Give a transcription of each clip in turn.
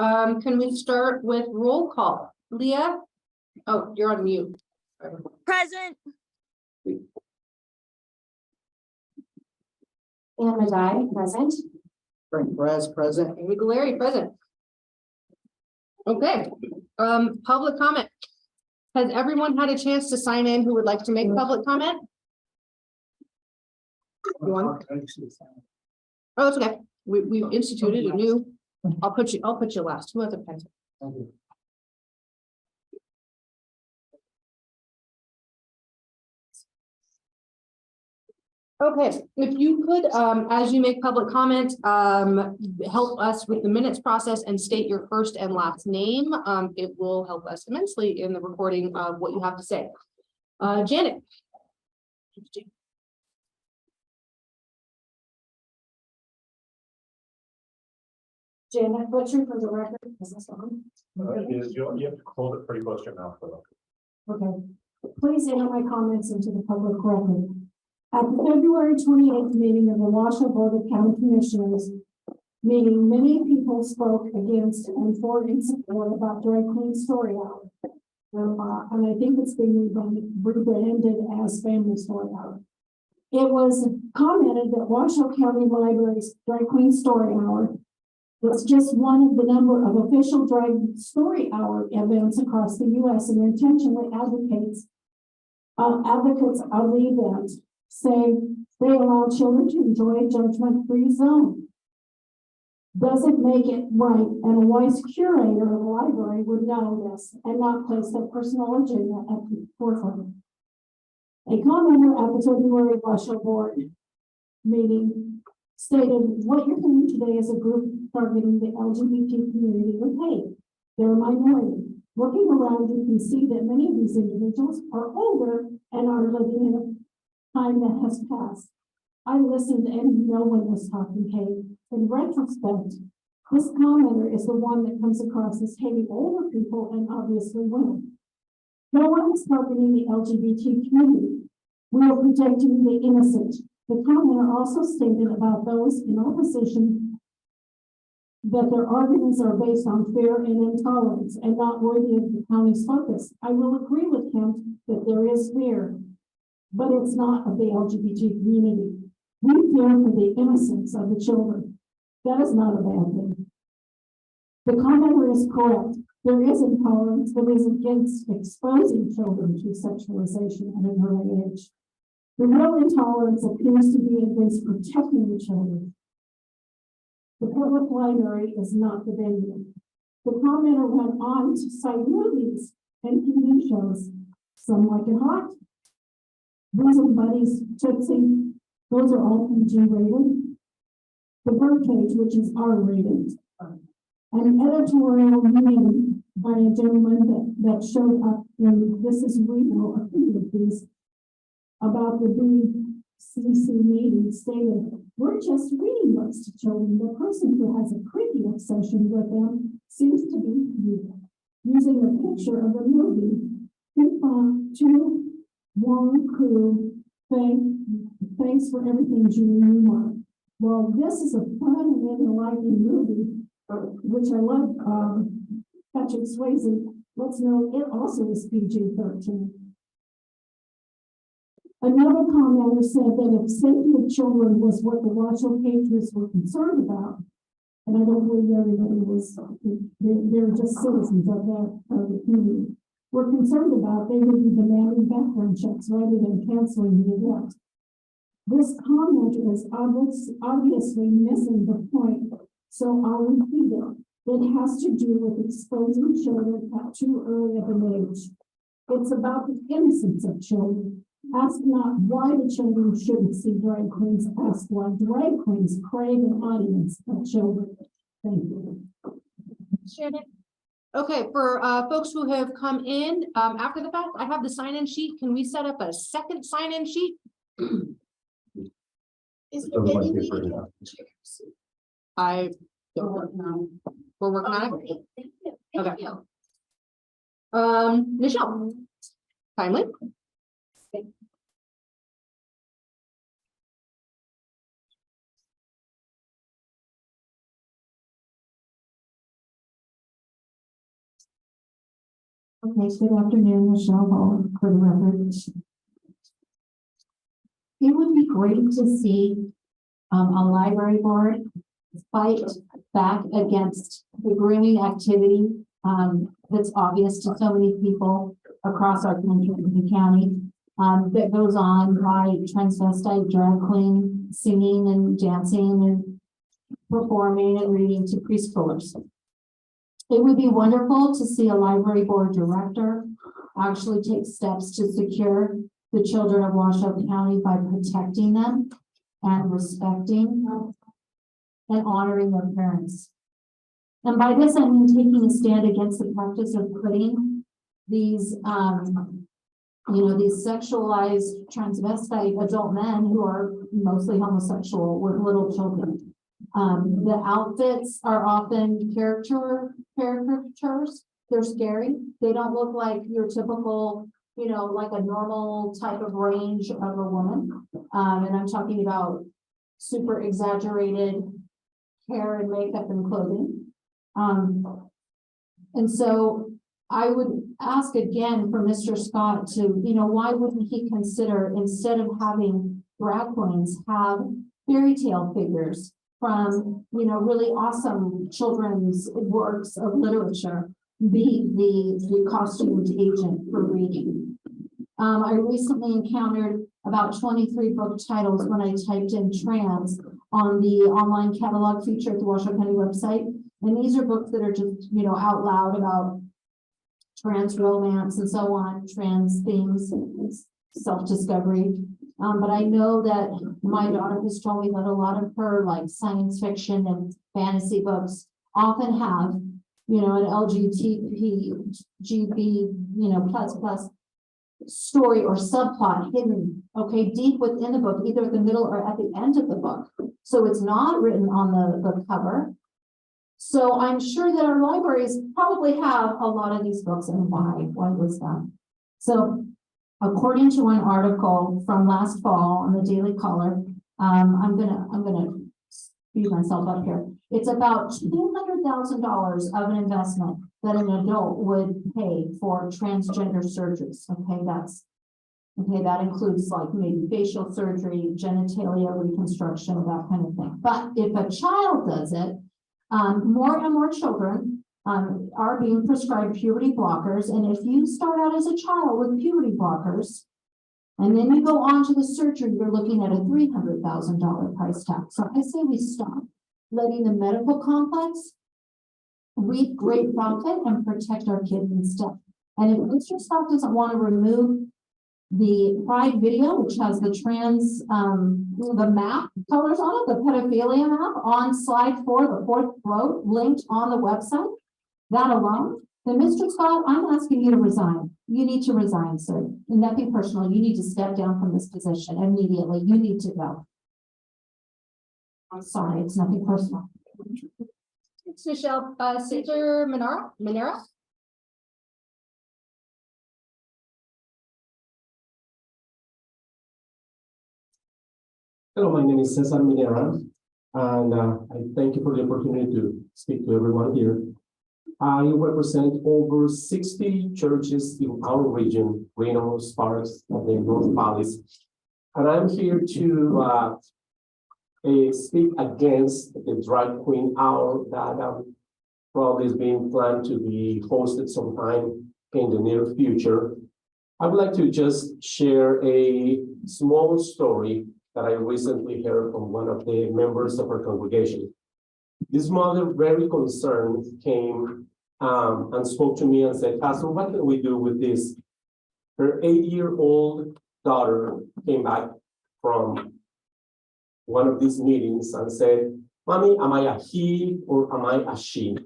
Can we start with roll call? Leah? Oh, you're on mute. Present. Ann Madai, present. Frank Perez, present. Amy Galeri, present. Okay, public comment. Has everyone had a chance to sign in who would like to make public comment? You want- Oh, it's okay. We instituted a new, I'll put you last. Who has a pen? Okay, if you could, as you make public comment, help us with the minutes process and state your first and last name. It will help us immensely in the recording of what you have to say. Janet. Janet Butcher for the record. Is this on? You have to hold it pretty close to your mouth. Okay. Please enter my comments into the public record. At the February 28th meeting of the Washoe Board of County Commissioners meeting, many people spoke against and for in support about Dry Clean Story Hour. And I think it's being rebranded as Family Story Hour. It was commented that Washoe County Library's Dry Clean Story Hour was just one of the number of official Dry Story Hour events across the U.S. and intentionally advocates of the event say they allow children to enjoy a judgment-free zone. Doesn't make it right, and a wise curator of the library would know this and not place their personal agenda at the forefront. A commenter at the February Washoe Board meeting stated, "What you're doing today is a group targeting the LGBT community with hate. They're a minority. Looking around, you can see that many of these individuals are older and are living in a time that has passed." I listened and no one was talking hate. In retrospect, this commenter is the one that comes across as hating older people and obviously women. No one is targeting the LGBT community. We are protecting the innocent. The commenter also stated about those in opposition that their arguments are based on fear and intolerance and not worthy of the county's focus. I will agree with him that there is fear, but it's not of the LGBT community. We fear for the innocence of the children. That is not a bad thing. The commenter is correct. There is intolerance that is against exposing children to sexualization at an early age. The real intolerance appears to be against protecting the children. The public library is not the venue. The commenter went on to cite movies and TV shows. Some Like It Hot, Bosom Buddies, Tootsie, those are all PG rated. The Birdcage, which is R rated. An editorial meeting by a gentleman that showed up in This Is Reno, a few of these, about the BCC meeting stated, "We're just reading books to children. The person who has a creepy obsession with them seems to be using a picture of a movie. To Wong Koo, thanks for everything, Julie Newmark. Well, this is a fun and enlightening movie, which I love, Patrick Swayze. Let's know it also is PG-13. Another commenter said that if safety of children was what the Washoe Patriots were concerned about, and I don't believe everybody was, they're just citizens of the community, were concerned about, they would be demanding background checks rather than canceling the event. This commenter is obviously missing the point, so I'll repeat it. It has to do with exposing children at too early of an age. It's about the innocence of children. Ask not why the children shouldn't see drag queens. Ask why drag queens crave an audience of children. Thank you. Shannon. Okay, for folks who have come in after the fact, I have the sign-in sheet. Can we set up a second sign-in sheet? Is there any meeting? I don't know. We're working on it. Thank you. Okay. you. Michelle, timely. Okay, good afternoon, Michelle Hall, for the record. It would be great to see a library board fight back against the grooming activity that's obvious to so many people across our country and the county that goes on by transvestite drag queen singing and dancing and performing and reading to preschoolers. It would be wonderful to see a library board director actually take steps to secure the children of Washoe County by protecting them and respecting and honoring their parents. And by this, I mean taking a stand against the practice of putting these, these sexualized transvestite adult men who are mostly homosexual with little children. The outfits are often caricatures. They're scary. They don't look like your typical, like a normal type of range of a woman. And I'm talking about super exaggerated hair and makeup and clothing. And so I would ask again for Mr. Scott to, why wouldn't he consider, instead of having drag queens, have fairy tale figures from, really awesome children's works of literature, be the costumed agent for reading. I recently encountered about 23 book titles when I typed in trans on the online catalog feature at the Washoe County website. And these are books that are just, out loud about trans romance and so on, trans themes, self-discovery. But I know that my daughter has told me that a lot of her like science fiction and fantasy books often have, an LGBTQ, plus story or subplot hidden, deep within the book, either at the middle or at the end of the book. So it's not written on the cover. So I'm sure that our libraries probably have a lot of these books, and why was that? So according to an article from last fall on the Daily Caller, I'm gonna speed myself up here. It's about $200,000 of an investment that an adult would pay for transgender surgeries. That includes like maybe facial surgery, genitalia reconstruction, that kind of thing. But if a child does it, more and more children are being prescribed puberty blockers. And if you start out as a child with puberty blockers, and then you go on to the surgery, you're looking at a $300,000 price tag. So I say we stop letting the medical complex reap great profit and protect our kids instead. And if Mr. Scott doesn't want to remove the Pride video, which has the trans, the map colors on it, the pedophilia map on slide 4, the 4th row, linked on the website, that alone, then Mr. Scott, I'm asking you to resign. You need to resign, sir. And nothing personal. You need to step down from this position immediately. You need to go. I'm sorry, it's nothing personal. Thanks, Michelle. Cesar Minera? Hello, my name is Cesar Minera, and I thank you for the opportunity to speak to everyone here. I represent over 60 churches in our region, Reno, Sparks, and the North Valleys. And I'm here to speak against the drag queen hour that probably is being planned to be hosted sometime in the near future. I would like to just share a small story that I recently heard from one of the members of our congregation. This mother, very concerned, came and spoke to me and said, Pastor, what can we do with this? Her 8-year-old daughter came back from one of these meetings and said, Mommy, am I a he or am I a she?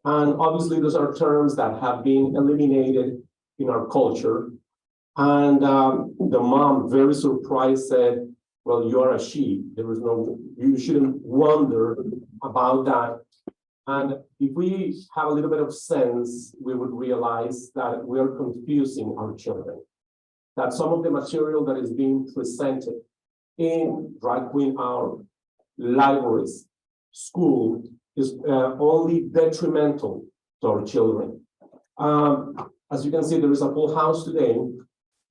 And obviously those are terms that have been eliminated in our culture. And the mom, very surprised, said, well, you are a she. There is no, you shouldn't wonder about that. And if we have a little bit of sense, we would realize that we are confusing our children. That some of the material that is being presented in drag queen hour, libraries, school is only detrimental to our children. As you can see, there is a full house today.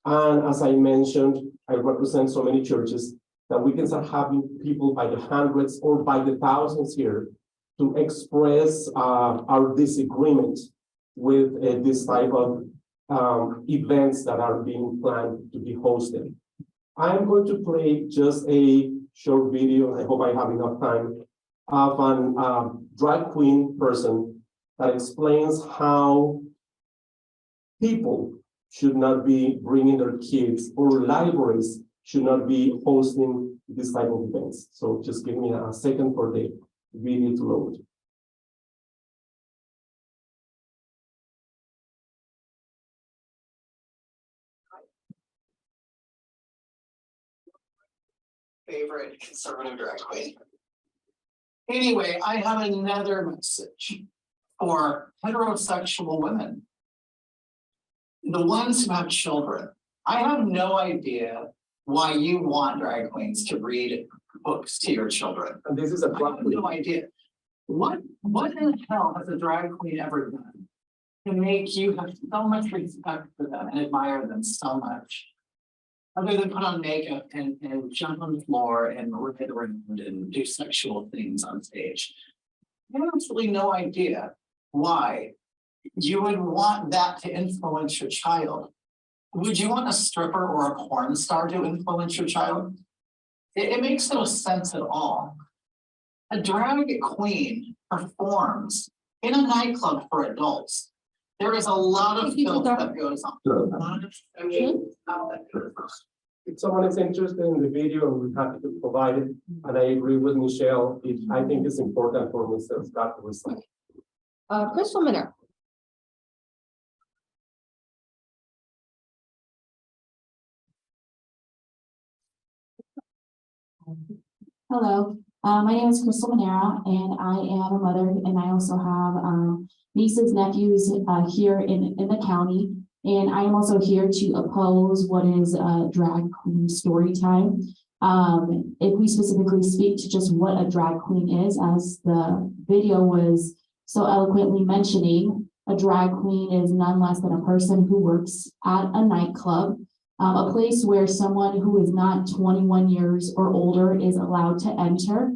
And as I mentioned, I represent so many churches that we can start having people by the hundreds or by the thousands here to express our disagreement with this type of events that are being planned to be hosted. I'm going to play just a short video. I hope I have enough time of a drag queen person that explains how people should not be bringing their kids, or libraries should not be hosting this type of events. So just give me a second for the video to load. Favorite conservative drag queen. Anyway, I have another message for heterosexual women. The ones who have children. I have no idea why you want drag queens to read books to your children. And this is a I have no idea. What in the hell has a drag queen ever done to make you have so much respect for them and admire them so much? Other than put on makeup and jump on the floor and writhe around and do sexual things on stage. I have absolutely no idea why you would want that to influence your child. Would you want a stripper or a porn star to influence your child? It makes no sense at all. A drag queen performs in a nightclub for adults. There is a lot of filth that goes on. If someone is interested in the video, we're happy to provide it. And I agree with Michelle. I think it's important for Mr. Scott to recite. Crystal Minner. Hello, my name is Crystal Manera, and I am a mother, and I also have nieces, nephews here in the county. And I am also here to oppose what is drag queen story time. If we specifically speak to just what a drag queen is, as the video was so eloquently mentioning, a drag queen is none less than a person who works at a nightclub, a place where someone who is not 21 years or older is allowed to enter.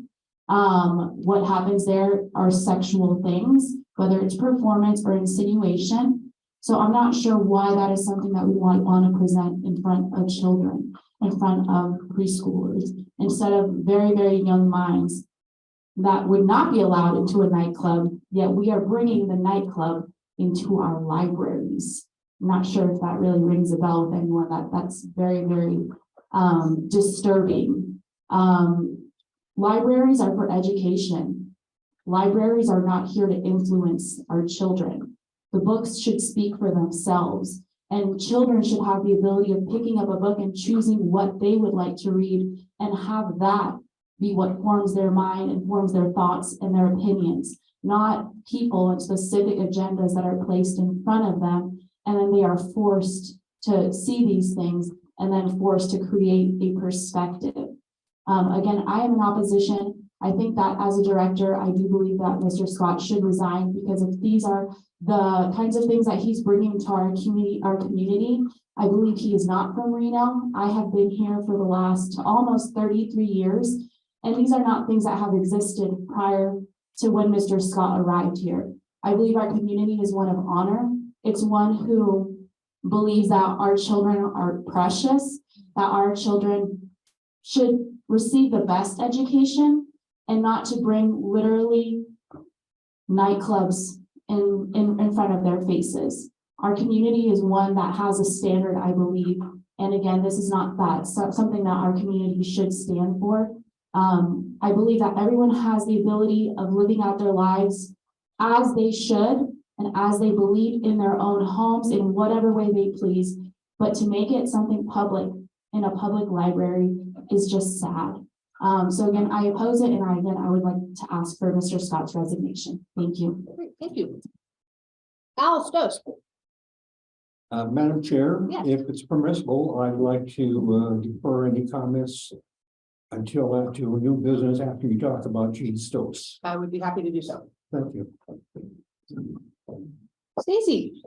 What happens there are sexual things, whether it's performance or insinuation. So I'm not sure why that is something that we want to present in front of children, in front of preschoolers, instead of very, very young minds that would not be allowed into a nightclub, yet we are bringing the nightclub into our libraries. I'm not sure if that really rings a bell with anyone. That's very, very disturbing. Libraries are for education. Libraries are not here to influence our children. The books should speak for themselves, and children should have the ability of picking up a book and choosing what they would like to read, and have that be what forms their mind and forms their thoughts and their opinions, not people and specific agendas that are placed in front of them, and then they are forced to see these things and then forced to create a perspective. Again, I am in opposition. I think that as a director, I do believe that Mr. Scott should resign, because if these are the kinds of things that he's bringing to our community, I believe he is not from Reno. I have been here for the last almost 33 years, and these are not things that have existed prior to when Mr. Scott arrived here. I believe our community is one of honor. It's one who believes that our children are precious, that our children should receive the best education, and not to bring literally nightclubs in front of their faces. Our community is one that has a standard, I believe. And again, this is not that something that our community should stand for. I believe that everyone has the ability of living out their lives as they should and as they believe in their own homes in whatever way they please. But to make it something public in a public library is just sad. So again, I oppose it, and I would like to ask for Mr. Scott's resignation. Thank you. Great, thank you. Al Stoss. Madam Chair, Yes. if it's permissible, I'd like to defer any comments until after new business, after you talk about Gene Stokes. I would be happy to do so. Thank you. Stacy.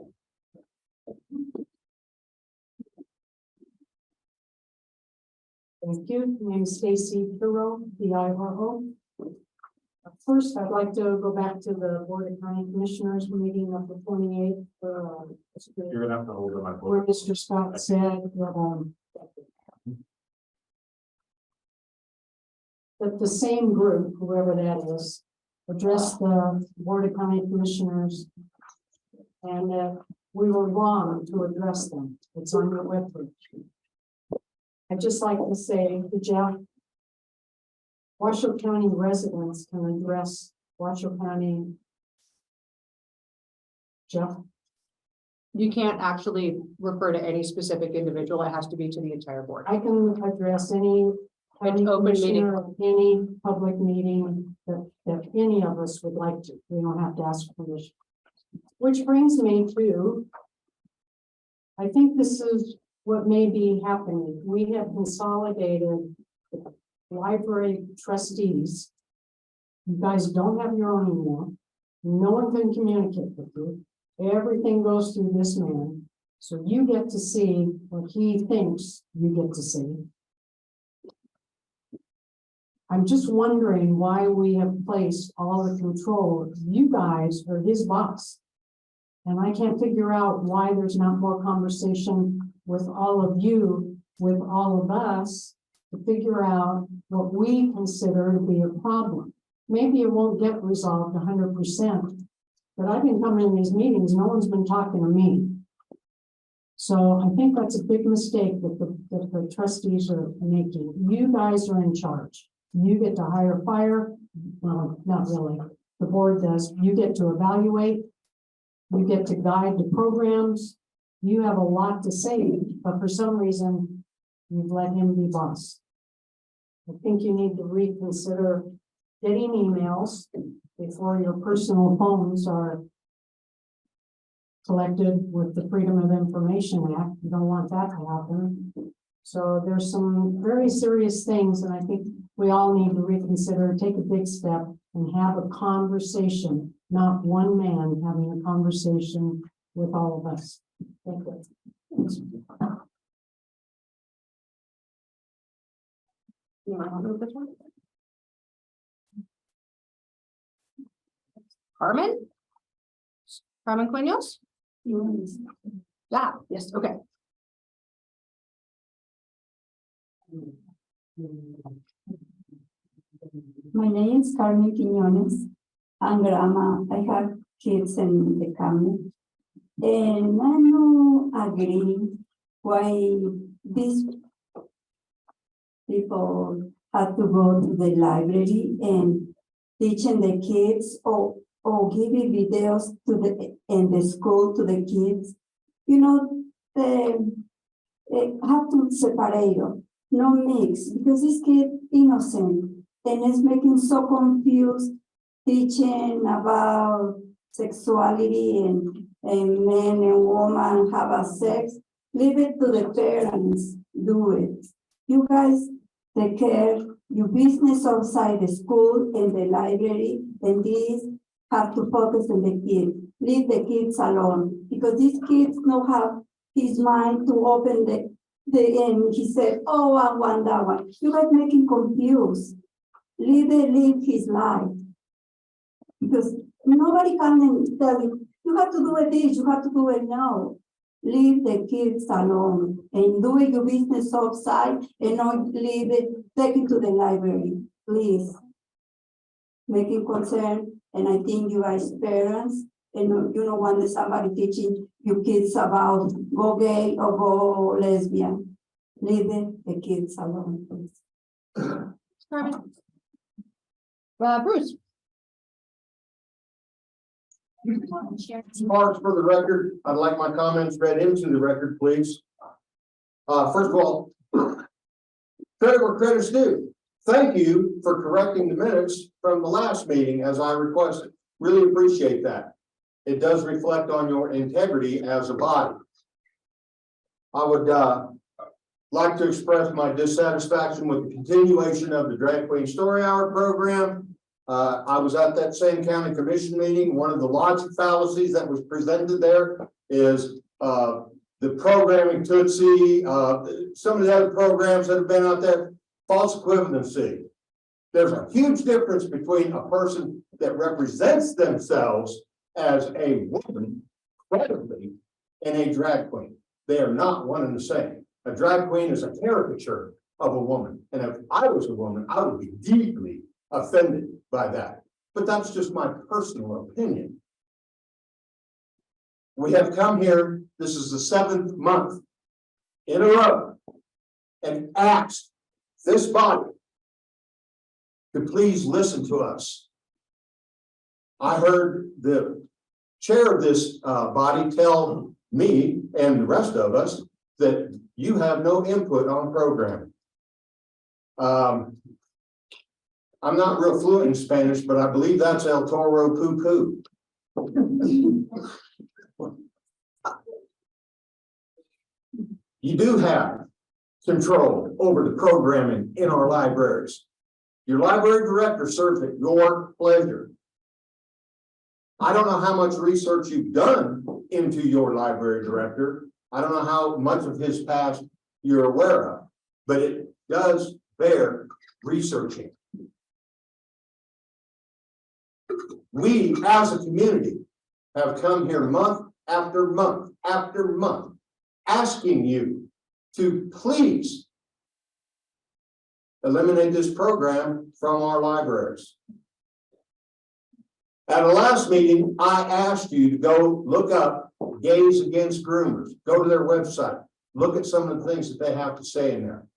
Thank you. My name is Stacy Piro, PIRO. First, I'd like to go back to the Board of County Commissioners meeting of the 28th. You're gonna have to hold the mic. Where Mr. Scott said that the same group, whoever that is, addressed the Board of County Commissioners, and we were wrong to address them. It's on your webpage. I'd just like to say to Jeff, Washoe County residents can address Washoe County. Jeff? You can't actually refer to any specific individual. It has to be to the entire board. I can address any county An open meeting. commissioner of any public meeting that any of us would like to. We don't have to ask permission. Which brings me to, I think this is what may be happening. We have consolidated library trustees. You guys don't have your own email. No one can communicate with you. Everything goes through this man. So you get to see what he thinks you get to see. I'm just wondering why we have placed all the control. You guys are his boss. And I can't figure out why there's not more conversation with all of you, with all of us, to figure out what we consider to be a problem. Maybe it won't get resolved 100%, but I've been coming to these meetings, no one's been talking to me. So I think that's a big mistake that the trustees are making. You guys are in charge. You get to hire, fire, well, not really, the board does. You get to evaluate, you get to guide the programs. You have a lot to say, but for some reason, you've let him be boss. I think you need to reconsider getting emails before your personal phones are collected with the Freedom of Information Act. You don't want that to happen. So there's some very serious things that I think we all need to reconsider, take a big step and have a conversation, not one man having a conversation with all of us. Thank you. You might want to move this one. Carmen? Carmen Quenos? Yeah, yes, okay. My name is Carmen Quiñones. I'm grandma. I have kids in the county. And I don't agree why these people have to go to the library and teaching the kids or giving videos to in the school to the kids. You know, have to separate them, no mix, because this kid innocent and is making so confused teaching about sexuality and men and women have a sex. Leave it to the parents, do it. You guys take care, your business outside the school and the library, and these have to focus on the kids. Leave the kids alone, because these kids don't have his mind to open the and he said, oh, I want that one. You guys make him confused. Live his life. Because nobody can tell you, you have to do it this, you have to do it now. Leave the kids alone and do your business outside and not leave it, take it to the library, please. Make it concern, and I think you guys parents, and you don't want somebody teaching your kids about go gay or go lesbian. Leave the kids alone, please. Carmen. Bruce. Marks for the record, I'd like my comments read into the record, please. First of all, credit where credit's due. Thank you for correcting the minutes from the last meeting as I requested. Really appreciate that. It does reflect on your integrity as a body. I would like to express my dissatisfaction with the continuation of the Drag Queen Story Hour program. I was at that same county commission meeting. One of the logic fallacies that was presented there is the programming Tootsie, some of the other programs that have been out there. false equivalency. There's a huge difference between a person that represents themselves as a woman credibly and a drag queen. They are not one and the same. A drag queen is a caricature of a woman. And if I was a woman, I would be deeply offended by that. But that's just my personal opinion. We have come here, this is the 7th month in a row, and asked this body to please listen to us. I heard the chair of this body tell me and the rest of us that you have no input on programming. I'm not real fluent in Spanish, but I believe that's El Toro Poo Poo. You do have control over the programming in our libraries. Your library director serves at your pleasure. I don't know how much research you've done into your library director. I don't know how much of his past you're aware of, but it does bear researching. We, as a community, have come here month after month after month, asking you to please eliminate this program from our libraries. At the last meeting, I asked you to go look up Gays Against Groomers. Go to their website. Look at some of the things that they have to say in there.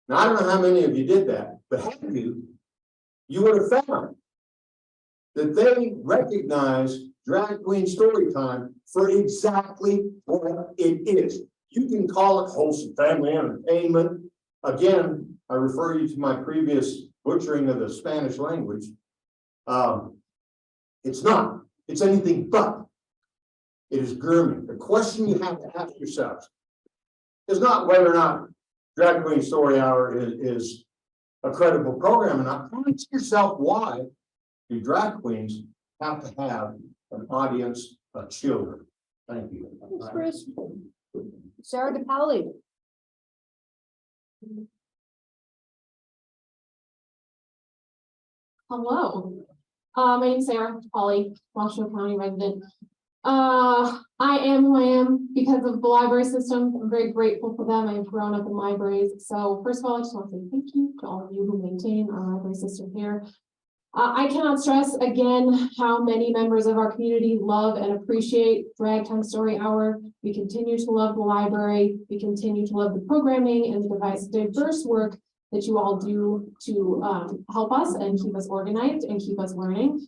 Now, I don't know how many of you did that, but had you would have found that they recognize drag queen story time for exactly what it is. You can call it wholesome family entertainment. Again, I refer you to my previous butchering of the Spanish language. It's not. It's anything but. It is grooming. The question you have to ask yourselves is not whether or not Drag Queen Story Hour is a credible program or not. Ask yourself why do drag queens have to have an audience of children? Thank you. Thanks, Chris. Sarah DePaoli. Hello, my name is Sarah DePaoli, Washoe County resident. I am who I am because of the library system. I'm very grateful for them. I've grown up in libraries. So first of all, I just want to say thank you to all of you who maintain our library system here. I cannot stress again how many members of our community love and appreciate Drag Time Story Hour. We continue to love the library. We continue to love the programming and the diverse work that you all do to help us and keep us organized and keep us learning.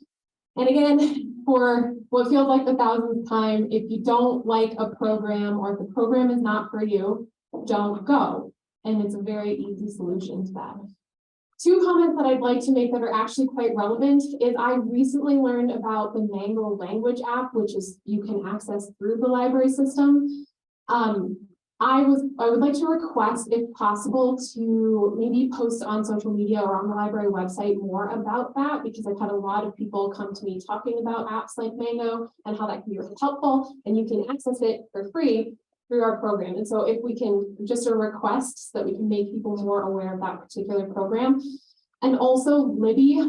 And again, for what feels like the 1000th time, if you don't like a program or if the program is not for you, don't go. And it's a very easy solution to that. Two comments that I'd like to make that are actually quite relevant is I recently learned about the Mango language app, which is you can access through the library system. I would like to request, if possible, to maybe post on social media or on the library website more about that, because I've had a lot of people come to me talking about apps like Mango and how that can be really helpful, and you can access it for free through our program. And so if we can just a request so that we can make people more aware of that particular program. And also Libby.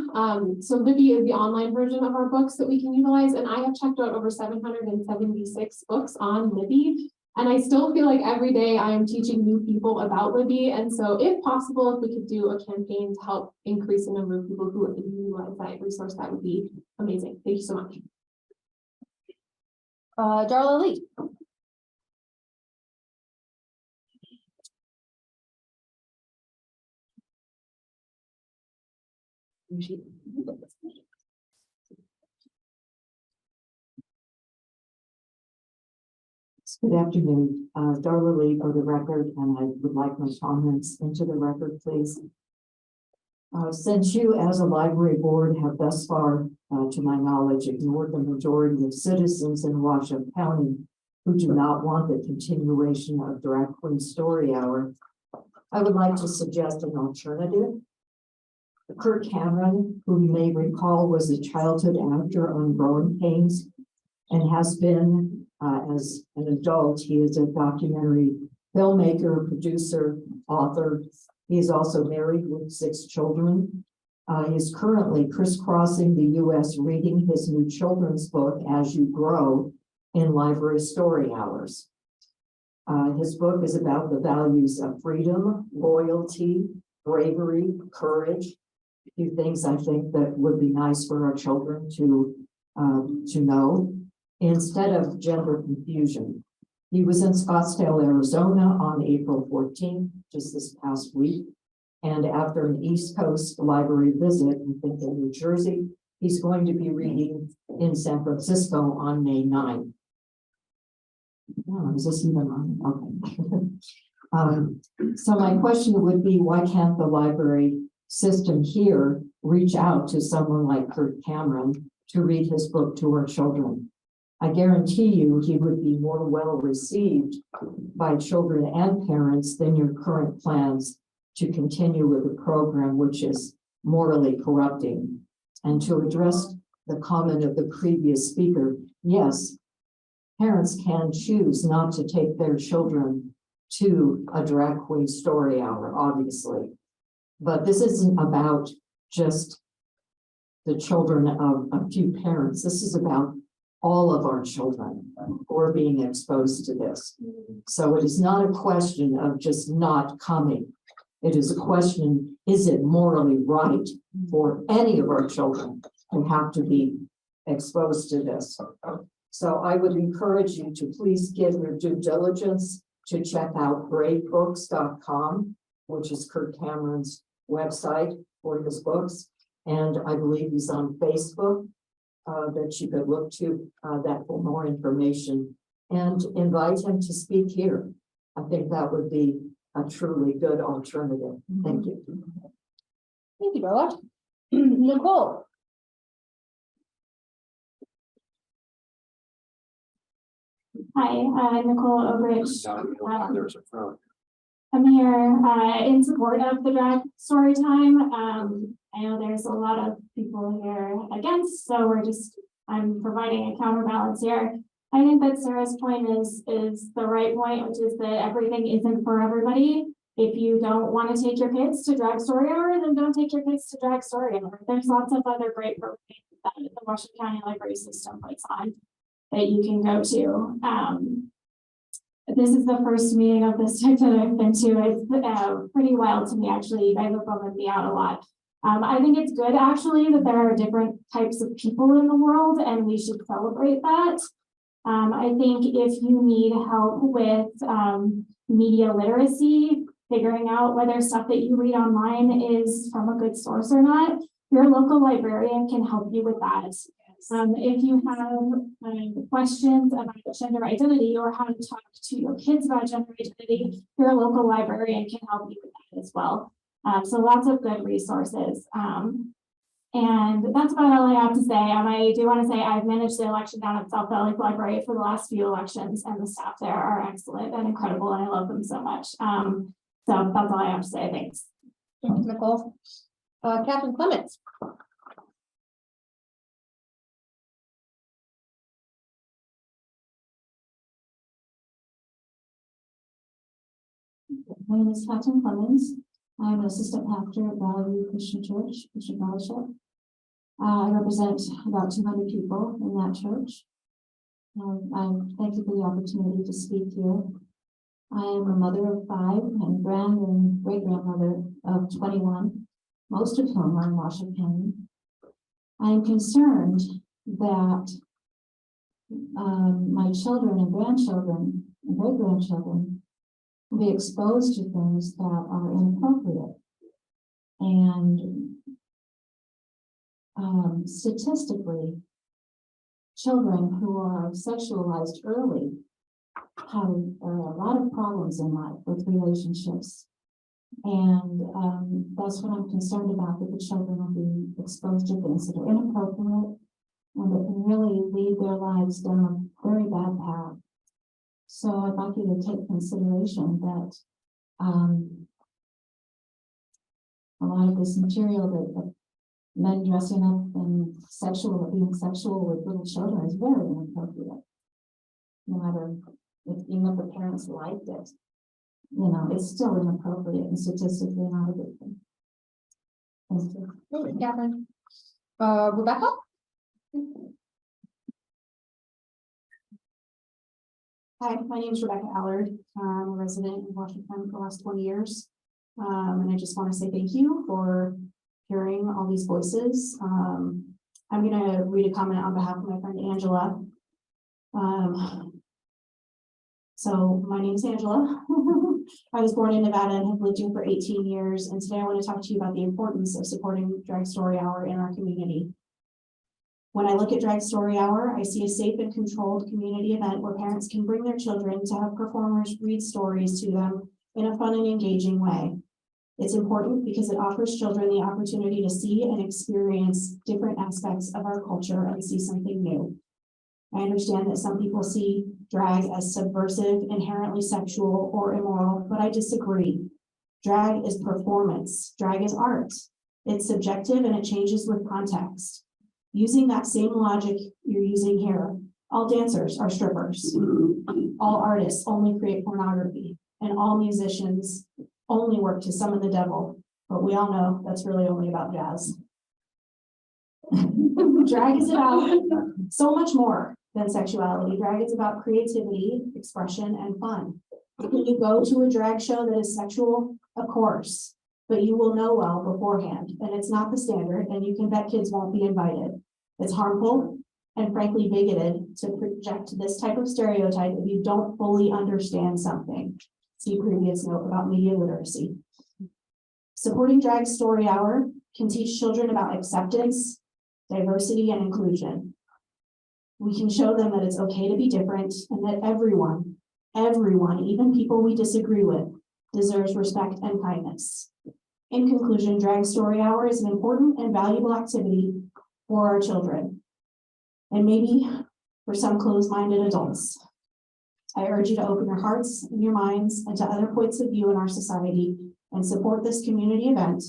So Libby is the online version of our books that we can utilize. And I have checked out over 776 books on Libby. And I still feel like every day I am teaching new people about Libby. And so if possible, if we could do a campaign to help increase the number of people who utilize that resource, that would be amazing. Thank you so much. Darla Lee. Good afternoon, Darla Lee for the record, and I would like my comments into the record, please. Since you as a library board have thus far, to my knowledge, ignored the majority of citizens in Washoe County who do not want the continuation of Drag Queen Story Hour, I would like to suggest an alternative. Kirk Cameron, who you may recall was a childhood actor on Growing Pains and has been, as an adult, he is a documentary filmmaker, producer, author, He is also married with 6 children. He is currently crisscrossing the U.S. reading his new children's book, As You Grow, in library story hours. His book is about the values of freedom, loyalty, bravery, courage. A few things I think that would be nice for our children to know, instead of gender confusion. He was in Scottsdale, Arizona on April 14th, just this past week. And after an East Coast library visit, I think in New Jersey, he's going to be reading in San Francisco on May 9th. Oh, is this even on? Okay. So my question would be, why can't the library system here reach out to someone like Kurt Cameron to read his book to our children? I guarantee you he would be more well received by children and parents than your current plans to continue with the program, which is morally corrupting. And to address the comment of the previous speaker, yes, parents can choose not to take their children to a drag queen story hour, obviously. But this isn't about just the children of a few parents. This is about all of our children who are being exposed to this. So it is not a question of just not coming. It is a question, is it morally right for any of our children to have to be exposed to this? So I would encourage you to please give your due diligence to check out bravebooks.com, which is Kurt Cameron's website for his books. And I believe he's on Facebook that you could look to that for more information, and invite him to speak here. I think that would be a truly good alternative. Thank you. Thank you, Darla. Nicole. Hi, I'm Nicole Obrich. There's a front. I'm here in support of the drag story time. I know there's a lot of people here against, so I'm providing a counterbalance here. I think that Sarah's point is the right point, which is that everything isn't for everybody. If you don't want to take your kids to drag story hour, then don't take your kids to drag story hour. There's lots of other great programs that the Washoe County Library System puts on that you can go to. This is the first meeting of this type that I've been to. It's pretty wild to me, actually. You guys have bumming me out a lot. I think it's good, actually, that there are different types of people in the world, and we should celebrate that. I think if you need help with media literacy, figuring out whether stuff that you read online is from a good source or not, your local librarian can help you with that. If you have questions about gender identity or how to talk to your kids about gender identity, your local librarian can help you with that as well. So lots of good resources. And that's about all I have to say. I do want to say I've managed the election down at South Valley Library for the last few elections, and the staff there are excellent and incredible, and I love them so much. So that's all I have to say. Thanks. Thanks, Nicole. Captain Clements. My name is Catherine Clemens. I'm an assistant pastor at Valley Christian Church, Christian Fellowship. I represent about 200 people in that church. I thank you for the opportunity to speak here. I am a mother of 5 and grand and great grandmother of 21, most of whom are in Washoe County. I am concerned that my children and grandchildren and great grandchildren will be exposed to things that are inappropriate. And statistically, children who are sexualized early have a lot of problems in life with relationships. And that's what I'm concerned about, that the children will be exposed to things that are inappropriate and that can really lead their lives down a very bad path. So I'd like you to take consideration that a lot of this material that men dressing up and being sexual with little children is very inappropriate. No matter even if the parents liked it. it's still inappropriate and statistically not a good thing. Thank you. Thank you, Catherine. Rebecca? Hi, my name is Rebecca Allard. I'm a resident in Washoe County for the last 20 years. And I just want to say thank you for hearing all these voices. I'm going to read a comment on behalf of my friend Angela. So my name is Angela. I was born in Nevada and have lived here for 18 years. And today I want to talk to you about the importance of supporting Drag Story Hour in our community. When I look at Drag Story Hour, I see a safe and controlled community event where parents can bring their children to have performers read stories to them in a fun and engaging way. It's important because it offers children the opportunity to see and experience different aspects of our culture and see something new. I understand that some people see drag as subversive, inherently sexual, or immoral, but I disagree. Drag is performance. Drag is art. It's subjective and it changes with context. Using that same logic you're using here, all dancers are strippers. All artists only create pornography, and all musicians only work to summon the devil, but we all know that's really only about jazz. Drag is about so much more than sexuality. Drag is about creativity, expression, and fun. Can you go to a drag show that is sexual? Of course, but you will know well beforehand, and it's not the standard, and you can bet kids won't be invited. It's harmful and frankly bigoted to project this type of stereotype if you don't fully understand something. See previous note about media literacy. Supporting Drag Story Hour can teach children about acceptance, diversity, and inclusion. We can show them that it's okay to be different and that everyone, even people we disagree with, deserves respect and kindness. In conclusion, Drag Story Hour is an important and valuable activity for our children, and maybe for some closed-minded adults. I urge you to open your hearts and your minds and to other points of view in our society and support this community event.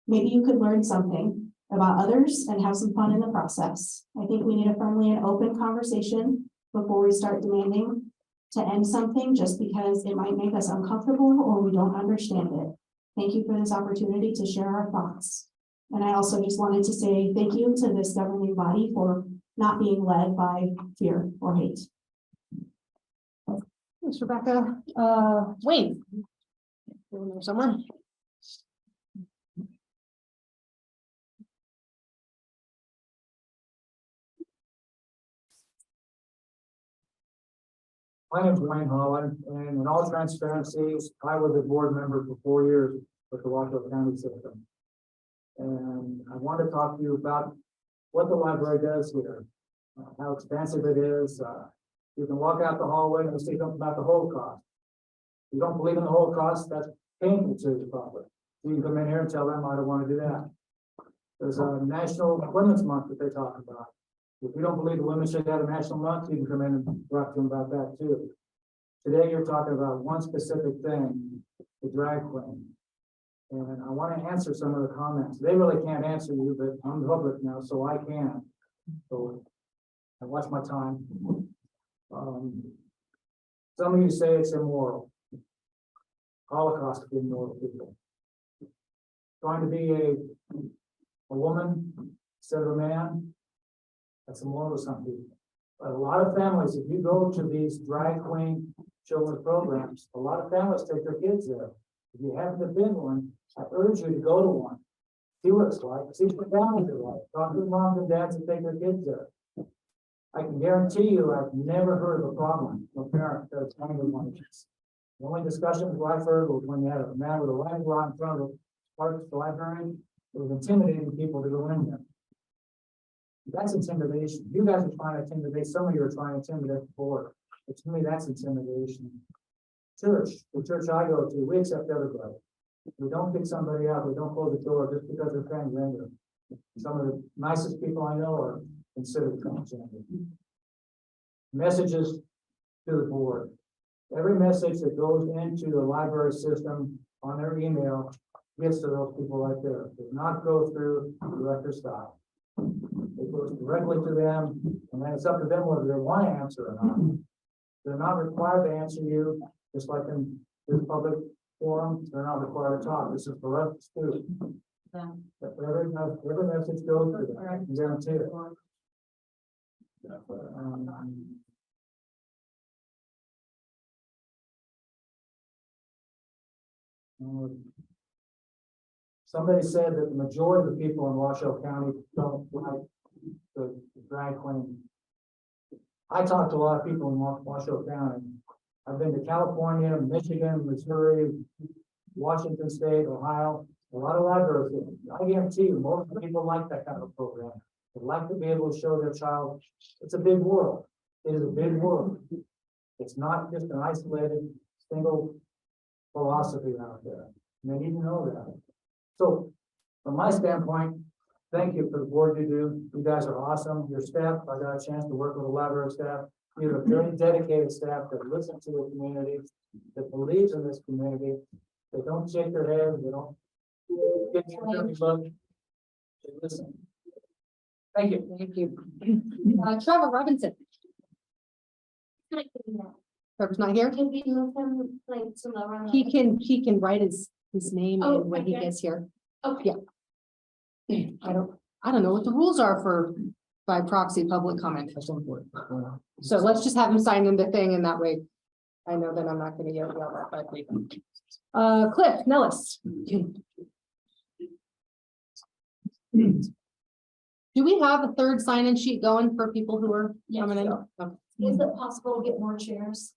Maybe you could learn something about others and have some fun in the process. I think we need a friendly and open conversation before we start demanding to end something just because it might make us uncomfortable or we don't understand it. Thank you for this opportunity to share our thoughts. And I also just wanted to say thank you to this governing body for not being led by fear or hate. Thanks, Rebecca. Wayne. Over there somewhere. My name is Wayne Holland, and in all transparencies, I was a board member for 4 years with the Washoe County system. And I want to talk to you about what the library does here, how expansive it is. You can walk out the hallway and see something about the Holocaust. If you don't believe in the Holocaust, that's painful to the public. You can come in here and tell them I don't want to do that. There's a National Women's Month that they talk about. If you don't believe the women should have a national month, you can come in and talk to them about that too. Today, you're talking about one specific thing, the drag queen. And I want to answer some of the comments. They really can't answer you, but I'm public now, so I can. So I watch my time. Some of you say it's immoral. Holocaust is immoral people. Trying to be a woman instead of a man, that's immoral to some people. But a lot of families, if you go to these drag queen children's programs, a lot of families take their kids there. If you haven't been one, I urge you to go to one. See what it's like, see what families are like. Talk to the moms and dads that take their kids there. I can guarantee you, I've never heard of a problem with a parent that's going to one of these. The only discussions I've heard was when you had a man with a line rod in front of the library, it was intimidating people to go in there. That's intimidation. You guys are trying to intimidate, some of you are trying to intimidate the board. But to me, that's intimidation. Church, the church I go to, we accept everybody. We don't kick somebody out, we don't close the door just because they're transgender. Some of the nicest people I know are considered transgender. Messages to the board. Every message that goes into the library system on their email gets to those people right there. It does not go through director Scott. It goes directly to them, and then it's up to them whether they want to answer or not. They're not required to answer you, just like in this public forum, they're not required to talk, this is for us to do. But every message goes to them, I can guarantee it. Somebody said that the majority of the people in Washoe County don't like the drag queen. I talked to a lot of people in Washoe County. I've been to California, Michigan, Missouri, Washington State, Ohio, a lot of libraries. I guarantee you, most people like that kind of program. They like to be able to show their child, it's a big world. It is a big world. It's not just an isolated, single philosophy out there. And they need to know that. So, from my standpoint, thank you for the work you do. You guys are awesome. Your staff, I got a chance to work with a library staff. You have a very dedicated staff that listens to the community, that believes in this community. They don't shake their head. They don't get you a dirty look. They listen. Thank you. Thank you. Trevor Robinson. Trevor's not here. He can write his name in when he gets here. Okay. Yeah. I don't know what the rules are for by proxy public comment. So let's just have him sign in the thing, and that way I know that I'm not gonna yell at by people. Cliff Nellis. Do we have a third sign-in sheet going for people who are coming in? Okay. Is it possible to get more chairs?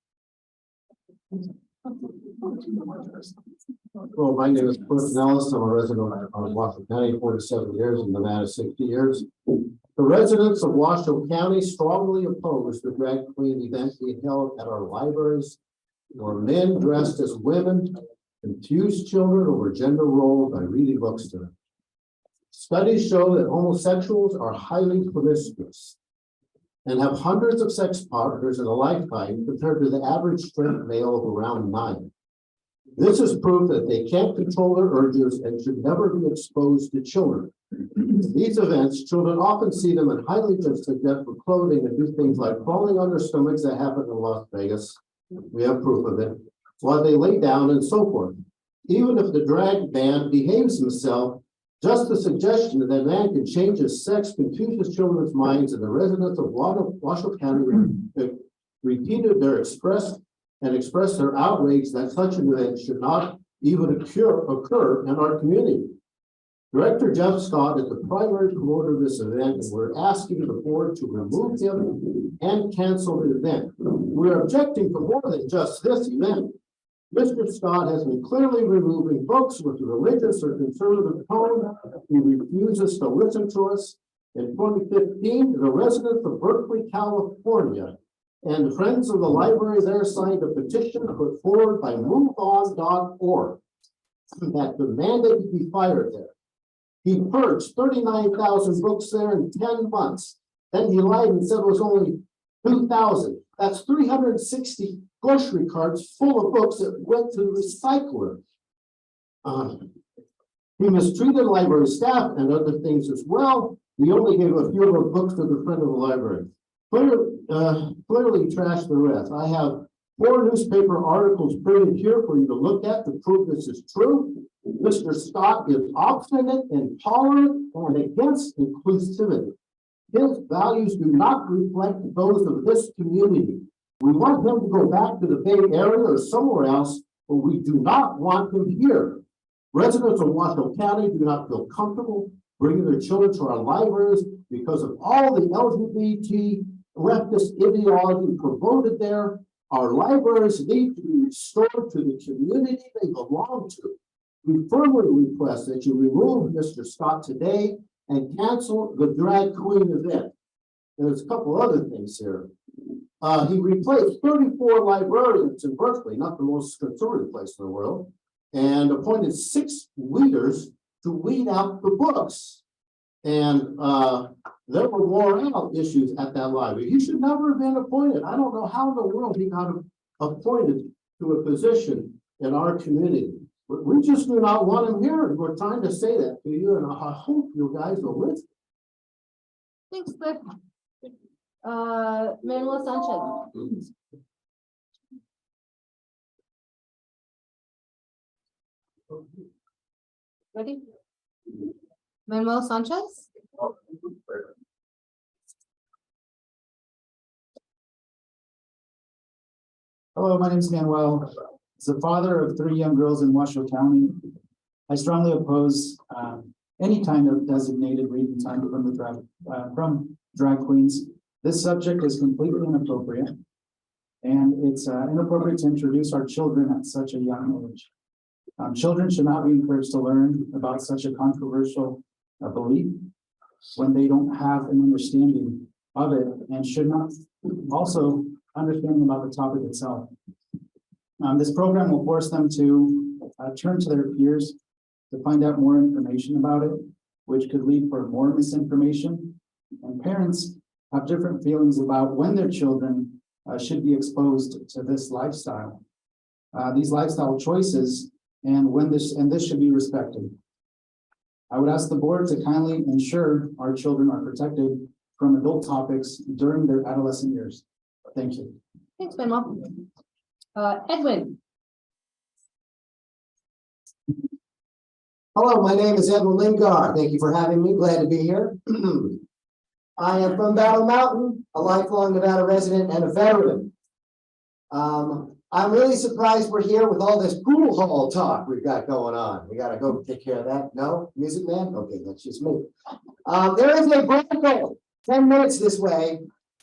Well, my name is Cliff Nellis. I'm a resident of Washoe County, 47 years, and Nevada, 60 years. The residents of Washoe County strongly oppose the drag queen event being held at our libraries, where men dressed as women confuse children over gender roles by reading books to them. Studies show that homosexuals are highly promiscuous and have hundreds of sex partners in a lifetime compared to the average straight male of around 9. This is proof that they can't control their urges and should never be exposed to children. In these events, children often see them in highly suggestive clothing and do things like crawling on their stomachs that happened in Las Vegas. We have proof of it, while they lay down and so forth. Even if the drag band behaves himself, just the suggestion that a man can change his sex confuses children's minds, and the residents of Washoe County repeated their expressed their outrage that such an event should not even occur in our community. Director Jeff Scott is the primary promoter of this event, and we're asking the board to remove him and cancel the event. We're objecting for more than just this event. Mr. Scott has been clearly removing folks with a religious or conservative tone. He refuses to listen to us. In 2015, the residents of Berkeley, California, and friends of the library there signed a petition put forward by MoveOn.org that demanded he be fired there. He purged 39,000 books there in 10 months. Then he lied and said it was only 2,000. That's 360 grocery carts full of books that went to the recycler. He mistreated library staff and other things as well. We only gave a few of the books to the friend of the library. Clearly trashed the rest. I have 4 newspaper articles printed here for you to look at to prove this is true. Mr. Scott is obstinate, intolerant, and against inclusivity. His values do not reflect those of this community. We want him to go back to the Bay Area or somewhere else, but we do not want him here. Residents of Washoe County do not feel comfortable bringing their children to our libraries because of all the LGBT leftist ideology promoted there. Our libraries need to be restored to the community they belong to. We firmly request that you remove Mr. Scott today and cancel the drag queen event. There's a couple other things here. He replaced 34 librarians in Berkeley, not the most conservative place in the world, and appointed 6 leaders to weed out the books. And there were moral issues at that library. He should never have been appointed. I don't know how in the world he got appointed to a position in our community. But we just do not want him here. We're trying to say that to you, and I hope you guys will listen. Thanks, Cliff. Manuel Sanchez. Ready? Manuel Sanchez? Hello, my name is Manuel. As a father of 3 young girls in Washoe County, I strongly oppose any kind of designated reading time from drag queens. This subject is completely inappropriate. And it's inappropriate to introduce our children at such a young age. Children should not be encouraged to learn about such a controversial belief when they don't have an understanding of it and should not also understanding about the topic itself. This program will force them to turn to their peers to find out more information about it, which could lead for more misinformation. And parents have different feelings about when their children should be exposed to this lifestyle. These lifestyle choices and this should be respected. I would ask the board to kindly ensure our children are protected from adult topics during their adolescent years. Thank you. Thanks, Manuel. Edwin? Hello, my name is Edwin Lingard. Thank you for having me. Glad to be here. I am from Battle Mountain, a lifelong Nevada resident and a veteran. I'm really surprised we're here with all this pool hall talk we've got going on. We got to go take care of that. No? Music man? Okay, that's just me. There is a brothel 10 minutes this way.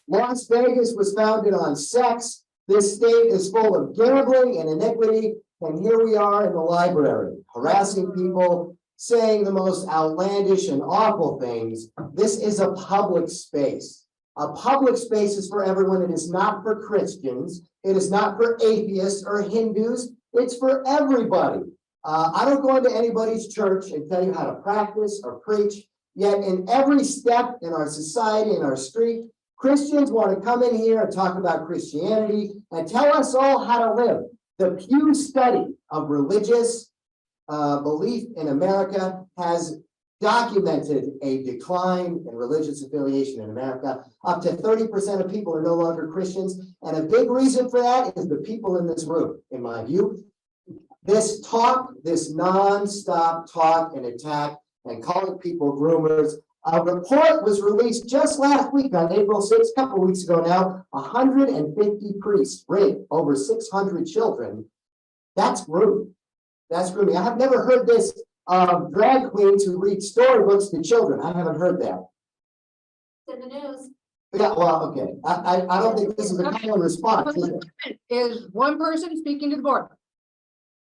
Las Vegas was founded on sex. This state is full of gambling and iniquity. And here we are in the library, harassing people, saying the most outlandish and awful things. This is a public space. A public space is for everyone. It is not for Christians. It is not for atheists or Hindus. It's for everybody. I don't go into anybody's church and tell you how to practice or preach. Yet in every step in our society, in our street, Christians want to come in here and talk about Christianity and tell us all how to live. The Pew study of religious belief in America has documented a decline in religious affiliation in America. Up to 30% of people are no longer Christians. And a big reason for that is the people in this room, in my view. This talk, this nonstop talk and attack and calling people groomers. A report was released just last week on April 6th, a couple of weeks ago now. 150 priests raped over 600 children. That's grooming. That's grooming. I have never heard this of drag queens who read storybooks to children. I haven't heard that. It's in the news. Yeah, well, okay. I don't think this is a common response. Is one person speaking to the board?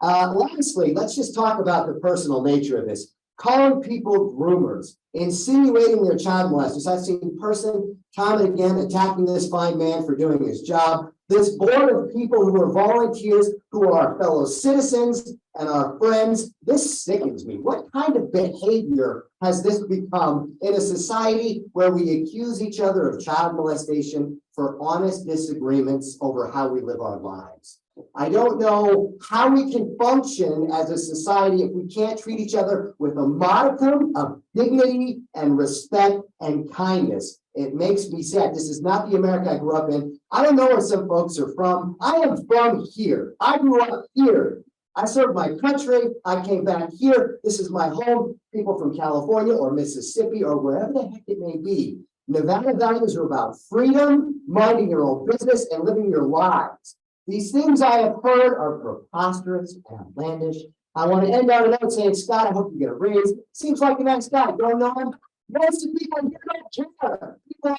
Lastly, let's just talk about the personal nature of this. Calling people groomers, insinuating they're child molesters. I've seen person time and again attacking this fine man for doing his job. This board of people who are volunteers, who are our fellow citizens and our friends, this sickens me. What kind of behavior has this become in a society where we accuse each other of child molestation for honest disagreements over how we live our lives? I don't know how we can function as a society if we can't treat each other with a modicum of dignity and respect and kindness. It makes me sad. This is not the America I grew up in. I don't know where some folks are from. I am from here. I grew up here. I served my country. I came back here. This is my home. People from California or Mississippi or wherever the heck it may be. Nevada values are about freedom, minding your own business, and living your lives. These things I have heard are preposterous and outlandish. I want to end on a note saying, Scott, I hope you get a raise. Seems like a nice guy. Don't know him. Most of the people here don't care. People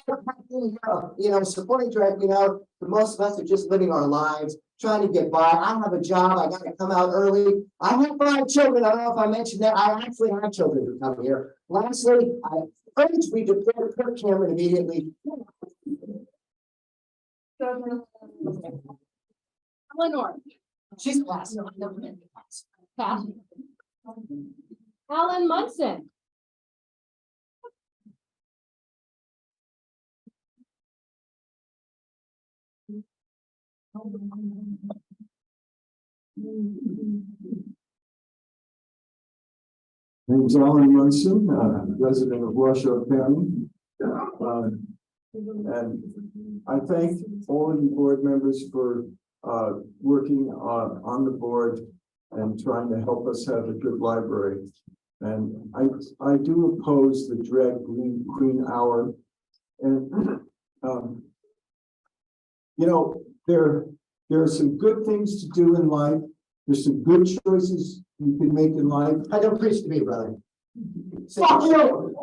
are, supporting drag, but most of us are just living our lives, trying to get by. I have a job. I got to come out early. I have 5 children. I don't know if I mentioned that. I actually have children who come here. Lastly, I urge we deport Kirk Cameron immediately. Eleanor. She's the last. Pat. Alan Munson. My name is Alan Munson, resident of Washoe County. And I thank all of you board members for working on the board and trying to help us have a good library. And I do oppose the drag queen hour. And, you know, there are some good things to do in life. There's some good choices you can make in life. I don't preach to me, brother. Fuck you!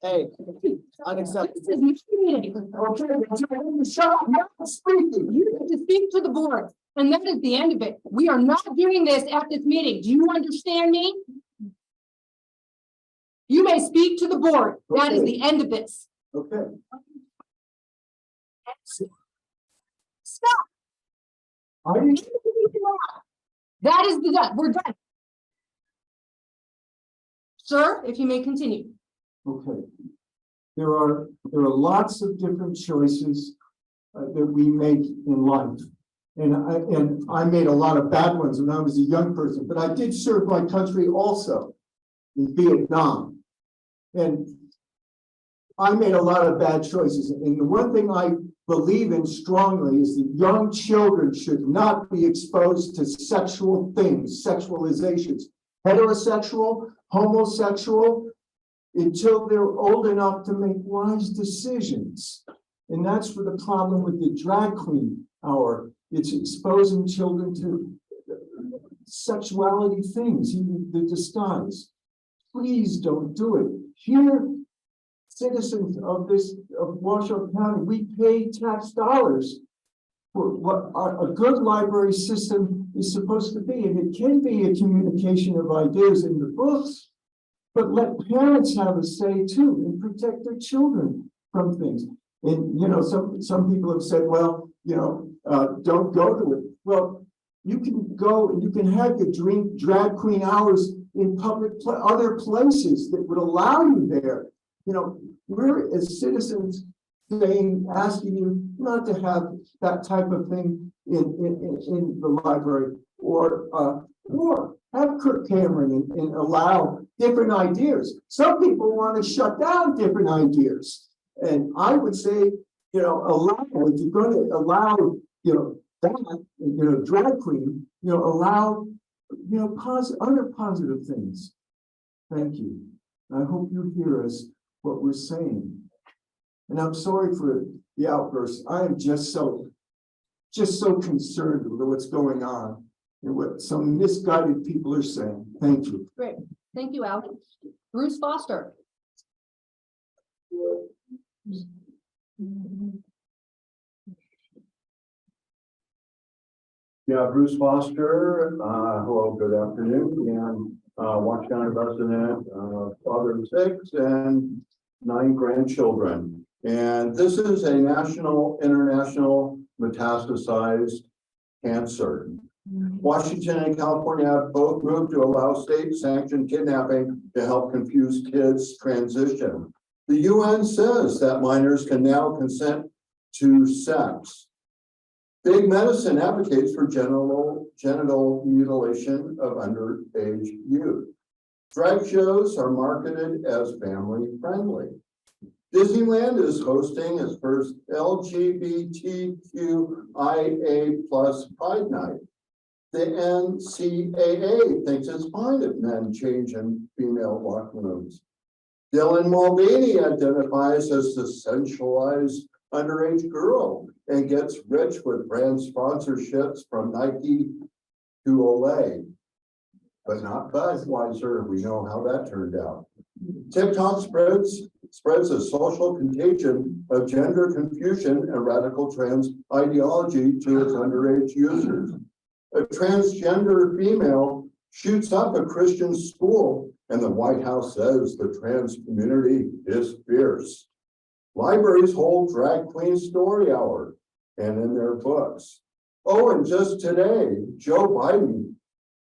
Hey, unacceptable. Shut up, I'm speaking. You have to speak to the board, and that is the end of it. We are not doing this at this meeting. Do you understand me? You may speak to the board. That is the end of this. Okay. Stop. I didn't. That is the done. We're done. Sir, if you may continue. Okay. There are lots of different choices that we make in life. And I made a lot of bad ones when I was a young person, but I did serve my country also in Vietnam. And I made a lot of bad choices. And the one thing I believe in strongly is that young children should not be exposed to sexual things, sexualizations, heterosexual, homosexual, until they're old enough to make wise decisions. And that's what the problem with the drag queen hour. It's exposing children to sexuality things, even the disguise. Please don't do it. Here, citizens of Washoe County, we pay tax dollars for what a good library system is supposed to be. And it can be a communication of ideas in the books, but let parents have a say too and protect their children from things. And, you know, some people have said, well, you know, don't go to it. Well, you can go and you can have your drag queen hours in public, other places that would allow you there. You know, we're as citizens asking you not to have that type of thing in the library, or have Kirk Cameron and allow different ideas. Some people want to shut down different ideas. And I would say, you know, if you're going to allow, you know, that, you know, drag queen, you know, allow, you know, other positive things. Thank you. I hope you hear us, what we're saying. And I'm sorry for the outburst. I am just so concerned with what's going on and what some misguided people are saying. Thank you. Great. Thank you, Al. Bruce Foster. Yeah, Bruce Foster. Hello, good afternoon. And Washoe County resident, father of 6 and 9 grandchildren. And this is a international metastasized cancer. Washington and California have both moved to allow state-sanctioned kidnapping to help confuse kids transition. The UN says that minors can now consent to sex. Big Medicine advocates for genital mutilation of underage youth. Drag shows are marketed as family friendly. Disneyland is hosting its first LGBTQIA+ Pride Night. The NCAA thinks it's fine if men change in female locker rooms. Dylan Mulvaney identifies as the sensualized underage girl and gets rich with brand sponsorships from Nike to Olay, but not Budweiser. We know how that turned out. TikTok spreads a social contagion of gender confusion and radical trans ideology to its underage users. A transgender female shoots up a Christian school, and the White House says the trans community is fierce. Libraries hold drag queen story hour and in their books. Oh, and just today, Joe Biden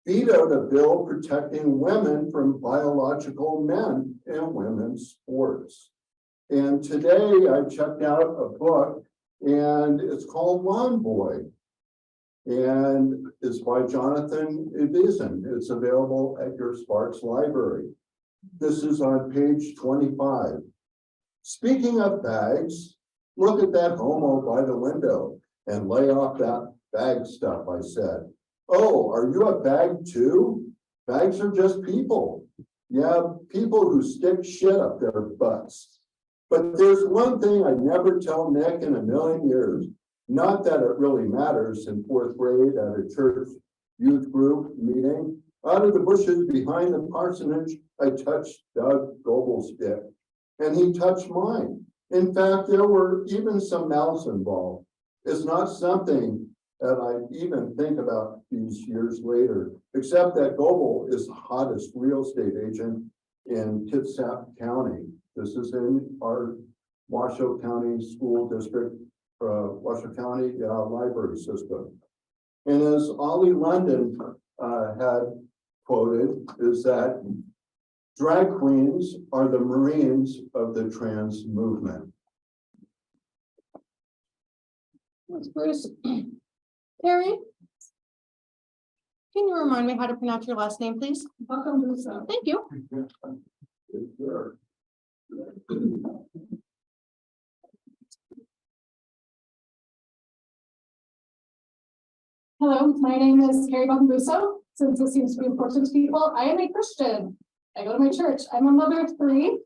vetoed a bill protecting women from biological men in women's sports. And today I checked out a book, and it's called Lawn Boy. And it's by Jonathan Evison. It's available at your Sparks Library. This is on page 25. Speaking of bags, look at that homo by the window and lay off that bag stuff, I said. Oh, are you a bag too? Bags are just people. You have people who stick shit up their butts. But there's one thing I never tell Nick in a million years, not that it really matters in fourth grade at a church youth group meeting. Out of the bushes behind the parsonage, I touched Doug Gobel's dick, and he touched mine. In fact, there were even some mouths involved. It's not something that I even think about these years later, except that Gobel is the hottest real estate agent in Kitsap County. This is in our Washoe County School District, Washoe County library system. And as Ollie London had quoted, is that drag queens are the Marines of the trans movement. Thanks, Bruce. Terry? Can you remind me how to pronounce your last name, please? Welcome, Lisa. Thank you. Hello, my name is Carrie Bambuso. Since this seems to be important to people, I am a Christian. I go to my church. I'm a mother of 3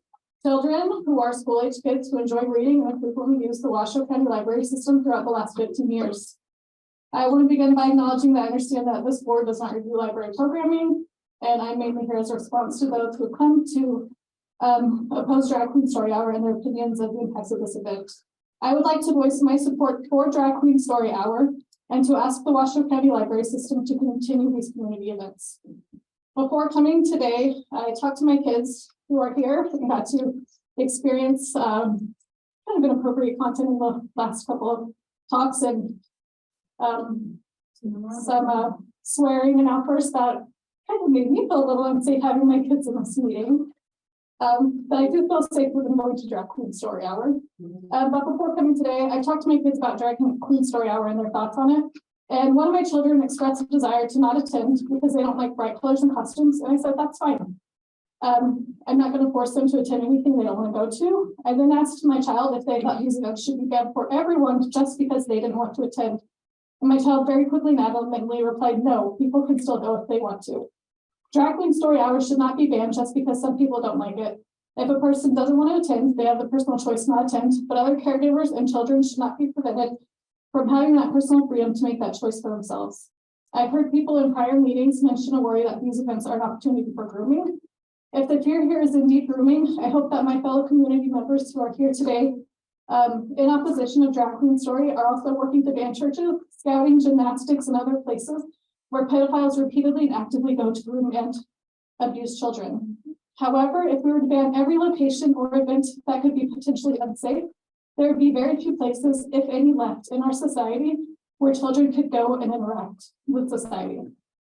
children who are school-age kids who enjoy reading and frequently use the Washoe County Library System throughout the last 15 years. I want to begin by acknowledging that I understand that this board does not review library programming, and I'm mainly here as a response to those who have come to oppose Drag Queen Story Hour and their opinions of the impacts of this event. I would like to voice my support for Drag Queen Story Hour and to ask the Washoe County Library System to continue these community events. Before coming today, I talked to my kids who are here and got to experience kind of inappropriate content in the last couple of talks and some swearing and outbursts that kind of made me feel a little unsafe having my kids in this meeting. But I do feel safe with them going to Drag Queen Story Hour. But before coming today, I talked to my kids about Drag Queen Story Hour and their thoughts on it. And one of my children expressed a desire to not attend because they don't like bright colors and costumes. And I said, that's fine. I'm not going to force them to attend anything they don't want to go to. I then asked my child if they thought these events should be banned for everyone just because they didn't want to attend. And my child very quickly and adamantly replied, no, people can still go if they want to. Drag Queen Story Hour should not be banned just because some people don't like it. If a person doesn't want to attend, they have the personal choice not to attend, but other caregivers and children should not be prevented from having that personal freedom to make that choice for themselves. I've heard people in prior meetings mention a worry that these events are an opportunity for grooming. If the fear here is indeed grooming, I hope that my fellow community members who are here today in opposition of Drag Queen Story are also working to ban churches, scouting, gymnastics, and other places where pedophiles repeatedly and actively go to groom and abuse children. However, if we were to ban every location or event that could be potentially unsafe, there would be very few places, if any, left in our society where children could go and interact with society.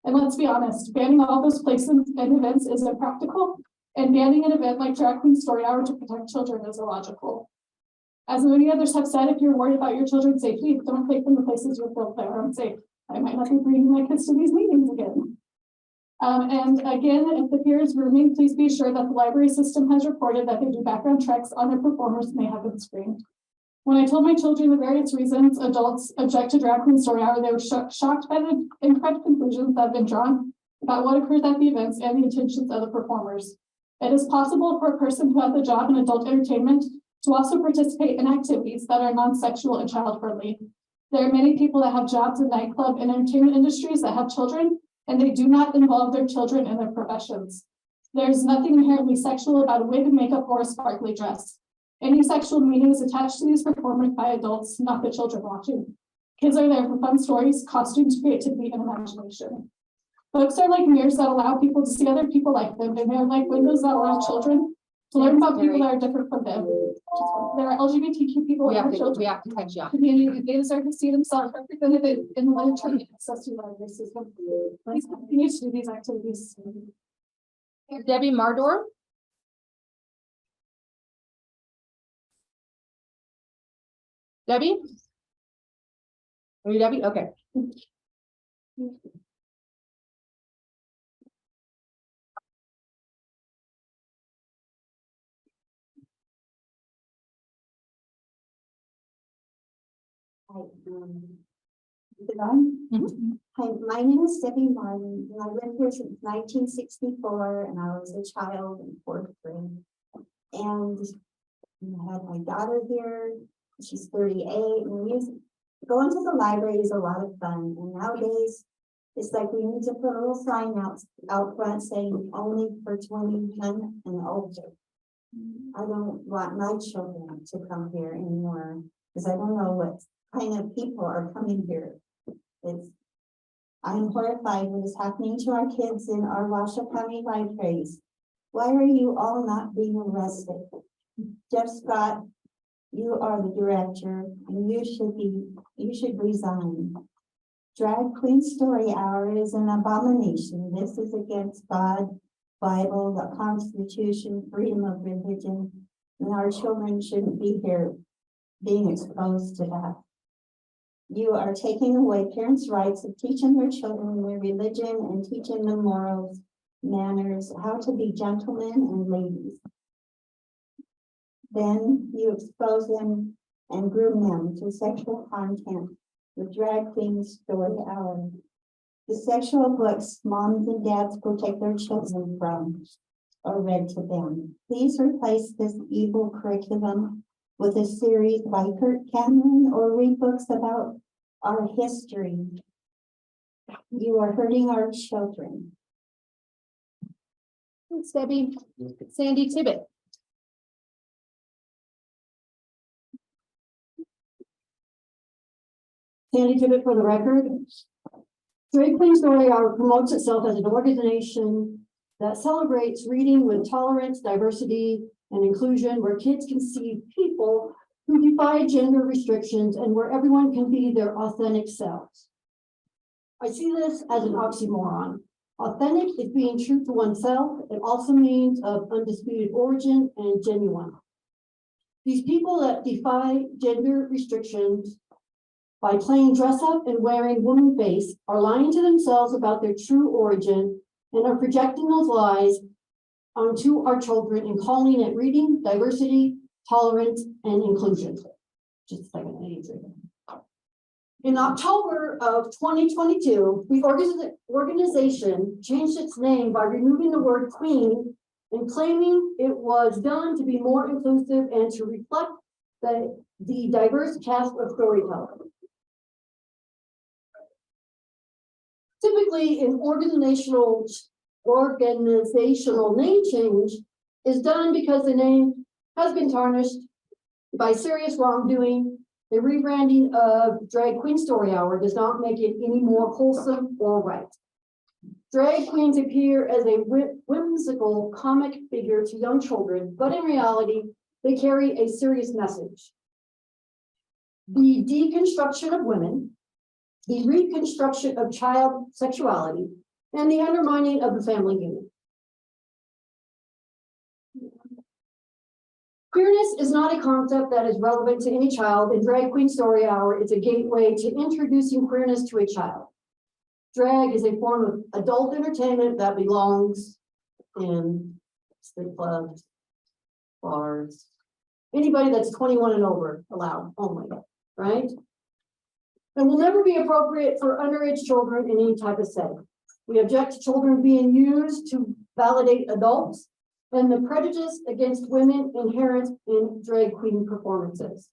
And let's be honest, banning all those places and events is impractical, and banning an event like Drag Queen Story Hour to protect children is illogical. As many others have said, if you're worried about your children's safety, don't take them to places you feel that are unsafe. I might not be bringing my kids to these meetings again. And again, if the fear is grooming, please be sure that the library system has reported that they do background checks on their performers and they have been screened. When I told my children the various reasons adults object to Drag Queen Story Hour, they were shocked by the incorrect conclusions that have been drawn about what occurs at the events and the intentions of the performers. It is possible for a person who has a job in adult entertainment to also participate in activities that are non-sexual and child-friendly. There are many people that have jobs in nightclub and entertainment industries that have children, and they do not involve their children in their professions. There's nothing inherently sexual about a wig and makeup or a sparkly dress. Any sexual meaning is attached to these performers by adults, not the children watching. Kids are there for fun stories, costumes, creativity, and imagination. Books are like mirrors that allow people to see other people like them, and they're like windows that allow children to learn about people that are different from them. There are LGBTQ people and children. We have to catch up. Community, they deserve to see themselves represented in the long-term access to the library system. Please continue to do these activities. Debbie Mardor. Debbie? Are you Debbie? Okay. Is it on? Mhm. Hi, my name is Debbie Martin, and I've lived here since 1964, and I was a child in fourth grade. And I had my daughter here, she's 38, and going to the library is a lot of fun, and nowadays, it's like we need to put a little sign out front saying only for 21 and older. I don't want my children to come here anymore, because I don't know what kind of people are coming here. I'm horrified what is happening to our kids in our Washoe County libraries. Why are you all not being arrested? Jeff Scott, you are the director, and you should resign. Drag Queen Story Hour is an abomination. This is against God, Bible, the Constitution, freedom of religion, and our children shouldn't be here being exposed to that. You are taking away parents' rights of teaching their children their religion and teaching them morals, manners, how to be gentlemen and ladies. Then you expose them and groom them to sexual content with Drag Queen Story Hour. The sexual books moms and dads protect their children from are read to them. Please replace this evil curriculum with a series by Kurt Cameron or read books about our history. You are hurting our children. Thanks, Debbie. Sandy Tibbet. Sandy Tibbet for the record. Drag Queen Story Hour promotes itself as an organization that celebrates reading with tolerance, diversity, and inclusion, where kids can see people who defy gender restrictions and where everyone can be their authentic selves. I see this as an oxymoron. Authentic is being true to oneself. It also means of undisputed origin and genuine. These people that defy gender restrictions by playing dress up and wearing woman face are lying to themselves about their true origin and are projecting those lies onto our children and calling it reading, diversity, tolerance, and inclusion. Just a second, I need to. In October of 2022, the organization changed its name by removing the word queen and claiming it was done to be more inclusive and to reflect the diverse cast of storytellers. Typically, an organizational name change is done because the name has been tarnished by serious wrongdoing. The rebranding of Drag Queen Story Hour does not make it any more wholesome or right. Drag queens appear as a whimsical comic figure to young children, but in reality, they carry a serious message. The deconstruction of women, the reconstruction of child sexuality, and the undermining of the family unit. Queerness is not a concept that is relevant to any child, and Drag Queen Story Hour is a gateway to introducing queerness to a child. Drag is a form of adult entertainment that belongs in strip clubs, bars, anybody that's 21 and over allowed only, right? And will never be appropriate for underage children in any type of setting. We object to children being used to validate adults and the prejudice against women inherent in drag queen performances.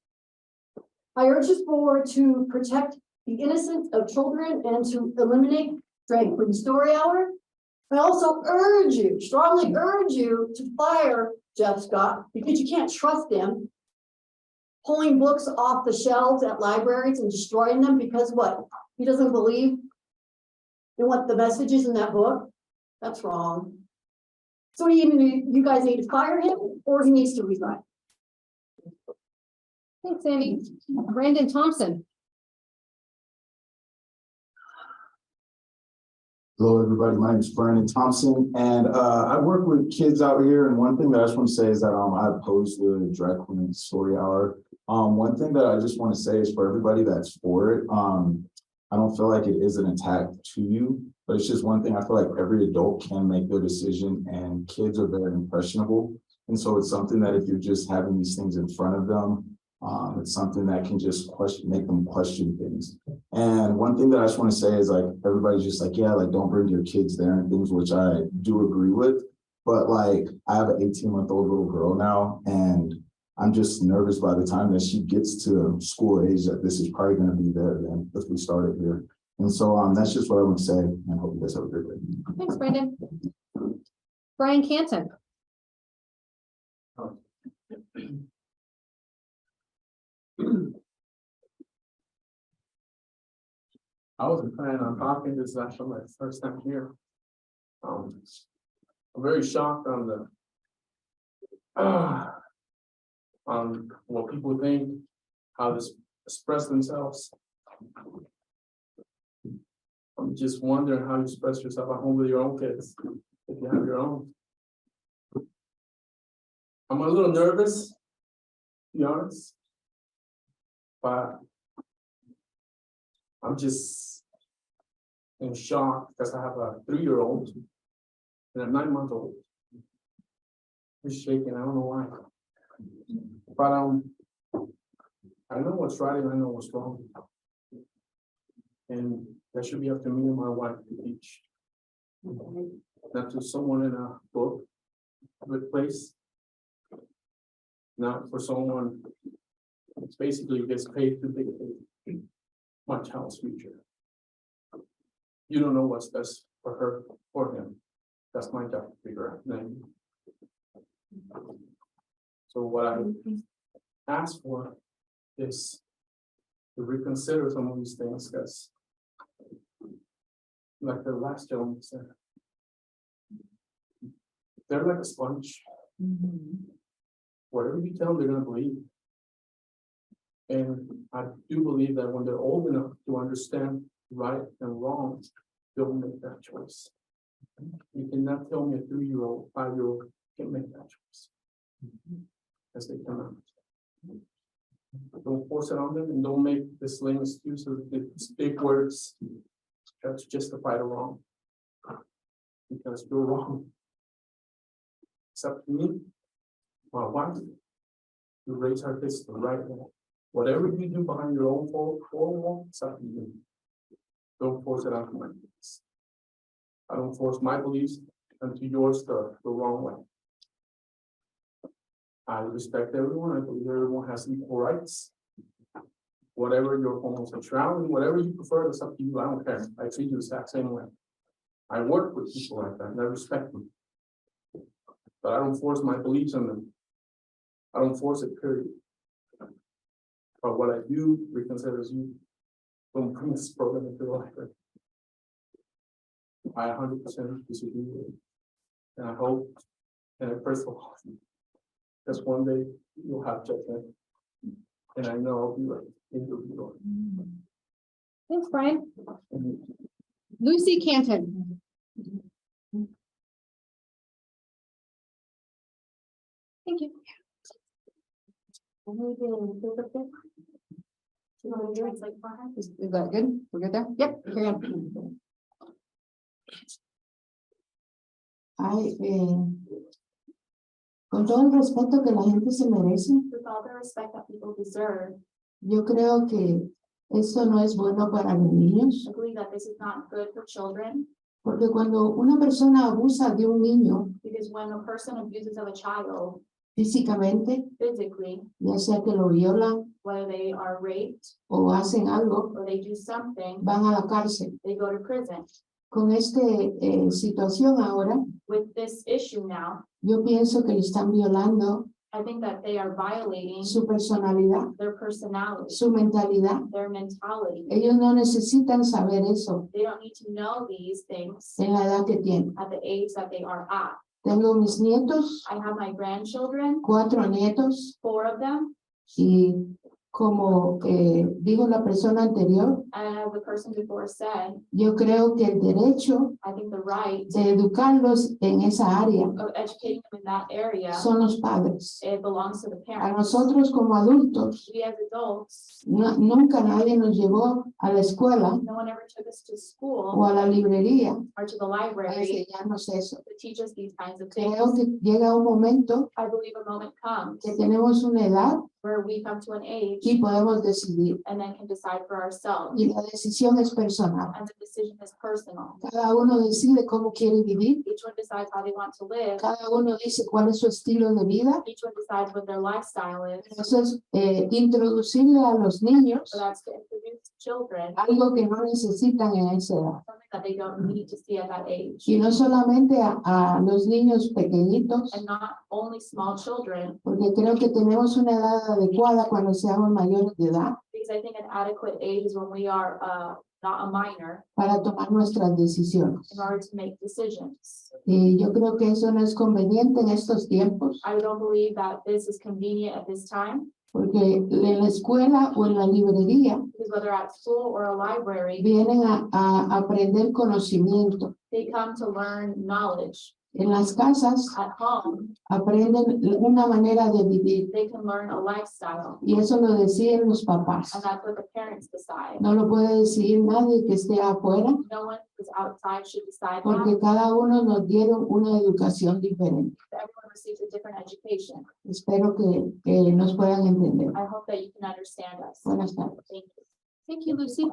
I urge this board to protect the innocence of children and to eliminate Drag Queen Story Hour. I also urge you, strongly urge you to fire Jeff Scott because you can't trust him pulling books off the shelves at libraries and destroying them because what? He doesn't believe in what the message is in that book? That's wrong. So either you guys need to fire him or he needs to resign. Thanks, Sandy. Brandon Thompson. Hello, everybody. My name is Brandon Thompson, and I work with kids out here. And one thing that I just want to say is that I oppose the Drag Queen Story Hour. One thing that I just want to say is for everybody that's for it, I don't feel like it is an attack to you, but it's just one thing. I feel like every adult can make their decision, and kids are very impressionable. And so it's something that if you're just having these things in front of them, It's something that can just make them question things. And one thing that I just want to say is like, everybody's just like, yeah, like don't bring your kids there and things, which I do agree with. But like, I have an 18-month-old little girl now, and I'm just nervous by the time that she gets to school age that this is probably going to be there then if we started here. And so that's just what I would say, and I hope you guys have a great day. Thanks, Brandon. Brian Canton. I wasn't planning on talking. This is actually my first time here. I'm very shocked on the on what people think, how they express themselves. I'm just wondering how you express yourself at home with your own kids, if you have your own. I'm a little nervous, to be honest, but I'm just in shock because I have a 3-year-old and a 9-month-old. He's shaking, I don't know why. But I know what's right and I know what's wrong. And that should be up to me and my wife to teach. Not to someone in a book, a good place. Not for someone that's basically gets paid to dictate my child's future. You don't know what's best for her or him. That's my job to figure out. Then. So what I ask for is to reconsider some of these things, because like the last gentleman said, they're like a sponge. Whatever you tell them, they're gonna believe. And I do believe that when they're old enough to understand right and wrong, they'll make that choice. You cannot tell me a 3-year-old, 5-year-old can't make that choice. As they come out. Don't force it on them and don't make this lame excuse of these big words to justify the wrong. Because you're wrong. It's up to me, my wife, to raise our kids the right way. Whatever you do behind your own four wall, it's up to you. Don't force it on my kids. I don't force my beliefs onto yours the wrong way. I respect everyone. I believe everyone has equal rights. Whatever your homosexuality, whatever you prefer, it's up to you. I don't care. I treat you the exact same way. I work with people like that and I respect them. But I don't force my beliefs on them. I don't force it, period. But what I do reconsider is you don't bring this program into the library. I 100% disagree with it. And I hope, and I pray for all of you, because one day you'll have judgment. And I know I'll be right. Thanks, Brian. Lucy Canton. Thank you. Is that good? We're good there? Yep, carry on. Con todo el respeto que la gente se merece, With all the respect that people deserve, yo creo que esto no es bueno para los niños, I believe that this is not good for children, porque cuando una persona abusa de un niño because when a person abuses of a child físicamente, physically, ya sea que lo violan whether they are raped o hacen algo, or they do something, van a la cárcel. they go to prison. Con esta situación ahora, With this issue now, yo pienso que le están violando I think that they are violating su personalidad, their personality, su mentalidad. their mentality. Ellos no necesitan saber eso They don't need to know these things en la edad que tienen. at the age that they are at. Tengo mis nietos, I have my grandchildren, 4 nietos, 4 of them, y como dijo la persona anterior, and as the person before said, yo creo que el derecho I think the right de educarlos en esa área of educating them in that area, son los padres. it belongs to the A parents. nosotros como adultos, We as adults, nunca nadie nos llevó a la escuela no one ever took us to o school a la librería or to the a library enseñarnos eso. to teach us these kinds of Creo things. que llega un momento I believe a moment comes que tenemos una edad where we come to an age y podemos decidir. and then can decide for ourselves. Y la decisión es personal. And the decision is personal. Cada uno decide cómo quiere vivir. Each one decides how they want to live. Cada uno dice cuál es su estilo de vida. Each one decides what their lifestyle is. Eso es introducirle a los niños So that's to introduce children algo que no necesitan en esa edad. something that they don't need to see at that age. Y no solamente a los niños pequeñitos, And not only small children, porque creo que tenemos una edad adecuada cuando seamos mayores de edad because I think an adequate age is when we are not a minor para tomar nuestras decisiones. in order to make decisions. Y yo creo que eso no es conveniente en estos tiempos, I don't believe that this is convenient at this time, porque en la escuela o en la librería because whether at school or a library, vienen a aprender conocimiento. they come to learn knowledge. En las casas At home, aprenden una manera de vivir they can learn a lifestyle, y eso lo deciden los papás. and that's what the parents decide. No lo puede decidir nadie que esté afuera No one who's outside should decide porque that. cada uno nos dieron una educación diferente. Everyone receives a different education. Espero que nos puedan entender. I hope that you can understand us. Buenas tardes. Thank you. Thank you, Lucy.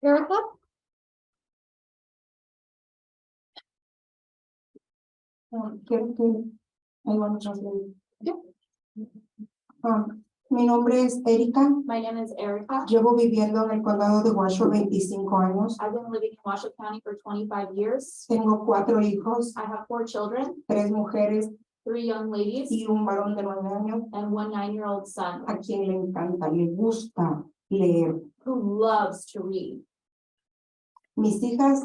Erica? Quiero que ahí vamos a hacer. Mi nombre es Erika. My name is Erica. Llevo viviendo en el condado de Washoe 25 años. I've been living in Washoe County for 25 years. Tengo 4 hijos, I have 4 children, 3 mujeres 3 young ladies, y un varón de 9 años and 1 9-year-old son a quien le encanta, le gusta leer. who loves to read. Mis hijas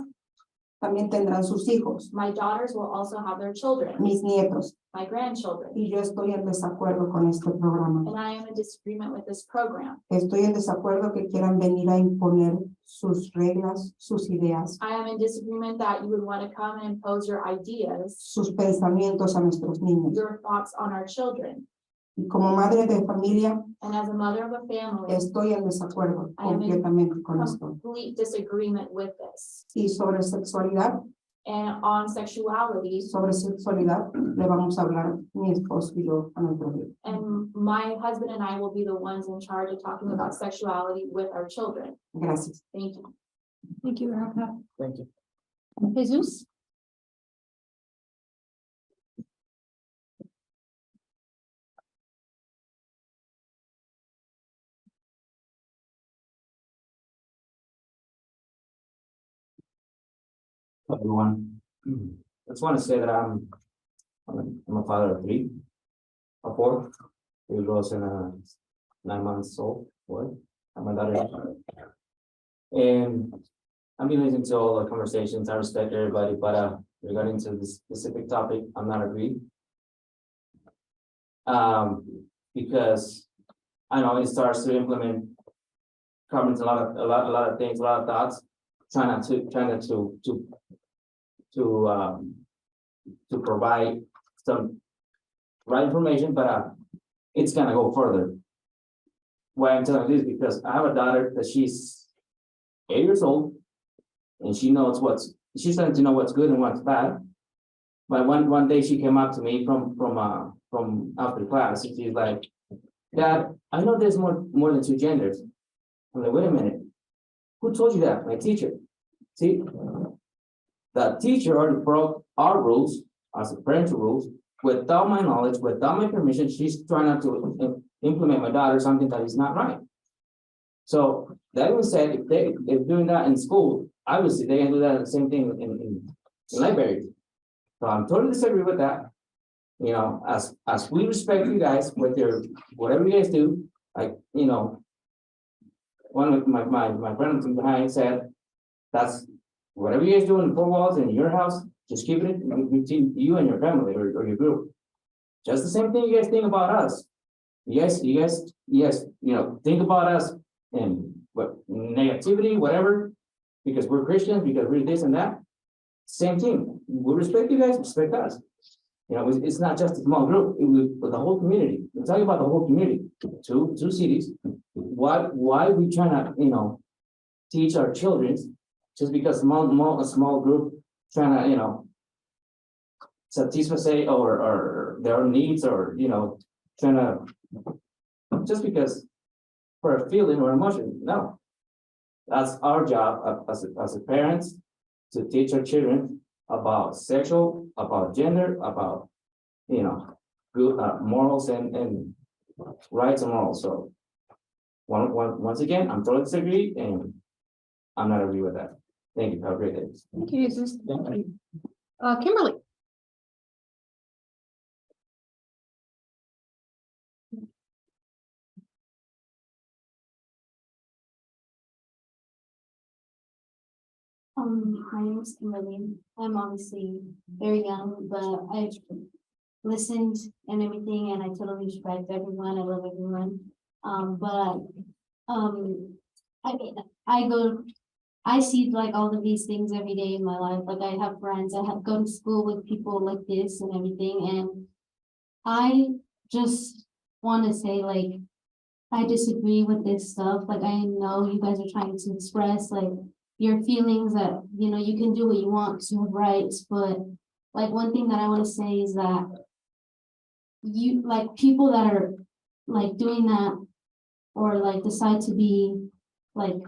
también tendrán sus hijos, My daughters will also have their children, mis nietos, my grandchildren, y yo estoy en desacuerdo con este programa. and I am in disagreement with this program. Estoy en desacuerdo que quieran venir a imponer sus reglas, sus ideas, I am in disagreement that you would want to come and impose your ideas, sus pensamientos a nuestros niños. your thoughts on our children. Y como madre de familia, And as a mother of a family, estoy en desacuerdo I am in completamente con esto. complete disagreement with this. Y sobre sexualidad, And on sexuality, le vamos a hablar mi esposo y yo a nuestros hijos. and my husband and I will be the ones in charge of talking about sexuality with our children. Gracias. Thank you. Thank you, Erica. Thank you. Jesus? Hello, everyone. I just want to say that I'm a father of 3, a 4, 3 girls and a 9 months old boy, and my daughter. And I've been listening to all the conversations. I respect everybody, but regarding to this specific topic, I'm not agreed. Because I know it starts to implement, covers a lot of things, a lot of thoughts, trying to provide some right information, but it's gonna go further. Why I'm telling you this, because I have a daughter that she's 8 years old, and she's starting to know what's good and what's bad. But one day she came up to me from after class, and she's like, "Dad, I know there's more than 2 genders." I'm like, "Wait a minute, who told you that?" My teacher. See, the teacher already broke our rules, as parental rules, without my knowledge, without my permission. She's trying to implement my daughter something that is not right. So that being said, if they're doing that in school, obviously they can do that the same thing in libraries. So I'm totally disagree with that. You know, as we respect you guys with your whatever you guys do, like, you know, one of my friends behind said, that's whatever you guys do in the 4 walls in your house, just keep it between you and your family or your group. Just the same thing you guys think about us. You guys, you know, think about us and what negativity, whatever, because we're Christians, because we're this and that. Same thing. We respect you guys, respect us. You know, it's not just a small group, but the whole community. We're talking about the whole community, two cities. Why we trying to, you know, teach our children just because a small group trying to, you know, satisface or their needs, or, you know, trying to just because for a feeling or emotion, no. That's our job as a parents to teach our children about sexual, about gender, about, good morals and rights and morals. So once again, I'm totally disagree and I'm not agree with that. Thank you. Have a great day. Thank you, Jesus. Kimberly. My name is Kimberly. I'm obviously very young, but I've listened and everything, and I totally respect everyone. I love everyone. I mean, I see like all of these things every day in my life. Like I have friends, I have go to school with people like this and everything, and I just want to say like I disagree with this stuff. Like I know you guys are trying to express like your feelings that you can do what you want to have rights, but like one thing that I want to say is that you like people that are like doing that or like decide to be like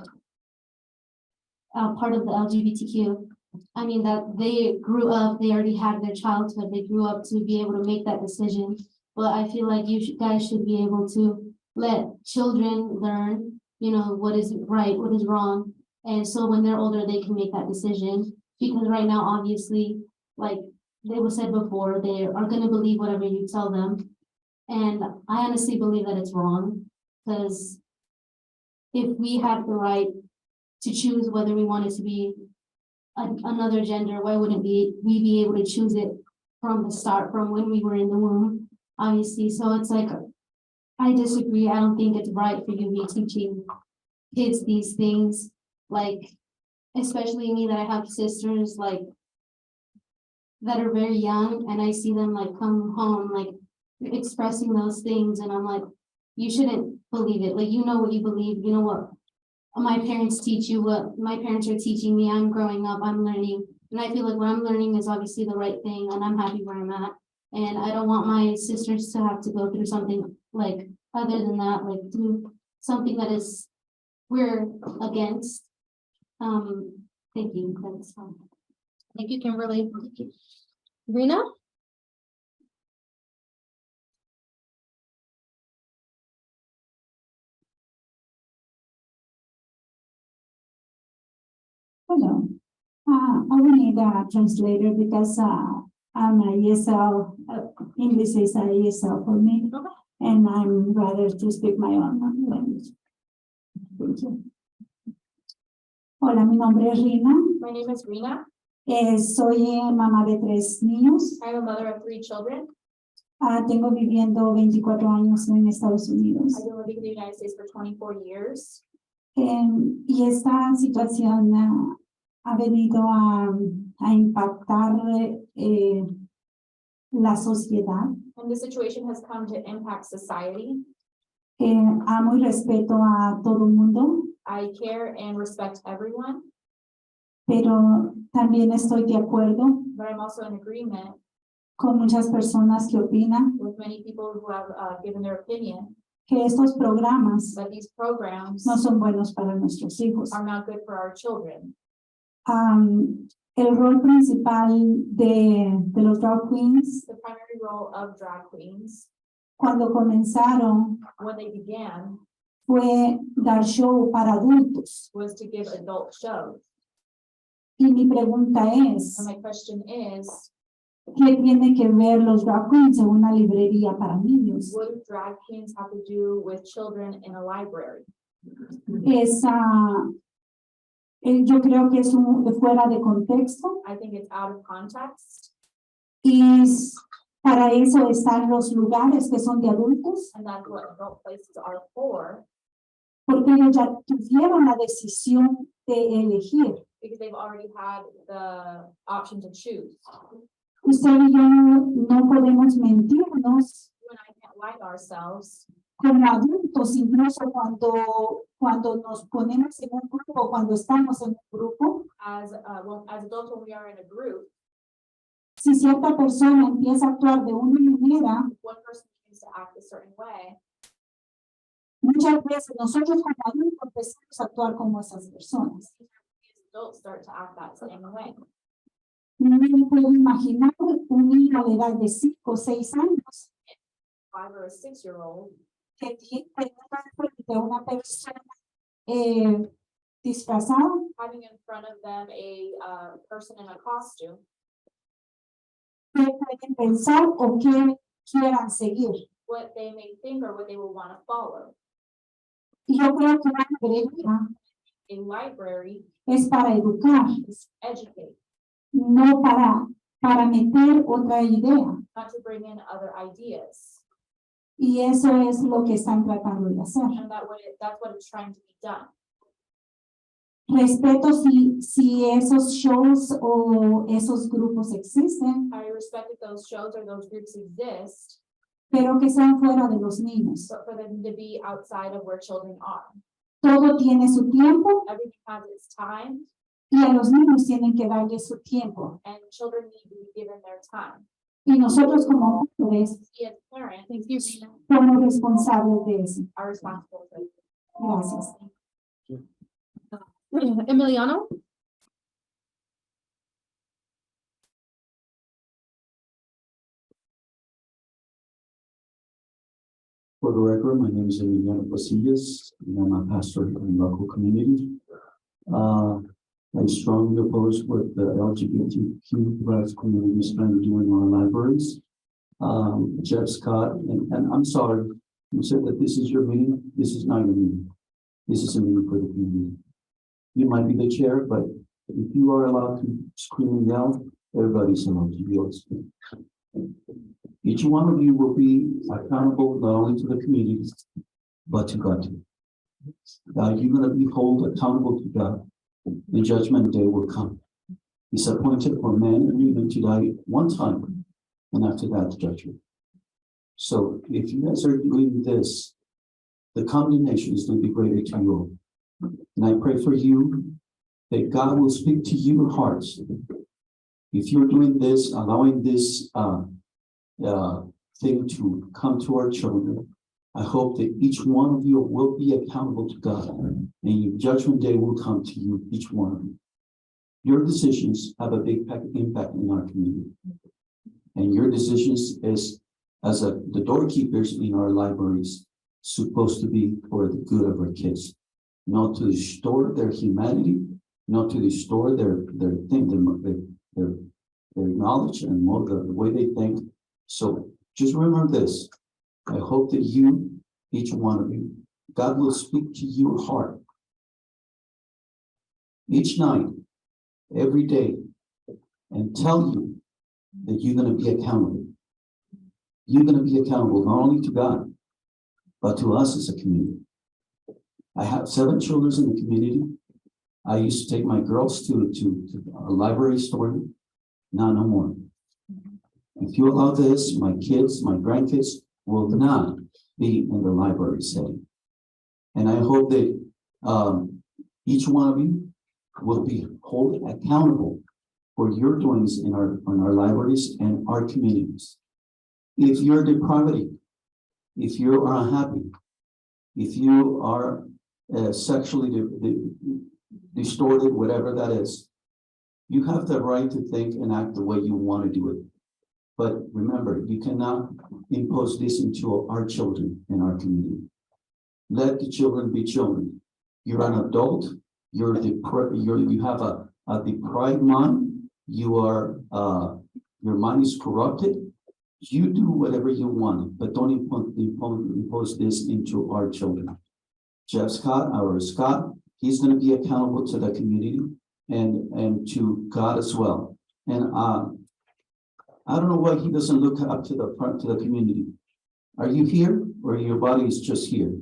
part of the LGBTQ. I mean that they grew up, they already had their childhood, they grew up to be able to make that decision. But I feel like guys should be able to let children learn, what is right, what is wrong. And so when they're older, they can make that decision. Because right now, obviously, like it was said before, they are going to believe whatever you tell them. And I honestly believe that it's wrong. Because if we had the right to choose whether we wanted to be another gender, why wouldn't we be able to choose it from the start, from when we were in the womb, obviously. So it's like, I disagree. I don't think it's right for you to be teaching kids these things, like, especially me that I have sisters like that are very young, and I see them like come home, like expressing those things. And I'm like, you shouldn't believe it. Like, what you believe, what my parents teach you, what my parents are teaching me. I'm growing up, I'm learning. And I feel like what I'm learning is obviously the right thing, and I'm happy where I'm at. And I don't want my sisters to have to go through something like other than that, like through something that is we're against. Thank you. That's fine. Thank you, Kimberly. Rena? Hello. I will need a translator because I'm a ESL, English is a ESL for me. Okay. And I'm rather to speak my own language. Thank you. Hola, mi nombre es Rina. My name is Rena. Soy mamá de 3 niños. I'm a mother of 3 children. Tengo viviendo 24 años en Estados Unidos. I've been living in the United States for 24 years. Y esta situación ha venido a impactar la sociedad. And the situation has come to impact society. Amo y respeto a todo el mundo. I care and respect everyone. Pero también estoy de acuerdo But I'm also in agreement con muchas personas que opinan with many people who have given their opinion que estos programas that these programs no son buenos para nuestros hijos. are not good for our children. El rol principal de los drag queens, The primary role of drag queens, cuando comenzaron, when they began, fue dar show para adultos. was to give adult shows. Y mi pregunta es, And my question is, ¿qué tiene que ver los drag queens en una librería para niños? what do drag queens have to do with children in a library? Yo creo que es de fuera de contexto. I think it's out of context. Y para eso están los lugares que son de adultos. And that's what adult places are for. Porque ellos ya tuvieron la decisión de elegir. Because they've already had the option to choose. Usted y yo no podemos mentirnos. You and I can't lie to ourselves. Como adultos, incluso cuando nos ponemos en un grupo, cuando estamos en un grupo. As adults, when we are in a group. Si cierta persona empieza a actuar de una manera. One person begins to act a certain way. muchas veces nosotros como adultos empezamos a actuar como esas personas. Adults start to act that same way. No me puedo imaginar un niño de edad de 5 o 6 años 5 or 6-year-old que tenga frente a una persona disfrazada having in front of them a person in a costume. que pueden pensar o que quieran seguir. What they may think or what they will want to follow. Y yo creo que una librería A library es para educar, is educate, no para meter otra idea. not to bring in other ideas. Y eso es lo que están tratando de hacer. And that's what it's trying to be done. Respeto si esos shows o esos grupos existen, I respect that those shows or those groups exist, pero que sean fuera de los niños. but for them to be outside of where children are. Todo tiene su tiempo Everything has its time, y a los niños tienen que darle su tiempo. and children need to be given their time. Y nosotros como padres We as parents somos responsables de eso. are responsible for it. Gracias. Emiliano? For the record, my name is Emiliano Pasillas, and I'm a pastor in the local community. I strongly oppose what the LGBTQ plus community is trying to do in our libraries. Jeff Scott, and I'm sorry, you said that this is your meeting. This is not your meeting. This is a meeting for the community. You might be the chair, but if you are allowed to scream and yell, everybody's allowed to be able to speak. Each one of you will be accountable not only to the community, but to God. You're going to be held accountable to God. The judgment day will come. It's appointed for men and women to die one time, and after that, judgment. So if you guys are doing this, the condemnation is going to be greater to you all. And I pray for you that God will speak to your hearts. If you're doing this, allowing this thing to come to our children, I hope that each one of you will be accountable to God, and your judgment day will come to you, each one of you. Your decisions have a big impact in our community. And your decisions as the doorkeepers in our libraries supposed to be for the good of our kids, not to distort their humanity, not to distort their knowledge and the way they think. So just remember this. I hope that you, each one of you, God will speak to your heart each night, every day, and tell you that you're going to be accountable. You're going to be accountable not only to God, but to us as a community. I have 7 children in the community. I used to take my girls to a library store. Now, no more. If you allow this, my kids, my grandkids will not be in the library setting. And I hope that each one of you will be held accountable for your doings in our libraries and our communities. If you're depravity, if you are unhappy, if you are sexually distorted, whatever that is, you have the right to think and act the way you want to do it. But remember, you cannot impose this into our children in our community. Let the children be children. You're an adult. You have a deprived mind. You are your mind is corrupted. You do whatever you want, but don't impose this into our children. Jeff Scott, our Scott, he's going to be accountable to the community and to God as well. And I don't know why he doesn't look up to the front, to the community. Are you here or your body is just here?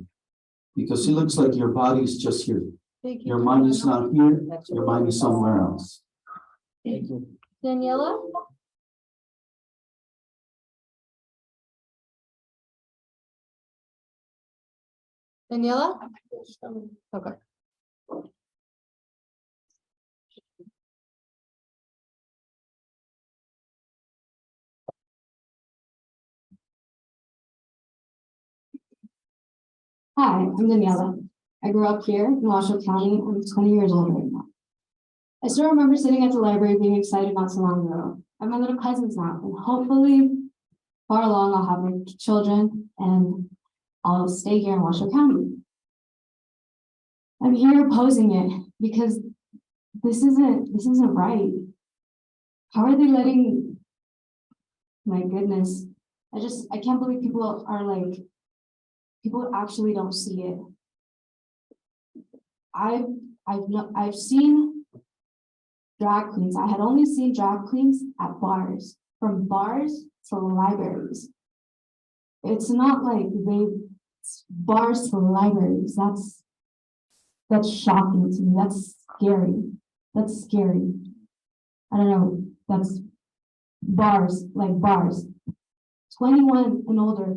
Because it looks like your body is just here. Your mind is not here. Your mind is somewhere else. Thank you. Daniela? Daniela? Okay. Hi, I'm Daniela. I grew up here in Washoe County. I'm 20 years old right now. I still remember sitting at the library being excited not so long ago. I have my little cousins now, and hopefully far along I'll have my children and I'll stay here in Washoe County. I'm here opposing it because this isn't right. How are they letting, my goodness, I can't believe people are like, people actually don't see it. I've seen drag queens. I had only seen drag queens at bars, from bars to libraries. It's not like bars to libraries. That's shocking to me. That's scary. That's scary. I don't know. That's bars, like bars. 21 and older,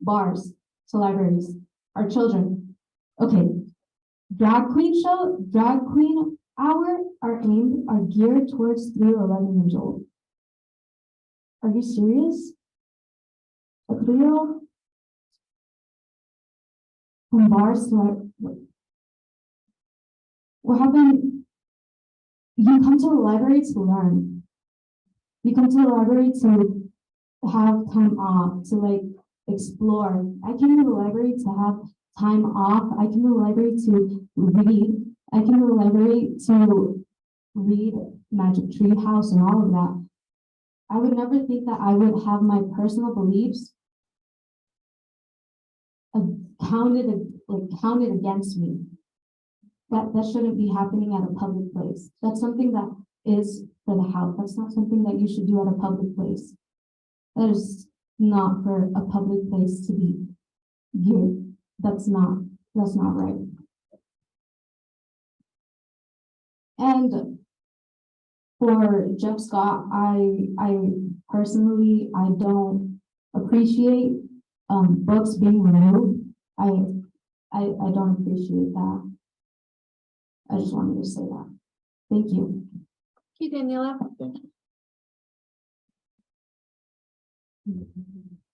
bars to libraries. Our children. Okay. Drag queen hour are geared towards 3 or 11 years old. Are you serious? A 3-year-old? From bars to what happened? You come to the library to learn. You come to the library to have time off, to like explore. I came to the library to have time off. I came to the library to read. I came to the library to read Magic Tree House and all of that. I would never think that I would have my personal beliefs counted against me. That shouldn't be happening at a public place. That's something that is for the house. That's not something that you should do at a public place. That is not for a public place to be geared. That's not right. And for Jeff Scott, I personally, I don't appreciate books being removed. I don't appreciate that. I just wanted to say that. Thank you. Thank you, Daniela.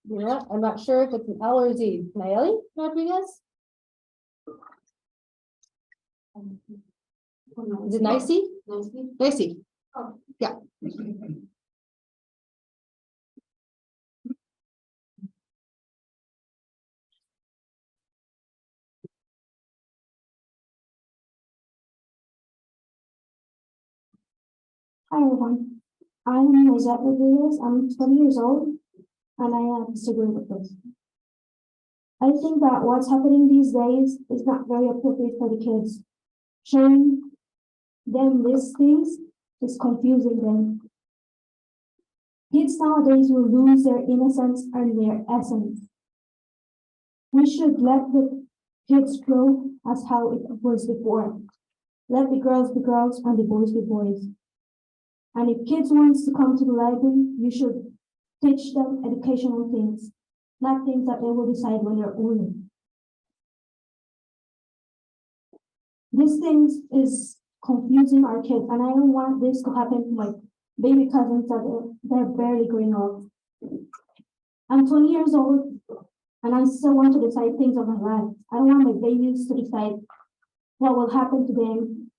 Yeah, I'm not sure if it's an L or a Z. Nayeli Rodriguez? Is it Nicey? Nicey. Oh. Yeah. Hi everyone, I'm Rosette Rodriguez. I'm 20 years old and I disagree with this. I think that what's happening these days is not very appropriate for the kids. Showing them these things is confusing them. Kids nowadays will lose their innocence and their essence. We should let the kids grow as how it was before. Let the girls be girls and the boys be boys. And if kids wants to come to the library, you should teach them educational things, not things that they will decide when they're older. These things is confusing our kids, and I don't want this to happen to my baby cousins that they're barely growing up. I'm 20 years old, and I still want to decide things of my life. I don't want my babies to decide what will happen to them.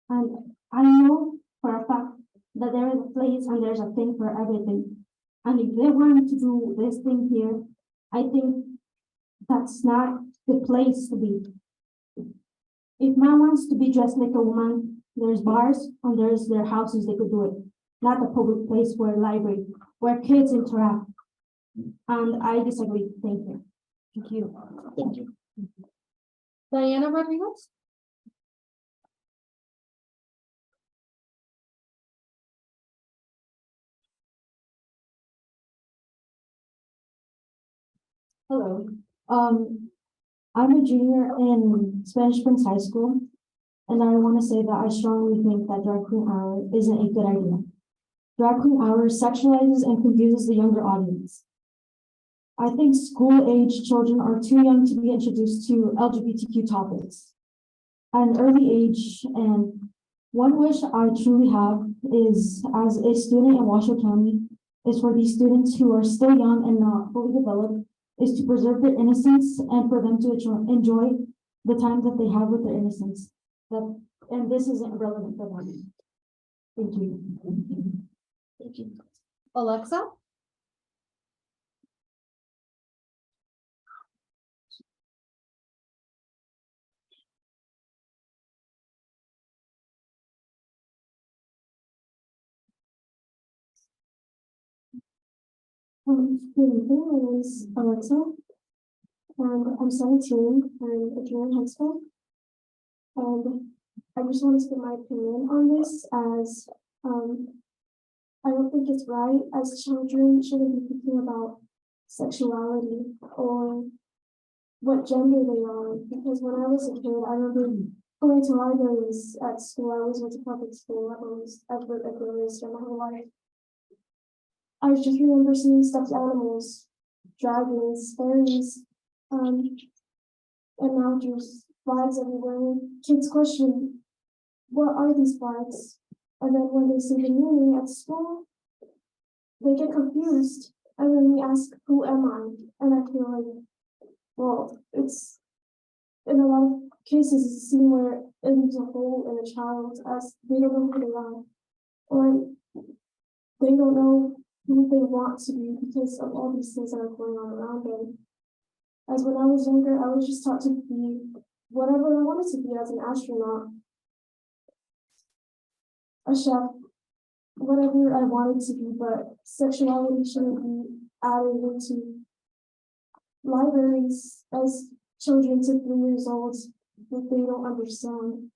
And I know for a fact that there is a place and there's a thing for everything. And if they want to do this thing here, I think that's not the place to be. If man wants to be dressed like a woman, there's bars and there's their houses they could do it. Not a public place where library, where kids interact. And I disagree. Thank you. Thank you. Thank you. Diana Rodriguez? Hello. I'm a junior in Spanish Prince High School, and I want to say that I strongly think that Drag Queen Hour isn't a good idea. Drag Queen Hour sexualizes and confuses the younger audience. I think school-age children are too young to be introduced to LGBTQ topics at an early age, and one wish I truly have is, as a student in Washoe County, is for these students who are still young and not fully developed, is to preserve their innocence and for them to enjoy the time that they have with their innocence. And this isn't relevant for them. Thank you. Thank you. Alexa? Good evening, my name is Alexa, and I'm 17, I'm a junior in high school. And I just want to give my opinion on this as, I don't think it's right as children shouldn't be thinking about sexuality or what gender they are, because when I was a kid, I remember going to libraries at school. I always went to public school. I've lived at libraries my whole life. I just remember seeing stuffed animals, dragons, fairies, and now there's flags everywhere. Kids question, what are these flags? And then when they see the meaning at school, they get confused. And then they ask, who am I? And I feel like, well, it's, in a lot of cases, it's a scene where it leaves a hole in a child as they don't know who they are. Or they don't know who they want to be because of all these things that are going on around them. As when I was younger, I was just taught to be whatever I wanted to be as an astronaut, a chef, whatever I wanted to be, but sexuality shouldn't be added into libraries as children to 3 years old that they don't understand.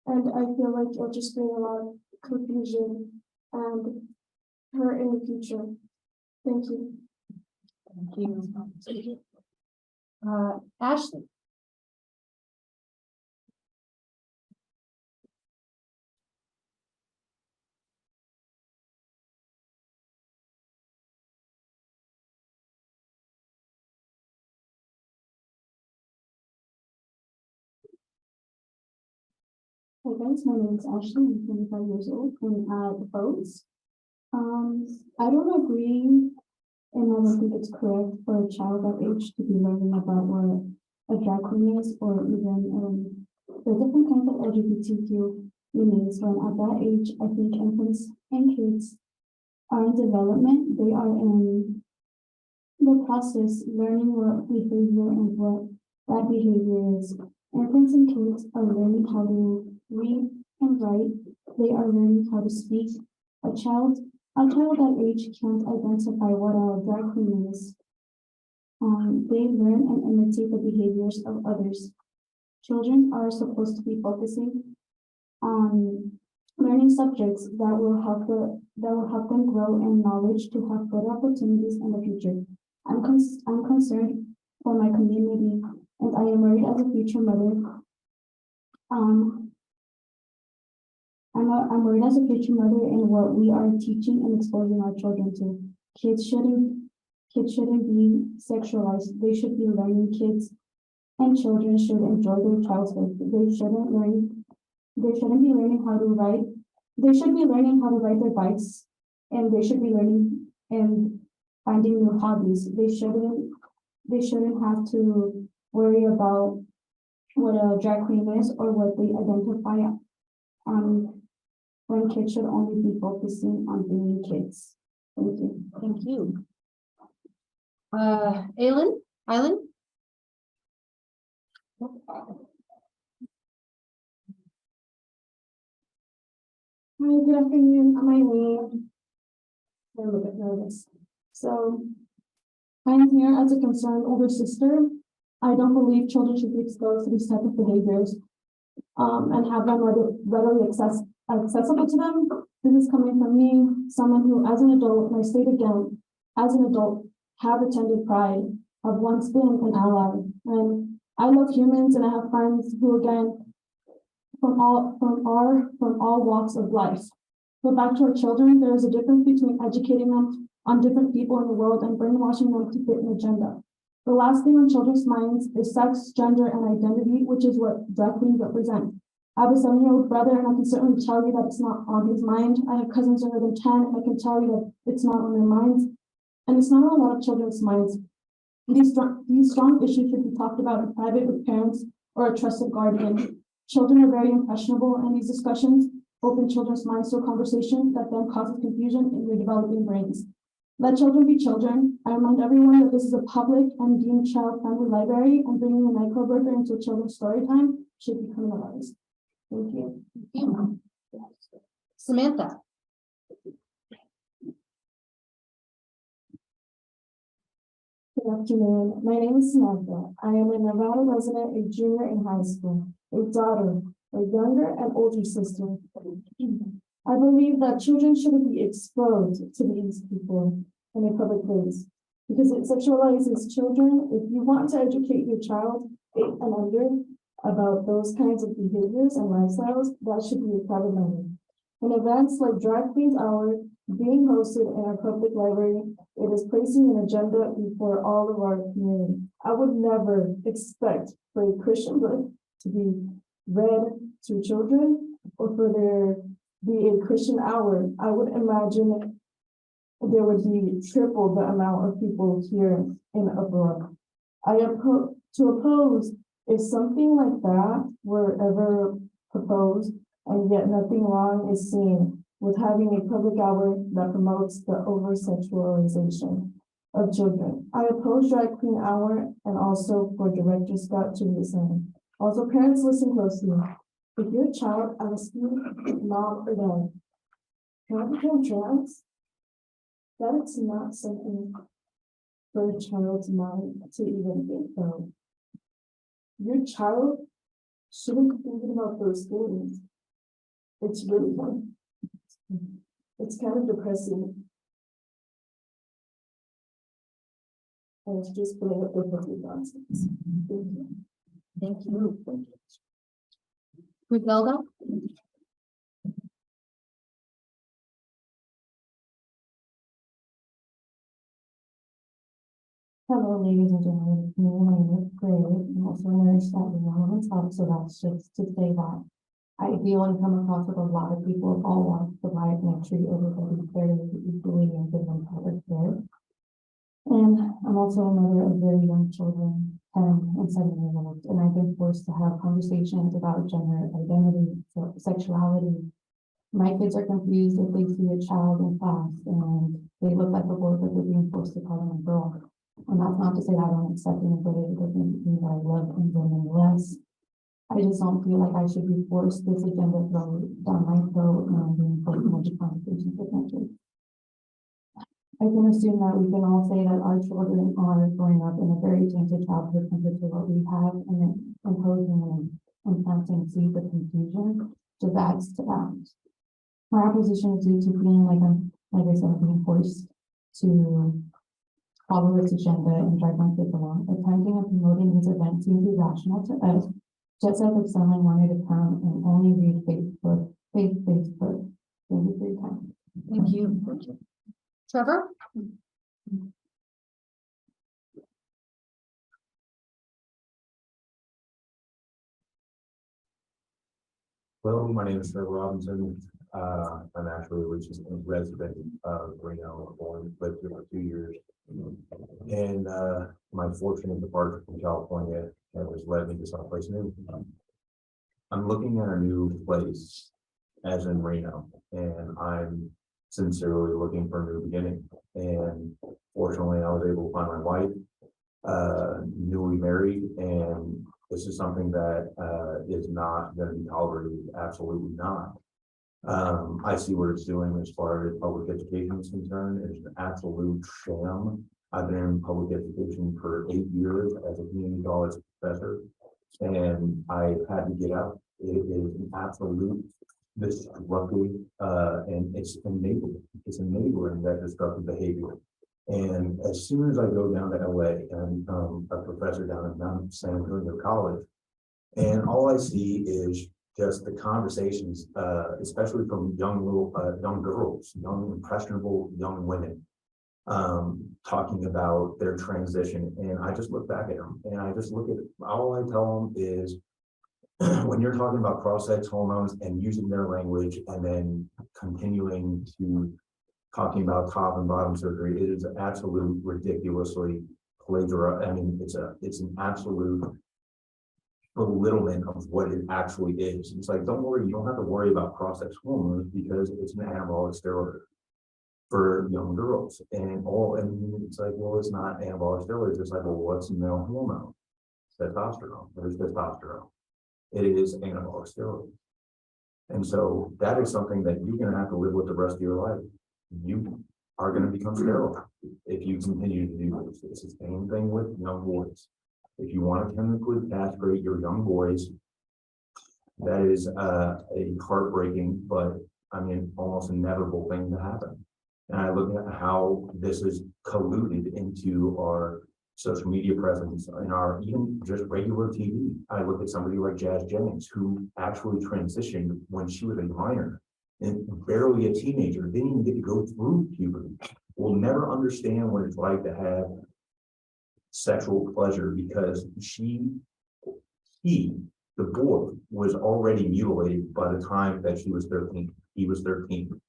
And I feel like it'll just bring a lot of confusion and hurt in the future. Thank you. Thank you. Ashley? Hey guys, my name is Ashley, I'm 25 years old, and the votes. I don't agree, and I don't think it's correct for a child that age to be learning about what a drag queen is, or even the different kinds of LGBTQ meanings. When at that age, I think infants and kids are in development, they are in the process learning what behavior and what bad behavior is. Infants and kids are learning how to read and write. They are learning how to speak. A child that age can't identify what a drag queen is. They learn and imitate the behaviors of others. Children are supposed to be focusing on learning subjects that will help them grow in knowledge to have good opportunities in the future. I'm concerned for my community, and I am worried as a future mother. I'm worried as a future mother in what we are teaching and exposing our children to. Kids shouldn't be sexualized. They should be learning. Kids and children should enjoy their childhood. They shouldn't be learning how to ride. They should be learning how to ride their bikes, and they should be learning and finding new hobbies. They shouldn't have to worry about what a drag queen is or what they identify when kids should only be focusing on being kids. Thank you. Thank you. Aileen? Hi, good afternoon. My name. I'm a little bit nervous. So, I'm here as a concerned older sister. I don't believe children should be exposed to these type of behaviors, and have them readily accessible to them. This is coming from me, someone who, as an adult, and I state again, as an adult, have attended Pride, have once been an ally, and I love humans, and I have friends who, again, from all walks of life. But back to our children, there is a difference between educating them on different people in the world and brainwashing them to fit an agenda. The last thing on children's minds is sex, gender, and identity, which is what drag queens represent. I have a 7-year-old brother, and I can certainly tell you that it's not on his mind. I have cousins younger than 10, and I can tell you that it's not on their minds. And it's not on a lot of children's minds. These strong issues should be talked about in private with parents or a trusted guardian. Children are very impressionable, and these discussions open children's minds to a conversation that then causes confusion in their developing brains. Let children be children. I remind everyone that this is a public and deemed child-friendly library, and bringing a nightclub burger into a children's story time should be criminalized. Thank you. Samantha. Good afternoon. My name is Samantha. I am a Nevada resident, a junior in high school, a daughter, a younger and older sister. I believe that children shouldn't be exposed to these people in a public place because it sexualizes children. If you want to educate your child 8 and under about those kinds of behaviors and lifestyles, that should be a private matter. In events like Drag Queens Hour being hosted in our public library, it is placing an agenda before all of our community. I would never expect for a Christian book to be read to children or for there be a Christian hour. I would imagine there would be triple the amount of people here in uproar. To oppose if something like that were ever proposed, and yet nothing wrong is seen with having a public hour that promotes the over-sexualization of children. I oppose Drag Queen Hour and also for Director Scott to do the same. Also, parents, listen closely. If your child asks you, mom or dad, can I become trans? That is not something for a child's mind to even think of. Your child shouldn't be thinking about those things. It's really fun. It's kind of depressing. And it's just putting up with the nonsense. Thank you. Griselda. Hello, ladies and gentlemen. My name is Gray. I'm also a nurse at the Women's Health, so that's just to say that I feel and come across with a lot of people of all walks of life, and I treat everybody fairly equally and give them proper care. And I'm also a mother of very young children, 10 and 7 years old, and I've been forced to have conversations about gender identity, sexuality. My kids are confused if they see a child in class and they look like a boy, but they're being forced to call them a girl. And that's not to say that I don't accept anybody, it doesn't mean that I love anyone less. I just don't feel like I should be forced this agenda thrown down my throat and I'm being forced into conversations with my kids. I can assume that we can all say that our children are growing up in a very tainted childhood compared to what we have, and then imposing and implanting seeds of confusion just adds to that. My opposition is due to feeling like like I said, being forced to follow this agenda and drive my kids along. Attending and promoting these events seems irrational to us, just as if someone wanted to come and only read Facebook. Thank you for your time. Thank you. Trevor? Hello, my name is Trevor Robinson. I'm actually a resident of Reno, lived here for 2 years. And my fortunate departure from California has led me to someplace new. I'm looking at a new place, as in Reno, and I'm sincerely looking for a new beginning. And fortunately, I was able to find my wife, newly married, and this is something that is not going to be tolerated, absolutely not. I see what it's doing as far as public education is concerned. It's an absolute sham. I've been in public education for 8 years as a community college professor, and I've had to get out. It is an absolute destructive, and it's enabling. It's enabling that destructive behavior. And as soon as I go down to LA and a professor down in Mount San Antonio College, and all I see is just the conversations, especially from young girls, young impressionable young women, talking about their transition. And I just look back at them and I just look at it. All I tell them is when you're talking about cross-sex hormones and using their language and then continuing to talking about top and bottom surgery, it is absolute ridiculously plagiarized. I mean, it's an absolute belittlement of what it actually is. It's like, don't worry, you don't have to worry about cross-sex hormones because it's an anabolic steroid for young girls. And it's like, well, it's not anabolic steroids. It's like, well, what's male hormone? Testosterone. There's testosterone. It is anabolic steroid. And so that is something that you're going to have to live with the rest of your life. You are going to become sterile if you continue to do this. It's the same thing with young boys. If you want to chemically castrate your young boys, that is a heartbreaking, but I mean, almost inevitable thing to happen. And I look at how this is colluded into our social media presence and our even just regular TV. I look at somebody like Jazz Jennings, who actually transitioned when she was a minor and barely a teenager, didn't even get to go through puberty, will never understand what it's like to have sexual pleasure because the boy was already mutilated by the time that she was 13. He was 13.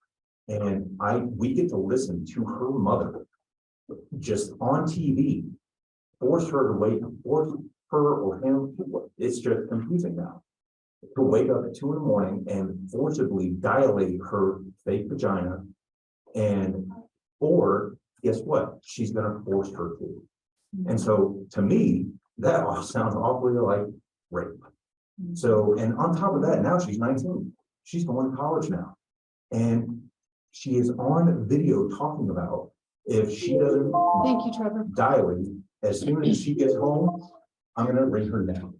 And we get to listen to her mother just on TV, force her or him, it's just confusing now, to wake up at 2 a.m. and forcibly dilate her fake vagina, or guess what? She's gonna force her to. And so to me, that all sounds awfully like rape. So, and on top of that, now she's 19. She's going to college now. And she is on video talking about if she doesn't dilate, as soon as she gets home, I'm gonna bring her down.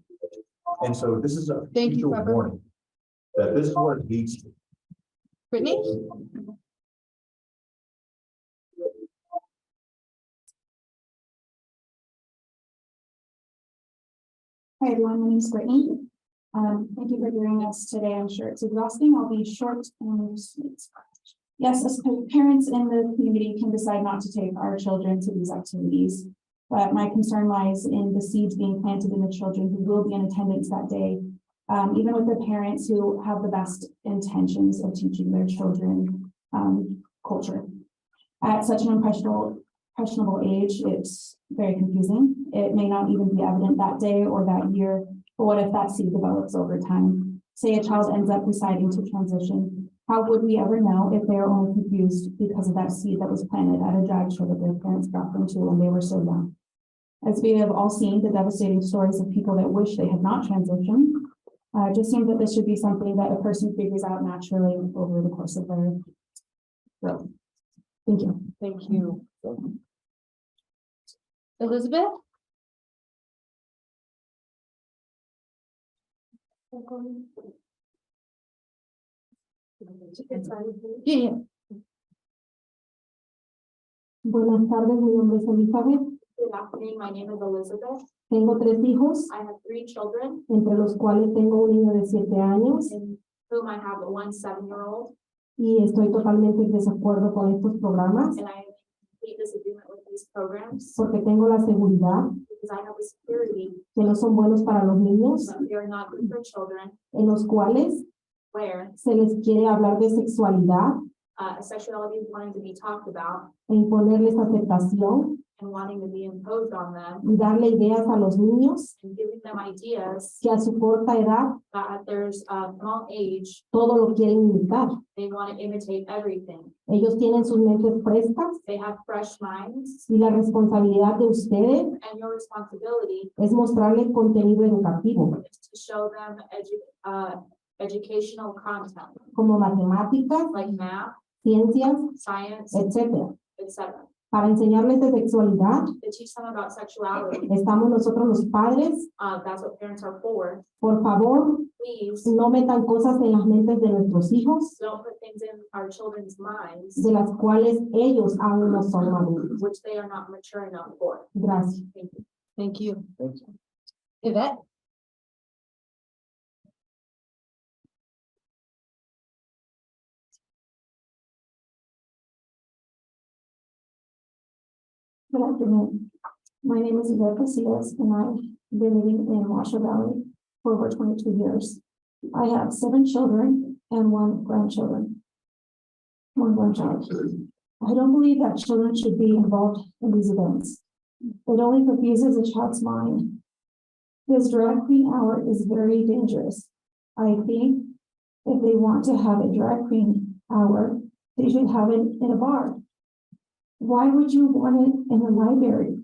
And so this is a future warning that this is what it leads to. Brittany? Hi, everyone. My name is Brittany. Thank you for joining us today. I'm sure it's exhausting. I'll be short and sweet. Yes, as parents in the community can decide not to take our children to these activities, but my concern lies in the seeds being planted in the children who will be in attendance that day, even with the parents who have the best intentions of teaching their children culture. At such an impressionable age, it's very confusing. It may not even be evident that day or that year, but what if that seed develops over time? Say a child ends up deciding to transition. How would we ever know if they are only confused because of that seed that was planted at a drag show that their parents brought them to when they were so young? As we have all seen the devastating stories of people that wish they had not transitioned, it just seems that this should be something that a person figures out naturally over the course of their growth. Thank you. Thank you. Elizabeth? Yeah. Buenas tardes, mi nombre es Elizabeth. Good afternoon, my name is Elizabeth. Tengo 3 hijos, I have 3 children, entre los cuales tengo un niño de 7 años, in whom I have one 7-year-old, y estoy totalmente en desacuerdo con estos programas and I am in complete disagreement with these programs porque tengo la seguridad because I have a security que no son buenos para los niños, that they are not good for children, en los cuales where se les quiere hablar de sexualidad sexuality is wanting to be talked about e imponerles aceptación and wanting to be imposed on them y darle ideas a los niños and giving them ideas que a su corta edad that at their small age, todo lo quieren imitar. they want to imitate everything. Ellos tienen sus mentes frescas They have fresh minds, y la responsabilidad de ustedes and your responsibility es mostrarles contenido educativo, is to show them educational content como matemáticas, like math, ciencias, science, etcétera. etc. Para enseñarles de sexualidad, To teach them about sexuality. estamos nosotros los padres. That's what parents are for. Por favor, Please no metan cosas en las mentes de nuestros hijos, don't put things in our children's minds de las cuales ellos aún no son maduros. which they are not mature enough for. Gracias. Thank you. Thank you. Yvette? Good afternoon. My name is Yvette Casillas, and I've been living in Washoe Valley for over 22 years. I have 7 children and 1 grandchild. I don't believe that children should be involved in these events. It only confuses a child's mind. This drag queen hour is very dangerous. I think if they want to have a drag queen hour, they should have it in a bar. Why would you want it in a library?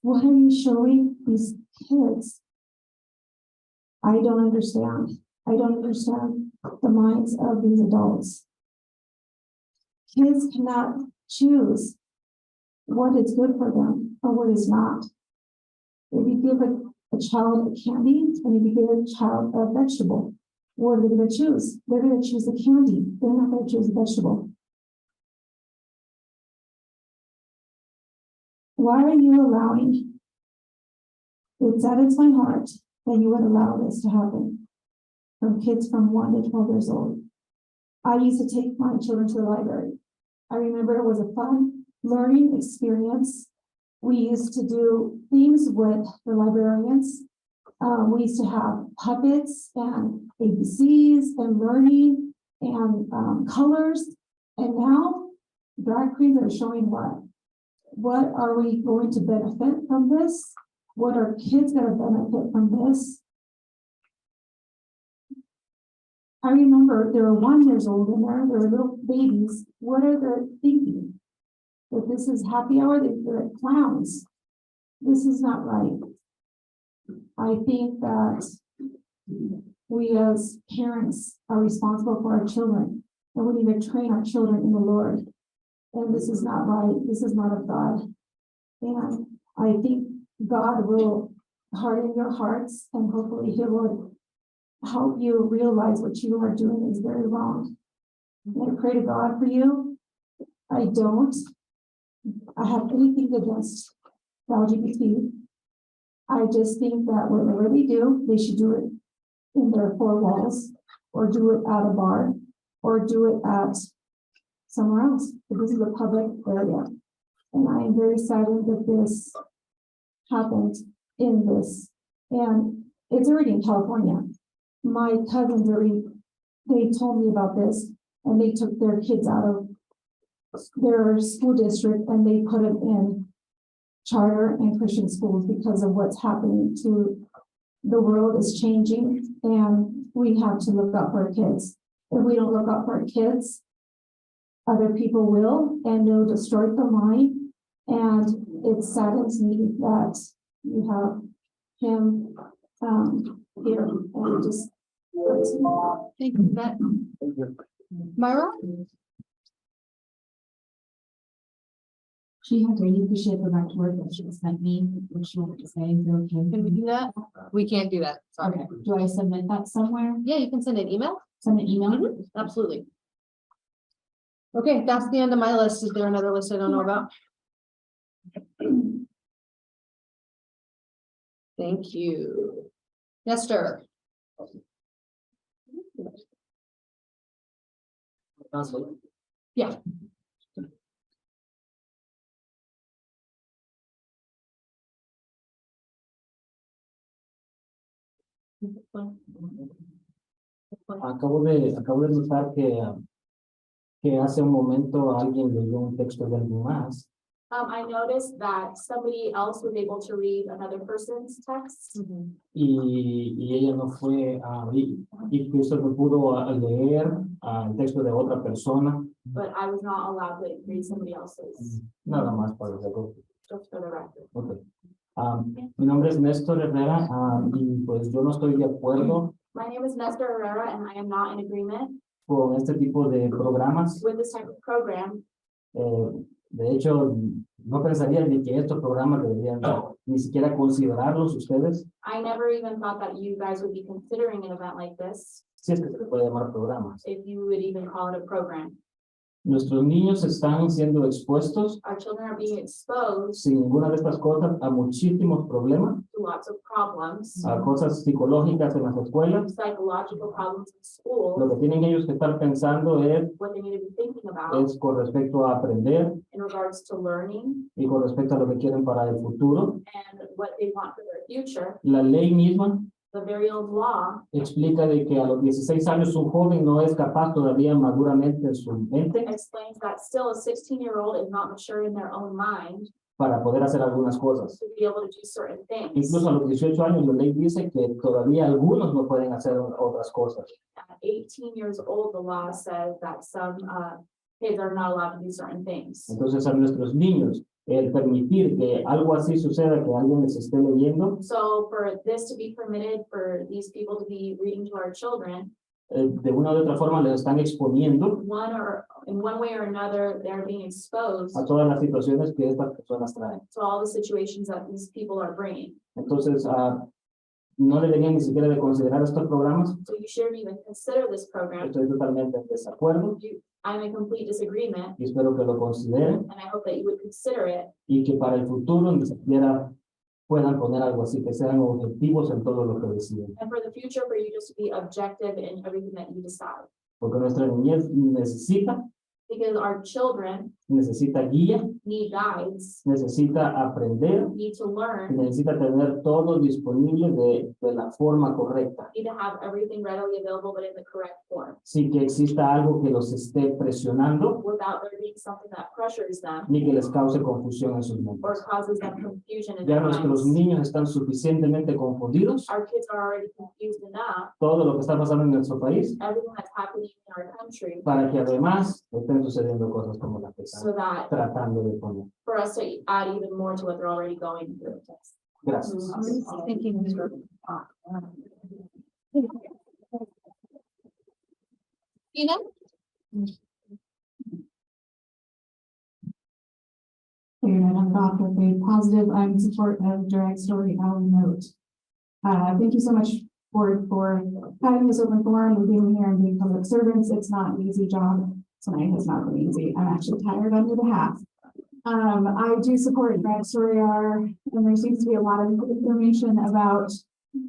What are you showing these kids? I don't understand. I don't understand the minds of these adults. Kids cannot choose what is good for them or what is not. If you give a child a candy and if you give a child a vegetable, what are they going to choose? They're going to choose the candy. They're not going to choose the vegetable. Why are you allowing? It saddens my heart that you would allow this to happen from kids from 1 to 12 years old. I used to take my children to the library. I remember it was a fun learning experience. We used to do things with the librarians. We used to have puppets and ABCs and learning and colors. And now drag queens are showing what? What are we going to benefit from this? What are kids going to benefit from this? I remember there were 1 year old in there, there were little babies. What are they thinking? That this is happy hour, they're clowns. This is not right. I think that we as parents are responsible for our children, and we need to train our children in the Lord. And this is not right. This is not of God. And I think God will harden your hearts, and hopefully He will help you realize what you are doing is very wrong. And I pray to God for you. I don't have anything against LGBT. I just think that whatever they do, they should do it in their four walls, or do it at a bar, or do it at somewhere else. But this is a public area. And I am very saddened that this happened in this. And it's already in California. My cousins already, they told me about this, and they took their kids out of their school district and they put them in charter and Christian schools because of what's happening to the world is changing, and we have to look out for our kids. If we don't look out for our kids, other people will, and they'll destroy the mind. And it saddens me that you have him here, and just thank you, Beth. Myra? She had really appreciate the back to work that she sent me, which she wanted to say, is it okay? Can we do that? We can't do that. Sorry. Okay, do I submit that somewhere? Yeah, you can send an email. Send an email? Mhm, absolutely. Okay, that's the end of my list. Is there another list I don't know about? Thank you. Nestor. Yeah. Acabo de notar que hace un momento alguien leyó un texto de alguien más. I noticed that somebody else was able to read another person's text. Y ella no fue, y que usted no pudo leer el texto de otra persona. But I was not allowed to read somebody else's, Nada más para el record. just for the record. Okay. Mi nombre es Néstor Herrera, y pues yo no estoy de acuerdo My name is Nestor Herrera, and I am not in agreement con este tipo de programas. with this type of program. De hecho, no pensaría ni que estos programas deberían ni siquiera considerarlos ustedes, I never even thought that you guys would be considering an event like this, si es que se puede llamar programas. if you would even call it a program. Nuestros niños están siendo expuestos, Our children are being exposed sin ninguna de estas cosas, a muchísimos problemas, to lots of problems, a cosas psicológicas en las escuelas. psychological problems in Lo school. que tienen ellos que estar pensando What they need to be thinking about es con respecto a aprender in regards to learning y con respecto a lo que quieren para el futuro. and what they want for their future. La ley misma The very old law explica de que a los 16 años un joven no es capaz todavía maduramente en su mente explains that still a 16-year-old is not mature in their own mind para poder hacer algunas cosas. to be able to do certain things. Incluso a los 18 años la ley dice que todavía algunos no pueden hacer otras cosas. At 18 years old, the law says that some kids are not allowed to do certain things. Entonces a nuestros niños, el permitir que algo así suceda, que alguien les esté leyendo, So for this to be permitted, for these people to be reading to our children, de una u otra forma les están exponiendo in one way or another, they're being exposed a todas las situaciones que estas personas traen. to all the situations that these people are bringing. Entonces, no deberían ni siquiera de considerar estos programas. So you shouldn't even consider this program. Estoy totalmente en desacuerdo I'm in complete disagreement, y espero que lo consideren and I hope that you would consider it, y que para el futuro ni siquiera puedan poner algo así, que sean objetivos en todo lo que deciden. and for the future, for you just to be objective in everything that you decide. Porque nuestra niñez necesita Because our children necesita guía, need guides, necesita aprender need to y learn, necesita tener todo disponible de la forma correcta. need to have everything readily available, but in the correct form, Sin que exista algo que los esté presionando without there being something that pressures them ni que les cause confusión en sus or mentes. causes them confusion in Ya their nuestros minds. niños están suficientemente confundidos. Our kids are already confused enough, Todo lo que está pasando en nuestro país everything that's happening in our country, para que además estén sucediendo cosas como las que so están that tratando de poner. for us to add even more to what they're already going through. Gracias. Thank you, Mr. Tina? I'm Dr. Faith Positive. I'm in support of Direct Story Hour Note. Thank you so much for having this open forum and being here and being public servants. It's not an easy job. Tonight has not been easy. I'm actually tired on your behalf. I do support Direct Story Hour, and there seems to be a lot of information about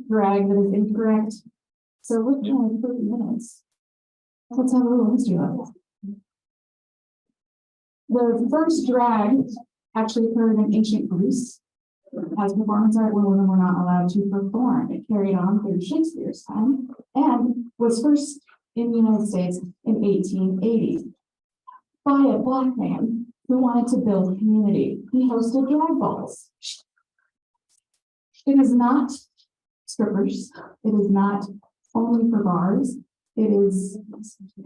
drag that is incorrect. So with 30 minutes, let's have a little history lesson. The first drag actually occurred in ancient Greece as performance art where women were not allowed to perform. It carried on through Shakespeare's time and was first in the United States in 1880 by a Black man who wanted to build community. He hosted drag balls. It is not strippers. It is not only for bars. It is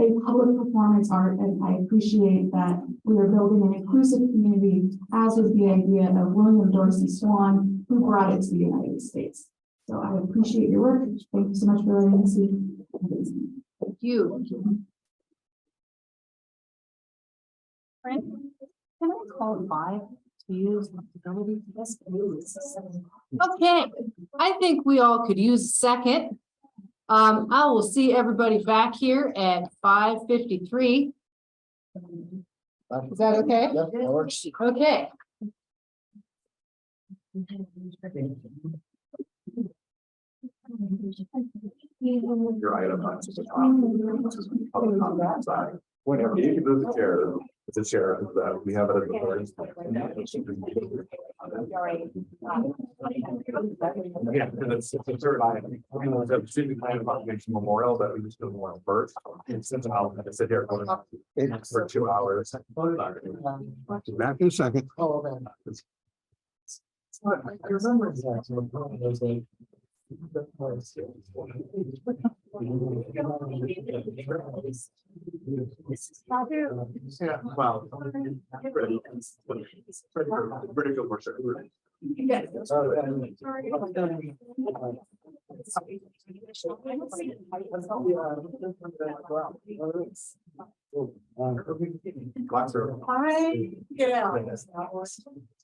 a public performance art, and I appreciate that we are building an inclusive community, as was the idea of William Dorsey Swan, who brought it to the United States. So I appreciate your work. Thank you so much for letting me see. Thank you. Frank, can I call 5 to use ability? Yes, please. Okay, I think we all could use a second. I will see everybody back here at 5:53. Is that okay? Yep, that works. Okay. Your item on to the top. Whenever you can move the chair, it's a chair, we have it at the party. Yeah, and it's the third item. We want to see the plan of occupation memorial, but we just do the one first. And since I'll have to sit here for 2 hours. Back in a second. Oh, okay. I remember exactly. Yeah, well. Pretty good for sure. Get out.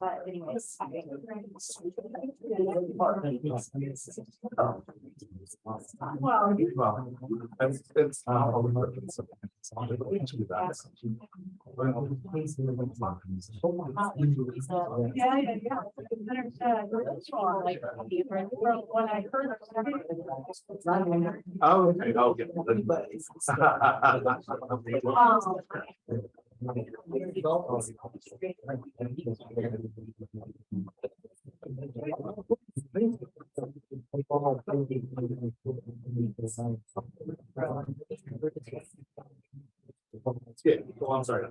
But anyways. Well, it's. When I heard. Oh, okay, okay. Yeah, oh, I'm sorry.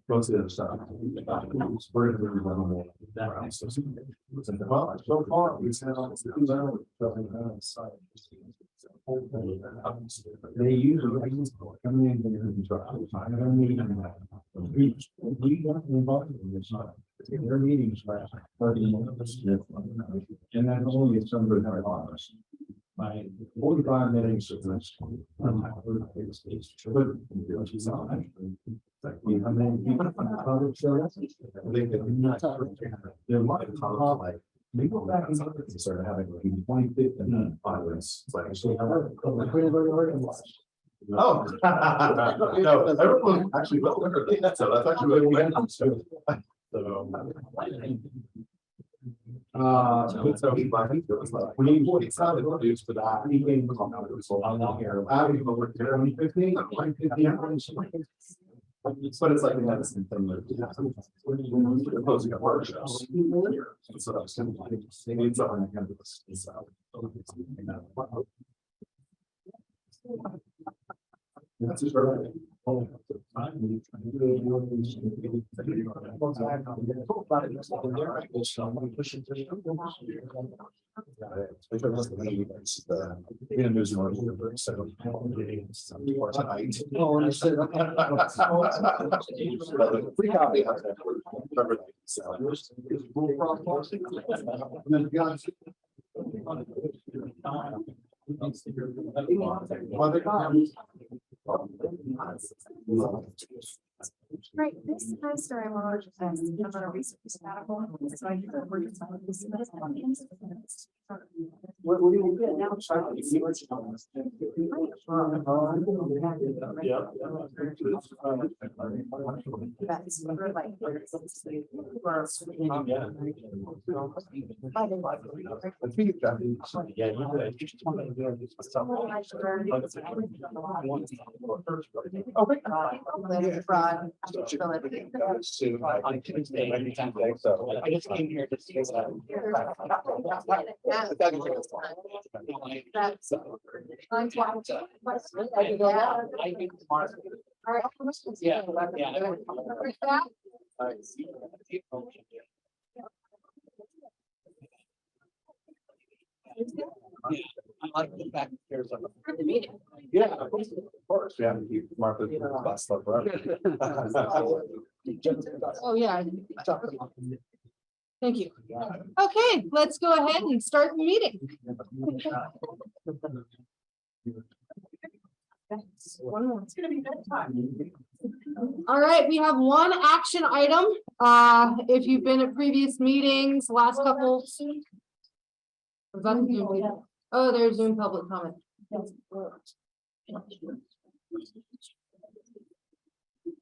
Most of the stuff. We're gonna be running more. Well, so far, we've had all this. They usually come in here and try. I don't need them. We got involved in this. Their meetings last 30 minutes. And that only is some good hours. My 45 minutes of this. You know, then people from the public service, they could not. There might be like, we go back and started having 25th and violence. It's like, actually, oh, no, everyone actually, so that's actually really good. So, we started reduced for that. He came from here. I don't even know what 2015. But it's like we had the same thing. We're closing up workshops. So I was kind of like, they need something that kind of this out. That's just right. Right, this semester I want to about a research sabbatical, so I can work with some of this. What do you get now? Try to see what's going I just came here to see I like the back here. Yeah, of course, we have to keep Martha's bus stuff forever. Oh, yeah. Thank you. Okay, let's go ahead and start the meeting. One more. It's gonna be bedtime. All right, we have one action item. If you've been at previous meetings, last couple. Was that Zoom? Oh, there's Zoom public comment.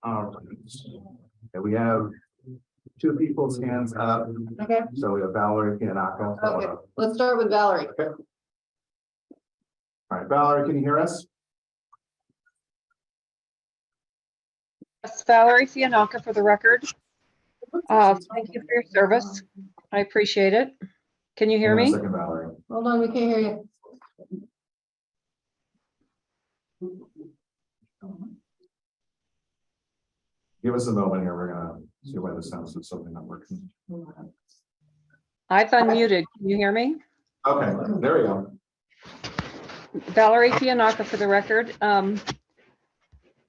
Okay, we have two people's hands up. Okay. So we have Valerie Pianaka. Okay, let's start with Valerie. Okay. All right, Valerie, can you hear us? Yes, Valerie Fianaka for the record. Thank you for your service. I appreciate it. Can you hear me? Second, Valerie. Hold on, we can't hear you. Give us a moment here. We're gonna see why the sound is something not working. I've unmuted. Can you hear me? Okay, there we go. Valerie Fianaka for the record.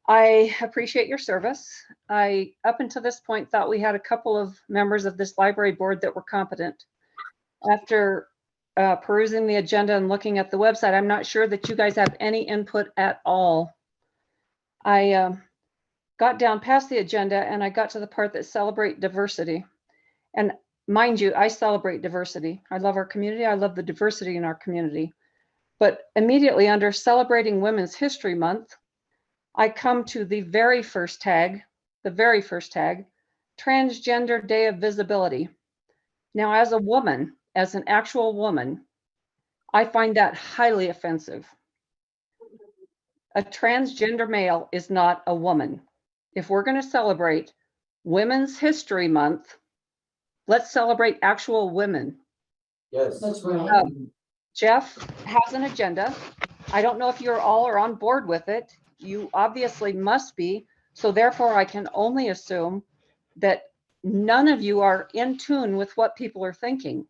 I appreciate your service. I, up until this point, thought we had a couple of members of this library board that were competent. After perusing the agenda and looking at the website, I'm not sure that you guys have any input at all. I got down past the agenda and I got to the part that celebrate diversity. And mind you, I celebrate diversity. I love our community. I love the diversity in our community. But immediately under celebrating Women's History Month, I come to the very first tag, Transgender Day of Visibility. Now, as a woman, as an actual woman, I find that highly offensive. A transgender male is not a woman. If we're going to celebrate Women's History Month, let's celebrate actual women. Yes. That's right. Jeff has an agenda. I don't know if you're all are on board with it. You obviously must be. So therefore, I can only assume that none of you are in tune with what people are thinking.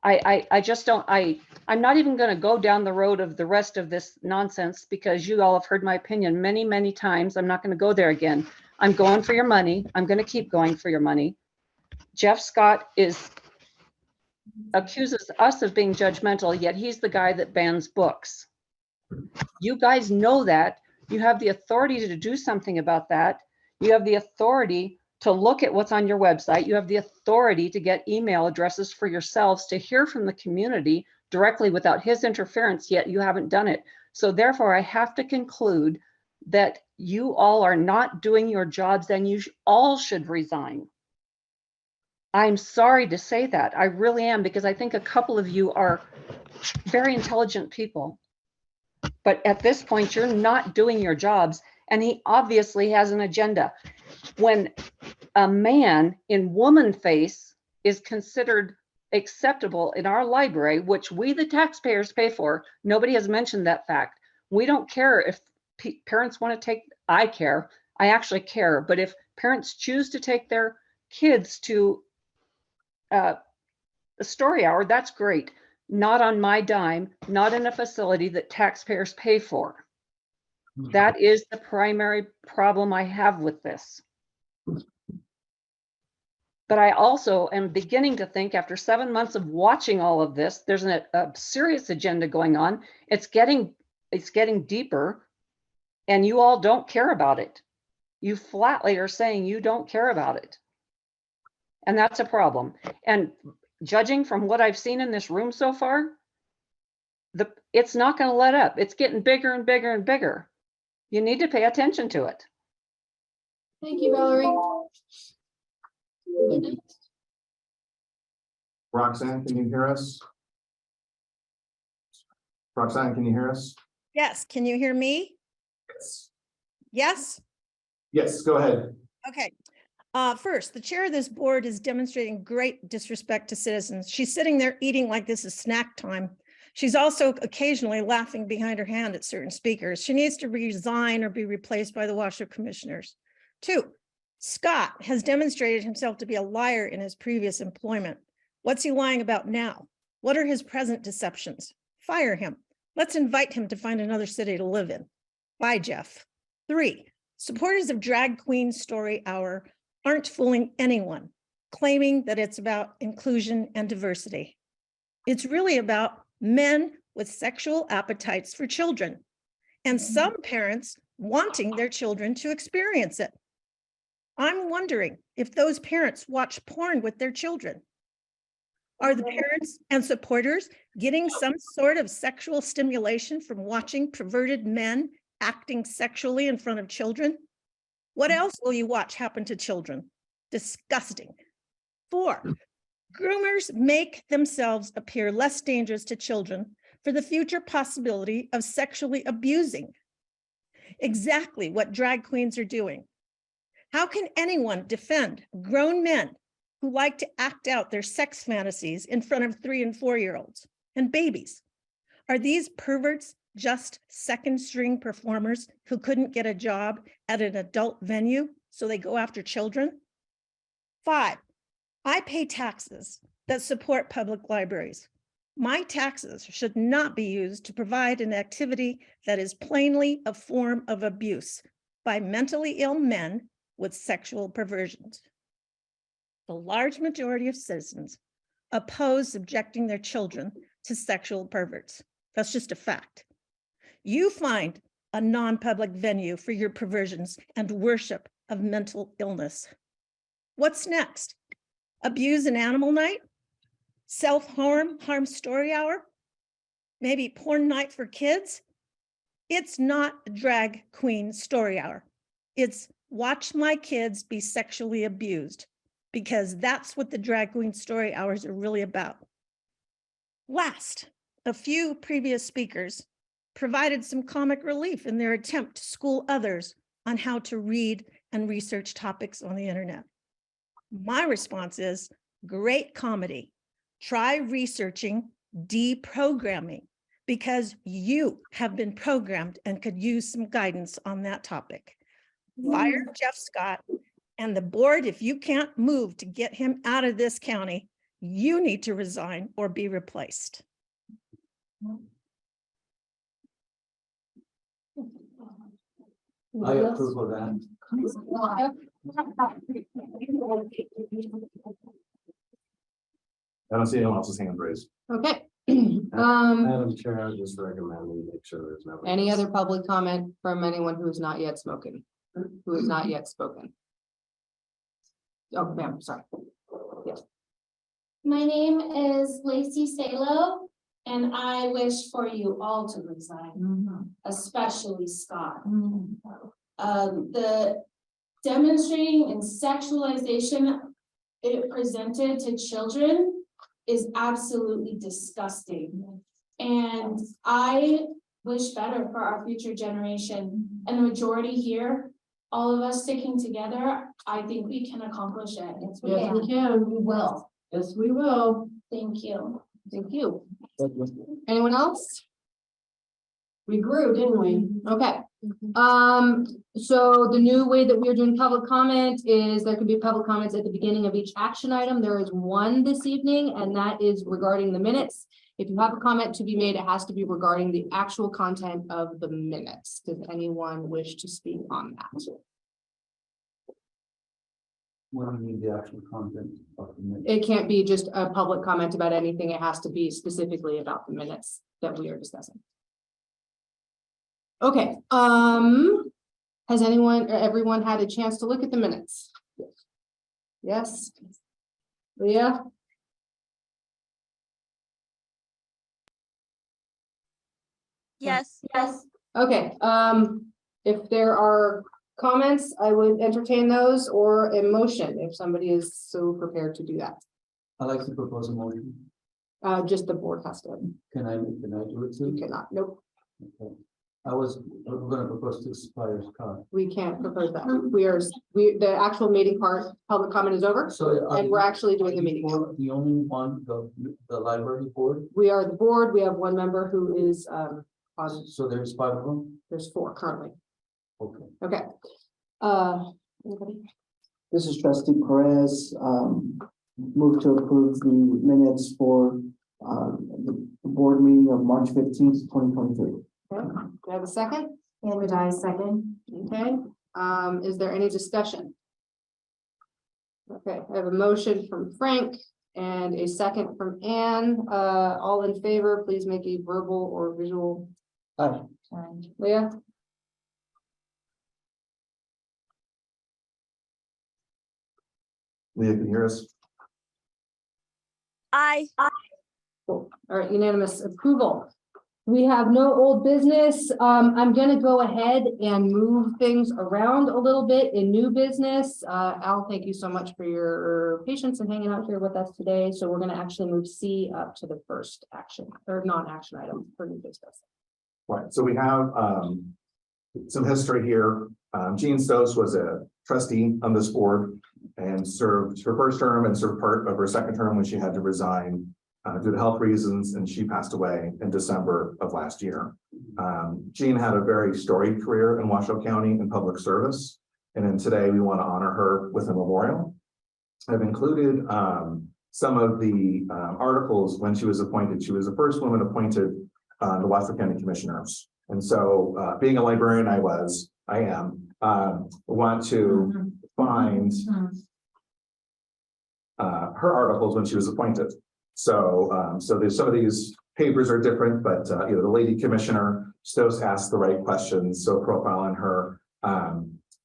I just don't, I'm not even going to go down the road of the rest of this nonsense because you all have heard my opinion many, many times. I'm not going to go there again. I'm going for your money. I'm going to keep going for your money. Jeff Scott accuses us of being judgmental, yet he's the guy that bans books. You guys know that. You have the authority to do something about that. You have the authority to look at what's on your website. You have the authority to get email addresses for yourselves to hear from the community directly without his interference, yet you haven't done it. So therefore, I have to conclude that you all are not doing your jobs and you all should resign. I'm sorry to say that. I really am, because I think a couple of you are very intelligent people. But at this point, you're not doing your jobs. And he obviously has an agenda. When a man in woman face is considered acceptable in our library, which we, the taxpayers, pay for, nobody has mentioned that fact. We don't care if parents want to take, I care. I actually care. But if parents choose to take their kids to the story hour, that's great. Not on my dime, not in a facility that taxpayers pay for. That is the primary problem I have with this. But I also am beginning to think, after 7 months of watching all of this, there's a serious agenda going on. It's getting deeper, and you all don't care about it. You flatly are saying you don't care about it. And that's a problem. And judging from what I've seen in this room so far, it's not going to let up. It's getting bigger and bigger and bigger. You need to pay attention to it. Thank you, Valerie. Roxanne, can you hear us? Roxanne, can you hear us? Yes, can you hear me? Yes. Yes? Yes, go ahead. Okay. First, the chair of this board is demonstrating great disrespect to citizens. She's sitting there eating like this is snack time. She's also occasionally laughing behind her hand at certain speakers. She needs to resign or be replaced by the Washoe commissioners. 2, Scott has demonstrated himself to be a liar in his previous employment. What's he lying about now? What are his present deceptions? Fire him. Let's invite him to find another city to live in. Bye, Jeff. 3, supporters of Drag Queen Story Hour aren't fooling anyone, claiming that it's about inclusion and diversity. It's really about men with sexual appetites for children, and some parents wanting their children to experience it. I'm wondering if those parents watch porn with their children. Are the parents and supporters getting some sort of sexual stimulation from watching perverted men acting sexually in front of children? What else will you watch happen to children? Disgusting. 4, groomers make themselves appear less dangerous to children for the future possibility of sexually abusing. Exactly what drag queens are doing. How can anyone defend grown men who like to act out their sex fantasies in front of 3- and 4-year-olds? and babies. Are these perverts just second-string performers who couldn't get a job at an adult venue, so they go after children? 5, I pay taxes that support public libraries. My taxes should not be used to provide an activity that is plainly a form of abuse by mentally ill men with sexual perversions. The large majority of citizens oppose subjecting their children to sexual perverts. That's just a fact. You find a non-public venue for your perversions and worship of mental illness. What's next? Abuse and animal night? Self-harm story hour? Maybe porn night for kids? It's not a drag queen story hour. It's watch my kids be sexually abused, because that's what the drag queen story hours are really about. Last, a few previous speakers provided some comic relief in their attempt to school others on how to read and research topics on the internet. My response is great comedy. Try researching deprogramming, because you have been programmed and could use some guidance on that topic. Fire Jeff Scott and the board. If you can't move to get him out of this county, you need to resign or be replaced. I approve of that. I don't see anyone else's hand raised. Okay. Madam Chair, I just recommend we make sure there's no. Any other public comment from anyone who has not yet spoken, who has not yet spoken? Oh, ma'am, sorry. Yes. My name is Lacey Salo, and I wish for you all to resign, especially Scott. The demonstrating and sexualization it presented to children is absolutely disgusting. And I wish better for our future generation, and the majority here, all of us sticking together, I think we can accomplish it. Yes, we can. We will. Yes, we will. Thank you. Thank you. Anyone else? We grew, didn't we? Okay. So the new way that we are doing public comment is there can be public comments at the beginning of each action item. There is one this evening, and that is regarding the minutes. If you have a comment to be made, it has to be regarding the actual content of the minutes. Does anyone wish to speak on that? What do you need the actual content of the minutes? It can't be just a public comment about anything. It has to be specifically about the minutes that we are discussing. Okay, has anyone or everyone had a chance to look at the minutes? Yes. Leah? Yes. Yes. Okay, if there are comments, I would entertain those, or a motion if somebody is so prepared to do that. I'd like to propose a motion. Just the board has to. Can I do it too? You cannot, nope, Okay. We're gonna propose to expire Scott. we can't propose that. The actual meeting part, public comment is over. So. And we're actually doing the meeting. The only one, the library board, We are the board. We have one member who is, on, so there's 5 of them? there's 4 currently. Okay. Okay. Anybody? This is trustee Perez, move to approve the minutes for, the board meeting of March 15th, 2023. Okay. Do I have a second? And I second. Okay, is there any discussion? Okay, I have a motion from Frank and a second from Anne. All in favor, please make a verbal or visual. Aye. Leah? Leah, can you hear us? Aye. Cool. All right, unanimous approval. We have no old business. I'm gonna go ahead and move things around a little bit in new business. Al, thank you so much for your patience and hanging out here with us today. So we're gonna actually move C up to the first action or non-action item for new business. Right, so we have some history here. Jean Stos was a trustee on this board and served her first term and served part of her second term when she had to resign. due to health reasons, and she passed away in December of last year. Jean had a very storied career in Washoe County in public service, and then today we want to honor her with a memorial. I've included some of the articles when she was appointed. She was the first woman appointed the Washoe County Commissioners. And so being a librarian, I am, want to find her articles when she was appointed. So there's some of these papers are different, but you know, the lady commissioner still asks the right questions. So profile on her,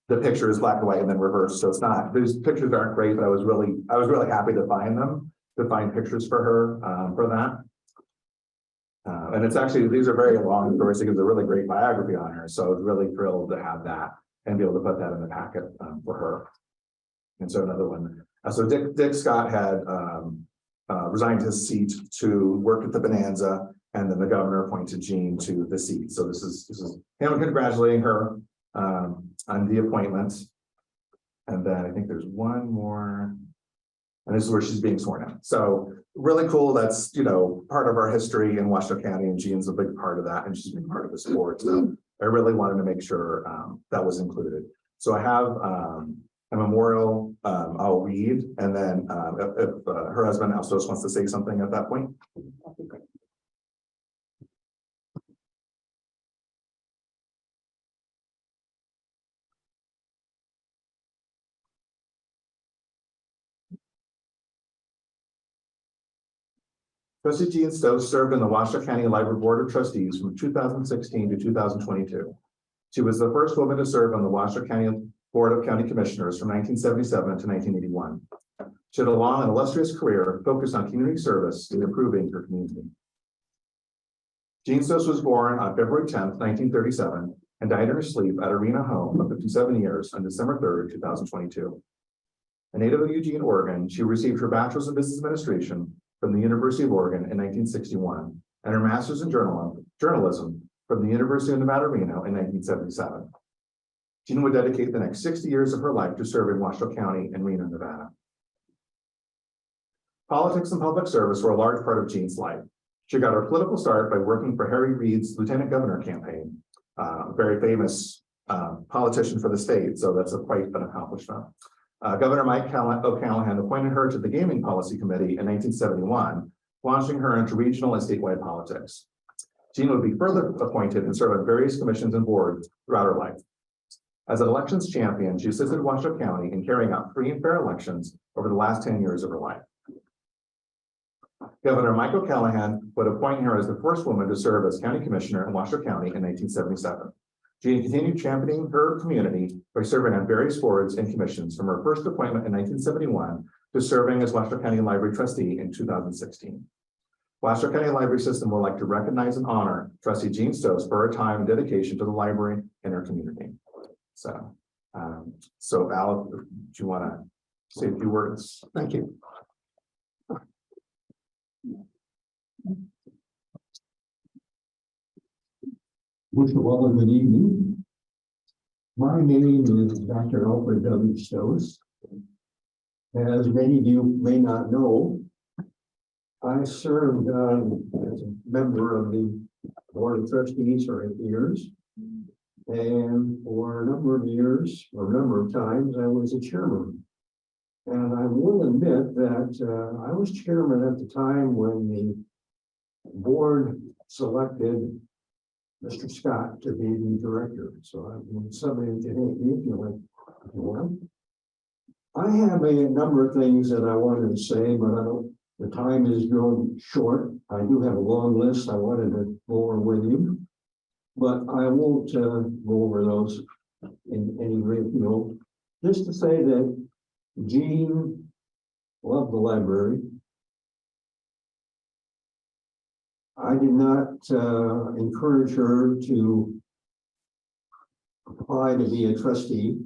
the picture is black and white and then reversed. So it's not, those pictures aren't great, but I was really happy to find pictures for her for that. And it's actually, these are very long stories. It gives a really great biography on her. So I was really thrilled to have that and be able to put that in the packet for her. And so another one. So Dick Scott had resigned his seat to work at the Bonanza, and then the governor appointed Jean to the seat. So this is him congratulating her on the appointment. And then I think there's one more, and this is where she's being sworn in. So really cool. That's, you know, part of our history in Washoe County, and Jean's a big part of that, and she's been part of this board. So I really wanted to make sure that was included. So I have a memorial I'll read, and then if her husband also wants to say something at that point. That'd be great. Trustee Jean Stokes served in the Washoe County Library Board of Trustees from 2016 to 2022. She was the first woman to serve on the Washoe County Board of County Commissioners from 1977 to 1981. She had a long and illustrious career focused on community service and improving her community. Jean Stokes was born on February 10th, 1937, and died in her sleep at Arena Home of 57 years on December 3rd, 2022. A native of Eugene, Oregon, she received her bachelor's in business administration from the University of Oregon in 1961, and her master's in journalism from the University of Nevada, Reno in 1977. Jean would dedicate the next 60 years of her life to serve in Washoe County and Reno, Nevada. Politics and public service were a large part of Jean's life. She got her political start by working for Harry Reid's lieutenant governor campaign, a very famous politician for the state, so that's quite an accomplishment. Governor Mike O'Callaghan appointed her to the Gaming Policy Committee in 1971, launching her into regional and statewide politics. Jean would be further appointed and serve on various commissions and boards throughout her life. As an elections champion, she assisted Washoe County in carrying out free and fair elections over the last 10 years of her life. Governor Mike O'Callaghan would appoint her as the first woman to serve as county commissioner in Washoe County in 1977. Jean continued championing her community by serving on various boards and commissions from her first appointment in 1971 to serving as Washoe County Library trustee in 2016. Washoe County Library System would like to recognize and honor Trustee Jean Stokes for her time and dedication to the library and her community. So Val, do you want to say a few words? Thank you. Wish you all a good evening. My name is Dr. Alfred W. Stokes. As many of you may not know, I served as a member of the Board of Trustees for 8 years. And for a number of years, or a number of times, I was a chairman. And I will admit that I was chairman at the time when the board selected Mr. Scott to be the director. So I'm somebody to hate me if you like. Well, I have a number of things that I wanted to say, but the time is growing short. I do have a long list I wanted to go over with you, but I won't go over those in any great deal. Just to say that Jean loved the library. I did not encourage her to apply to be a trustee,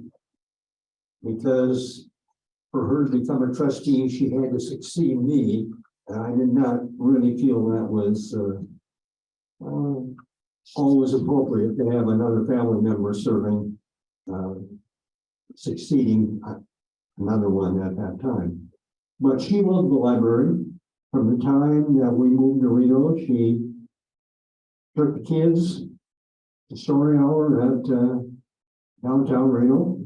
because for her to become a trustee, she had to succeed me, and I did not really feel that was always appropriate to have another family member serving, succeeding another one at that time. But she loved the library. From the time that we moved to Reno, she took the kids to story hour at downtown Reno,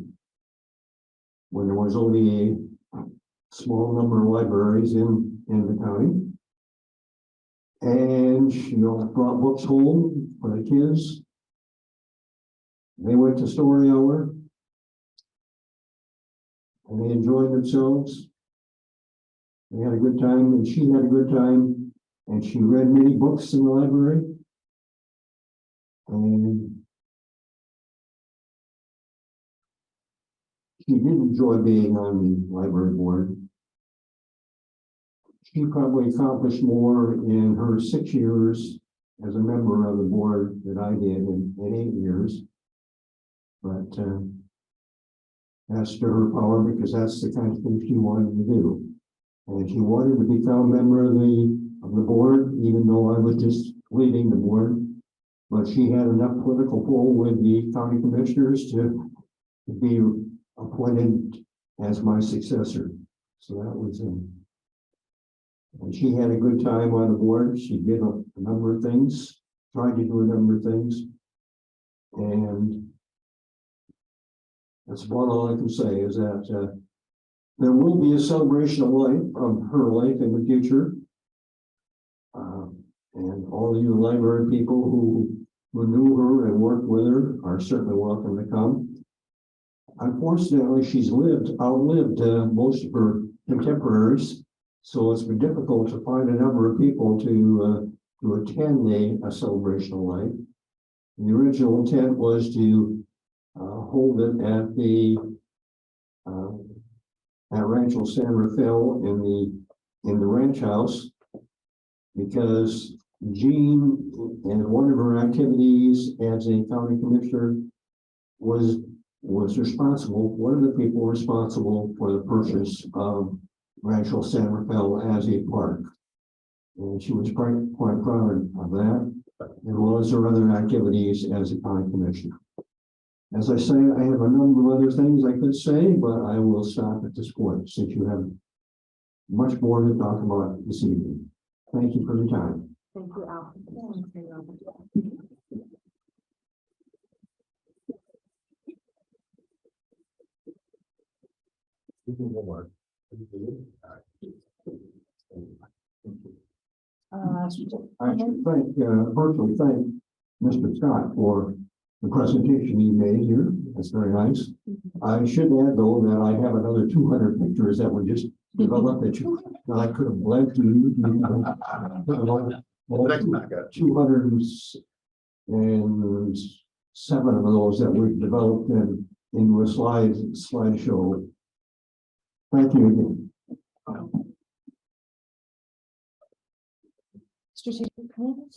when there was only a small number of libraries in the county. And she brought books home for the kids. They went to story hour, and they enjoyed themselves. They had a good time, and she had a good time, and she read many books in the library. And she did enjoy being on the library board. She probably accomplished more in her 6 years as a member of the board than I did in 8 years. But that's to her power, because that's the kind of thing she wanted to do. And she wanted to become a member of the board, even though I was just leading the board. But she had enough political pull with the county commissioners to be appointed as my successor. So that was and she had a good time on the board. She did a number of things, tried to do a number of things. And that's about all I can say, is that there will be a celebration of her life in the future. And all of you library people who knew her and worked with her are certainly welcome to come. Unfortunately, she's outlived most of her contemporaries, so it's been difficult to find a number of people to attend a celebration of life. The original intent was to hold it at Rancho San Rafael in the ranch house, because Jean, and one of her activities as a county commissioner, was responsible, one of the people responsible for the purchase of Rancho San Rafael as a park. And she was quite proud of that, as well as her other activities as a county commissioner. As I say, I have a number of other things I could say, but I will stop at this point, since you have much more to talk about this evening. Thank you for the time. Thank you, Al. I should personally thank Mr. Scott for the presentation he made here. That's very nice. I should add, though, that I have another 200 pictures that were just developed that I could have bled to you. 207 of those that were developed into a slideshow. Thank you again. Strategic planning.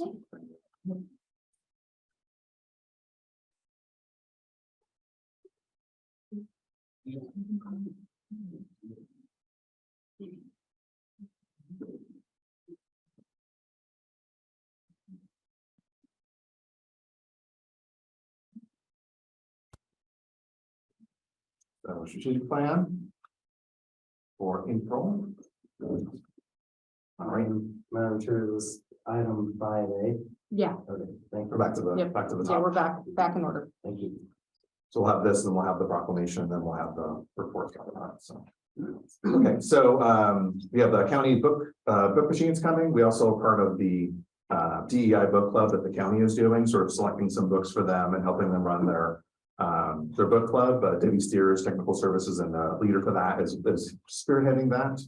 So strategic plan for April. All right, Madam Chair, this item 5A. Yeah, Okay, thank you. We're back to the Yep. back to the yeah, top. we're back in order. Thank you. So we'll have this, and we'll have the proclamation, and then we'll have the report coming out. So, okay, so we have the county book machines coming. We also are part of the DEI book club that the county is doing, sort of selecting some books for them and helping them run their book club. Debbie Steers, technical services and leader for that, is spearheading that.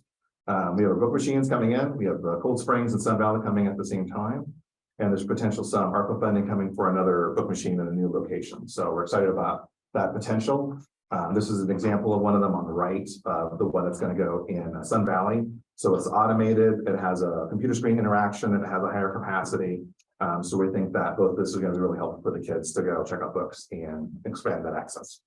We have our book machines coming in. We have Cold Springs and Sun Valley coming at the same time. And there's potential some ARPA funding coming for another book machine in a new location. So we're excited about that potential. This is an example of one of them on the right, the one that's going to go in Sun Valley. So it's automated. It has a computer screen interaction. It has a higher capacity. So we think that both this is going to be really helpful for the kids to go check out books and expand that access.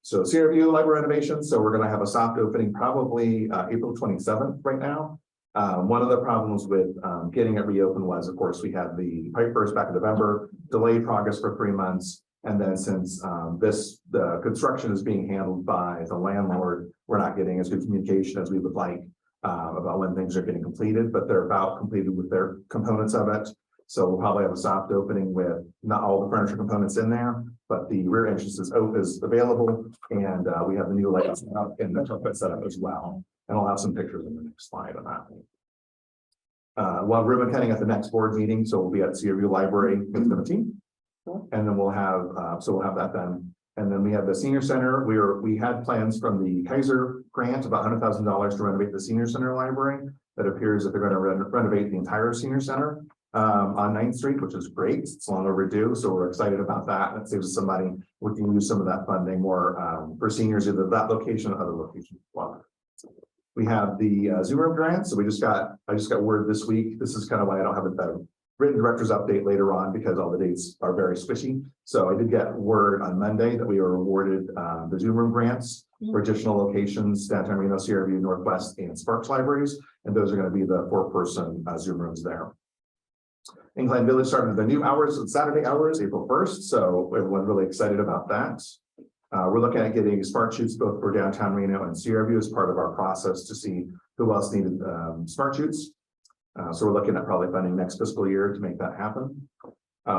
So Sierra View Library renovations. So we're going to have a soft opening probably April 27th right now. One of the problems with getting it reopened was, of course, we had the pipe burst back in November, delayed progress for 3 months. And then since the construction is being handled by the landlord, we're not getting as good communication as we would like about when things are getting completed, but they're about completed with their components of it. So we'll probably have a soft opening with not all the furniture components in there, but the rear entrance is available, and we have the new lights up and the carpet set up as well. And I'll have some pictures in the next slide on that. We'll have ribbon cutting at the next board meeting, so we'll be at CRU Library May 17th. And then we'll have, we'll have that then. And then we have the senior center. We had plans from the Kaiser grant, about $100,000 to renovate the senior center library. That appears that they're going to renovate the entire senior center on 9th Street, which is great. It's long overdue, so we're excited about that. That saves us some money. We can use some of that funding more for seniors, either that location or other locations. Well, we have the Zoom room grant. So I just got word this week. This is kind of why I don't have a written director's update later on, because all the dates are very squishy. So I did get word on Monday that we were awarded the Zoom room grants for additional locations, downtown Reno, CRV, Northwest, and Sparks libraries. And those are going to be the 4-person Zoom rooms there. Incline Village started the new hours, Saturday hours, April 1st. So everyone's really excited about that. We're looking at getting smart shoots both for downtown Reno and CRV as part of our process to see who else needed smart shoots. So we're looking at probably funding next fiscal year to make that happen.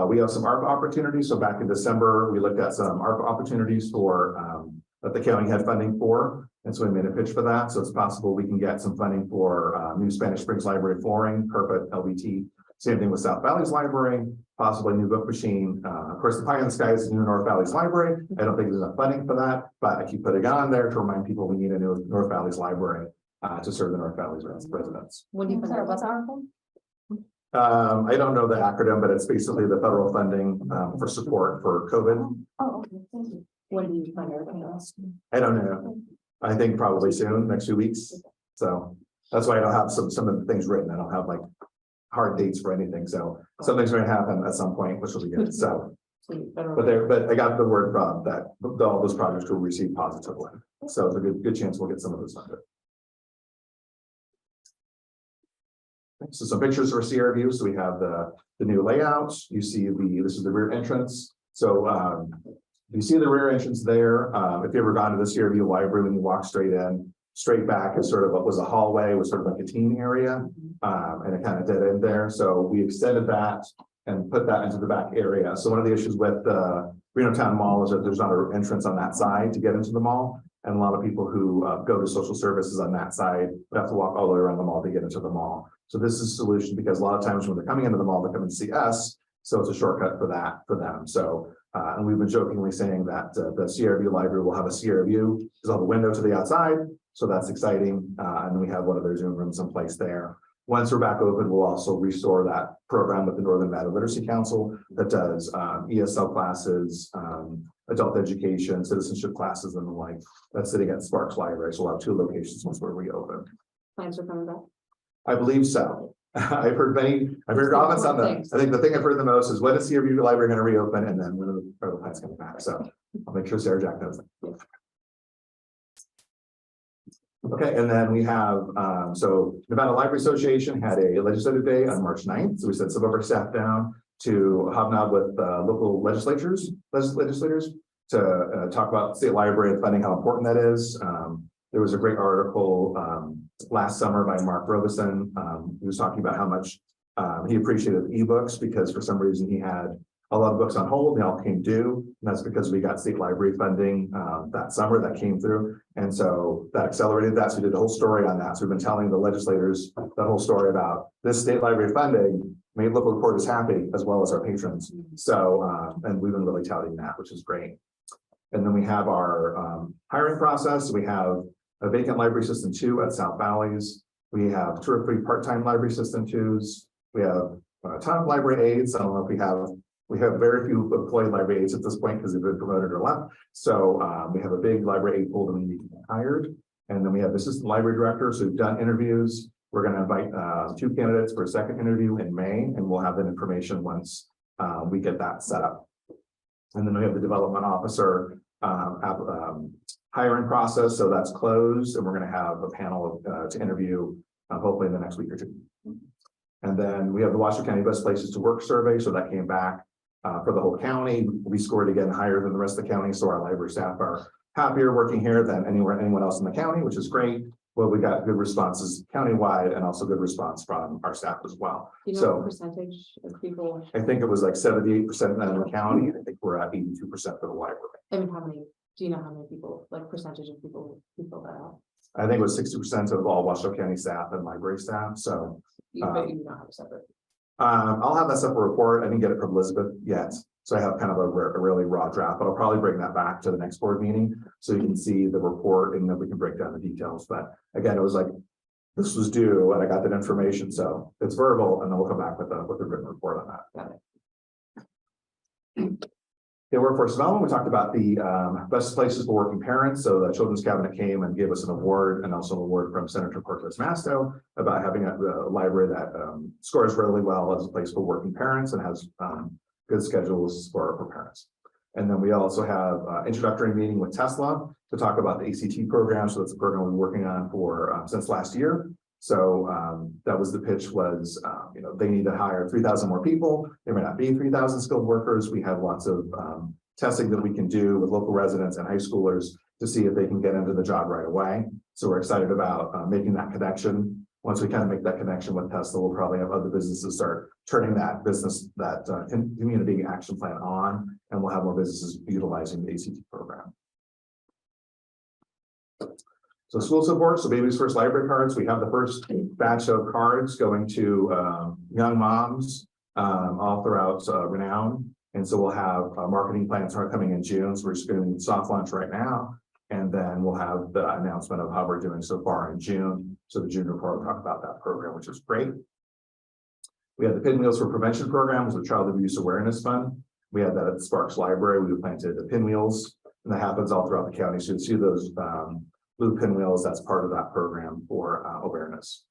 We have some ARPA opportunities. So back in December, we looked at some ARPA opportunities for that the county had funding for. And so we made a pitch for that. So it's possible we can get some funding for new Spanish Springs Library flooring, carpet, LVT. Same thing with South Valley's library, possibly a new book machine. Of course, the pie in the sky is new North Valley's library. I don't think there's enough funding for that, but I keep putting it on there to remind people we need a new North Valley's library to serve the North Valley's residents. What do you consider what's article? I don't know the acronym, but it's basically the federal funding for support for COVID. Oh, okay, thank you. When do you find everything else? I don't know. I think probably soon, next 2 weeks. So that's why I don't have some of the things written. I don't have like hard dates for anything. So something's going to happen at some point, which will be good. So, but I got the word from that all those projects will receive positively. So it's a good chance we'll get some of those funded. So some pictures for CRV. So we have the new layout. You see this is the rear entrance. So you see the rear entrance there. If you ever gone to the CRV library, when you walk straight in, straight back is sort of what was a hallway, was sort of like a teen area, and it kind of dead end there. So we extended that and put that into the back area. So one of the issues with Reno Town Mall is that there's not an entrance on that side to get into the mall. And a lot of people who go to social services on that side would have to walk all the way around the mall to get into the mall. So this is a solution because a lot of times when they're coming into the mall, they come and see us. So it's a shortcut for that for them. So and we've been jokingly saying that the CRV library will have a CRV because they'll have a window to the outside. So that's exciting. And we have one of their Zoom rooms in place there. Once we're back open, we'll also restore that program with the Northern Nevada Literacy Council that does ESL classes, adult education, citizenship classes, and the like. That's sitting at Sparks Library. So we'll have 2 locations once we're reopened. Plans are coming back. I believe so. I've heard comments on that. I think the thing I've heard the most is when is CRV Library going to reopen, and then when are the plans coming back? So I'll make sure Sarah Jack knows that. Okay, and then we have, so Nevada Library Association had a legislative day on March 9th. So we sent some of our staff down to hobnob with local legislators to talk about state library and funding, how important that is. There was a great article last summer by Mark Robeson. He was talking about how much he appreciated ebooks because for some reason he had a lot of books on hold, they all came due. And that's because we got state library funding that summer that came through. And so that accelerated that. So we did a whole story on that. So we've been telling the legislators that whole story about this state library funding made local reporters happy as well as our patrons. So, and we've been really touting that, which is great. And then we have our hiring process. We have a vacant library assistant 2 at South Valleys. We have 2 or 3 part-time library assistant 2s. We have a ton of library aides. I don't know if we have very few employed library aides at this point because they've been promoted or left. So we have a big library aide pool that we need to get hired. And then we have assistant library directors who've done interviews. We're going to invite 2 candidates for a second interview in May, and we'll have that information once we get that set up. And then we have the development officer hiring process. So that's closed, and we're going to have a panel to interview hopefully in the next week or 2. And then we have the Washoe County Best Places to Work survey. So that came back. for the whole county. We scored again higher than the rest of the county, so our library staff are happier working here than anyone else in the county, which is great. Well, we got good responses countywide and also good response from our staff as well. Do you know So what percentage of people, I think it was like 78% in the county. I think we're at 82% for the library. I mean, how many, do you know how many people, like percentage of people who fill that out? I think it was 60% of all Washoe County staff and library staff. So But you don't have a separate. I'll have that separate report. I didn't get it from Elizabeth yet. So I have kind of a really raw draft, but I'll probably bring that back to the next board meeting so you can see the report and then we can break down the details. But again, it was like, this was due and I got that information. So it's verbal and then we'll come back with a written report on that. Got it. The workforce development, we talked about the best places for working parents. So the Children's Cabinet came and gave us an award and also an award from Senator Cortez Masto about having a library that scores really well as a place for working parents and has good schedules for parents. And then we also have introductory meeting with Tesla to talk about the ACT program. So that's a program we're working on for since last year. So that was the pitch was, they need to hire 3,000 more people. There may not be 3,000 skilled workers. We have lots of testing that we can do with local residents and high schoolers to see if they can get into the job right away. So we're excited about making that connection. Once we kind of make that connection with Tesla, we'll probably have other businesses start turning that community action plan on, and we'll have more businesses utilizing the ACT program. So school support, so Baby's First Library cards. We have the first batch of cards going to young moms all throughout Renown. And so we'll have marketing plans start coming in June. So we're just doing soft launch right now. And then we'll have the announcement of how we're doing so far in June. So the June report will talk about that program, which is great. We have the Pinwheels for Prevention program, which is a Child Abuse Awareness Fund. We had that at the Sparks Library. We planted the pinwheels, and that happens all throughout the county. So you see those blue pinwheels, that's part of that program for awareness.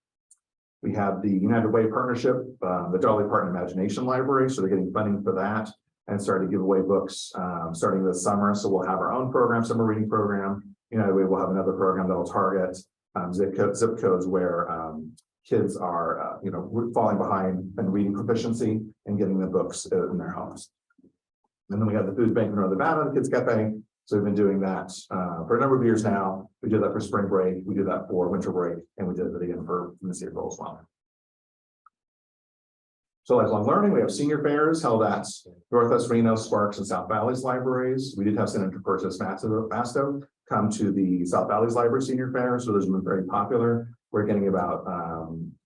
We have the United Way partnership, the Dolly Parton Imagination Library. So they're getting funding for that and starting to give away books starting this summer. So we'll have our own program, summer reading program. United Way will have another program that will target zip codes where kids are, falling behind in reading proficiency and getting the books in their homes. And then we have the Food Bank in Northern Nevada, the Kids Cafe. So we've been doing that for a number of years now. We did that for spring break, we did that for winter break, and we did it again for this April as well. So lifelong learning, we have senior fairs held at Northwest Reno, Sparks, and South Valley's libraries. We did have Senator Cortez Masto come to the South Valley's Library Senior Fair, so those have been very popular. We're getting about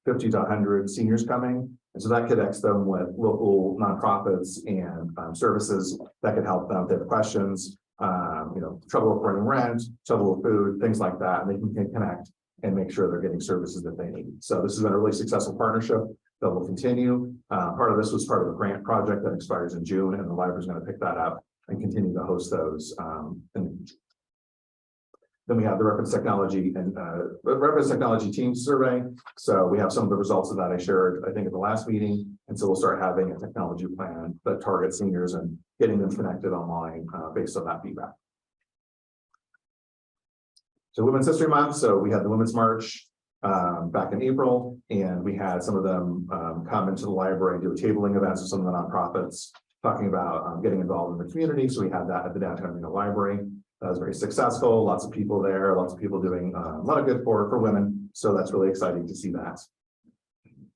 50 to 100 seniors coming. And so that connects them with local nonprofits and services that can help them if they have questions, trouble with running rent, trouble with food, things like that. And they can connect and make sure they're getting services that they need. So this has been a really successful partnership that will continue. Part of this was part of a grant project that expires in June, and the library is going to pick that up and continue to host those. Then we have the reference technology and reference technology team survey. So we have some of the results of that I shared, I think, at the last meeting. And so we'll start having a technology plan that targets seniors and getting them connected online based on that feedback. So Women's History Month. So we had the Women's March back in April, and we had some of them come into the library and do a tabling events with some of the nonprofits talking about getting involved in the community. So we had that at the Downtown Reno Library. That was very successful. Lots of people there, lots of people doing a lot of good for women. So that's really exciting to see that.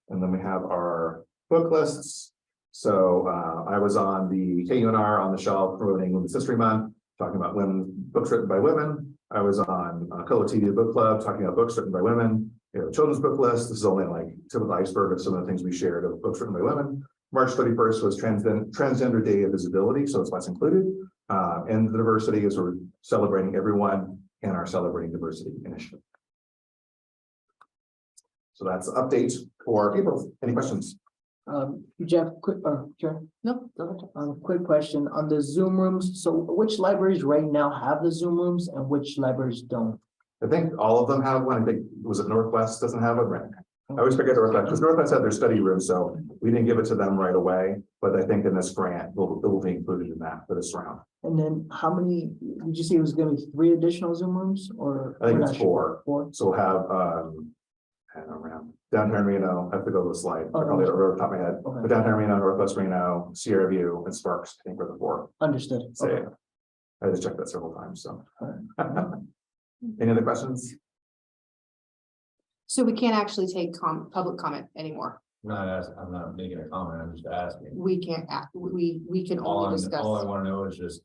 And then we have our book lists. So I was on the KUNR on the shelf promoting Women's History Month, talking about books written by women. I was on Colo TV Book Club talking about books written by women. We have a children's book list. This is only like tip of the iceberg of some of the things we shared of books written by women. March 31st was Transgender Day of Visibility, so it's what's included. And the diversity is we're celebrating everyone in our Celebrating Diversity initiative. So that's the update for April. Any questions? Jeff, quick, sure. No, go ahead. Quick question on the Zoom rooms. So which libraries right now have the Zoom rooms and which libraries don't? I think all of them have one. I think, was it Northwest doesn't have one, right? I always forget Northwest because Northwest had their study room, so we didn't give it to them right away. But I think in this grant, it will be included in that for this round. And then how many, did you say it was going to be 3 additional Zoom rooms or? I think it's 4. So we'll have, and around downtown Reno, I have to go to the slide, I probably over the top of my head, but downtown Reno, Northwest Reno, Sierra View, and Sparks, I think were the four. Understood. So I just checked that several times, so. Any other questions? So we can't actually take public comment anymore. I'm not making a comment, I'm just asking. We can't act, we can All only all I discuss. wanna know is just,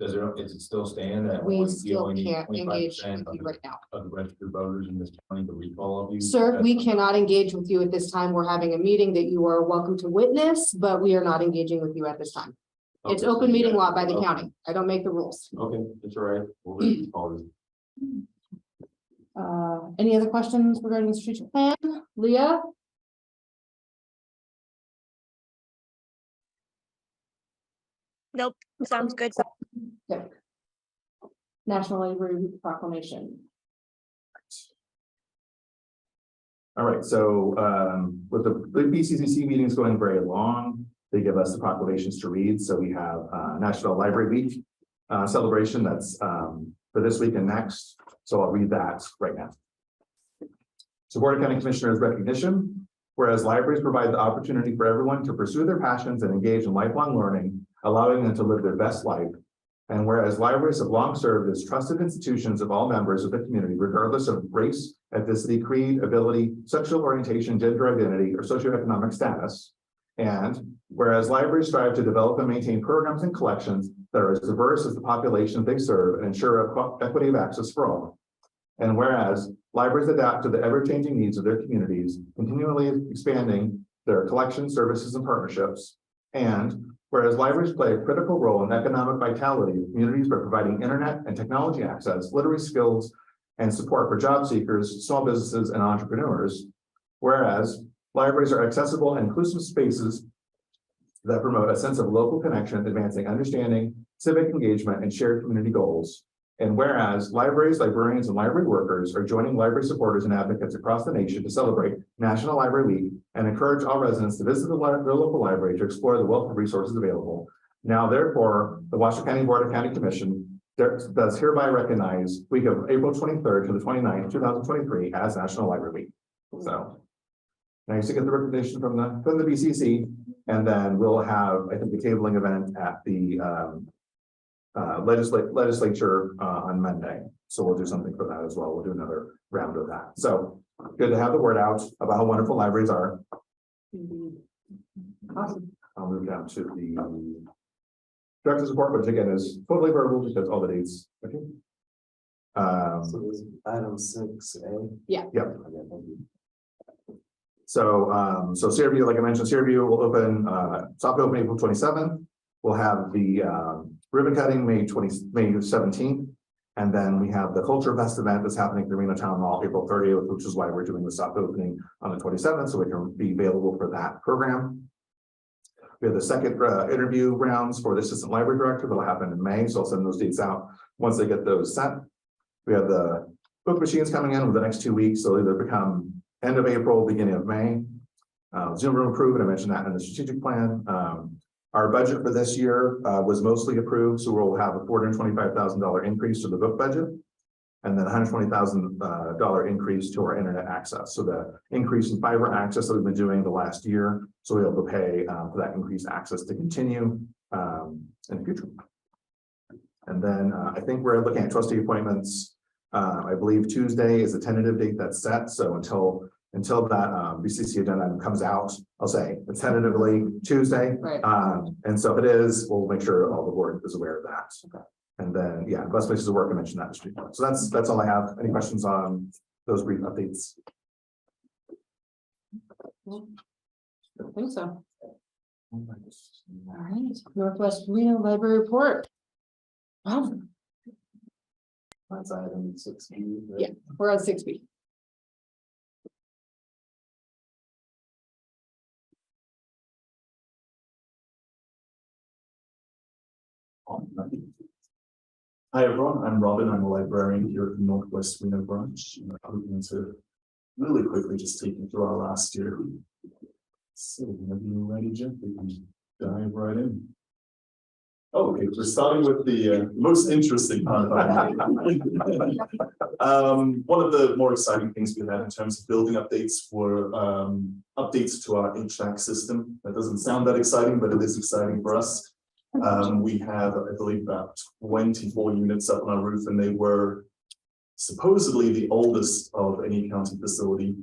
is it still stand that? We you still only need can't engage 25% with you right now. Of the registered voters in this county to recall of you? Sir, we cannot engage with you at this time. We're having a meeting that you are welcome to witness, but we are not engaging with you at this time. It's Okay, open meeting yeah, law by the okay. county. I don't make the rules. Okay, that's all right. We'll call this. Any other questions regarding the strategic plan? Leah? Nope, sounds good. Okay. National Labor Week Proclamation. All right, so with the BCCC meetings going very long, they give us the proclamations to read. So we have National Library Week celebration that's for this week and next. So I'll read that right now. So Board of County Commissioners recognition, whereas libraries provide the opportunity for everyone to pursue their passions and engage in lifelong learning, allowing them to live their best life. And whereas libraries have long served as trusted institutions of all members of the community, regardless of race, ethnicity, creed, ability, sexual orientation, gender identity, or socioeconomic status. And whereas libraries strive to develop and maintain programs and collections that are as diverse as the population they serve and ensure equity of access for all. And whereas libraries adapt to the ever-changing needs of their communities, continually expanding their collection services and partnerships. And whereas libraries play a critical role in economic vitality of communities by providing internet and technology access, literary skills, and support for job seekers, small businesses, and entrepreneurs. Whereas libraries are accessible and inclusive spaces that promote a sense of local connection, advancing understanding, civic engagement, and shared community goals. And whereas libraries, librarians, and library workers are joining library supporters and advocates across the nation to celebrate National Library Week and encourage all residents to visit their local library to explore the wealth of resources available. Now, therefore, the Washoe County Board of County Commission does hereby recognize week of April 23rd to the 29th, 2023 as National Library Week. So nice to get the recognition from the BCC, and then we'll have, I think, the tabling event at the legislature on Monday. So we'll do something for that as well. We'll do another round of that. So good to have the word out about how wonderful libraries are. Awesome. I'll move down to the director's report, which again is totally verbal because all the dates. Okay. So item 6A. Yeah. Yep. So Sierra View, like I mentioned, Sierra View will open soft open April 27th. We'll have the ribbon cutting May 17th. And then we have the Culture Fest event that's happening at the Reno Town Hall April 30th, which is why we're doing the soft opening on the 27th, so we can be available for that program. We have the second interview rounds for the assistant library director that'll happen in May, so I'll send those dates out once they get those set. We have the book machines coming in over the next 2 weeks, so they'll either become end of April, beginning of May. Zoom room approved, and I mentioned that in the strategic plan. Our budget for this year was mostly approved, so we'll have a $425,000 increase to the book budget, and then $120,000 increase to our internet access. So the increase in fiber access that we've been doing the last year, so we'll be able to pay for that increased access to continue in the future. And then I think we're looking at trustee appointments. I believe Tuesday is a tentative date that's set. So until that BCC agenda comes out, I'll say it's tentatively Tuesday. Right. And so if it is, we'll make sure all the board is aware of that. Okay. And then, yeah, best places to work, I mentioned that. So that's all I have. Any questions on those brief updates? I think so. All right, Northwest Reno Library Report. Wow. That's item 6B. Right? Yeah, we're on 6B. Hi everyone, I'm Robin. I'm a librarian here at the Northwest Reno branch. I'm going to really quickly just take you through our last year. So whenever you're ready, Jeff, we can dive right in. Oh, okay, we're starting with the most interesting part of our meeting. One of the more exciting things we had in terms of building updates were updates to our HVAC system. That doesn't sound that exciting, but it is exciting for us. We have, I believe, about 24 units up on our roof, and they were supposedly the oldest of any county facility.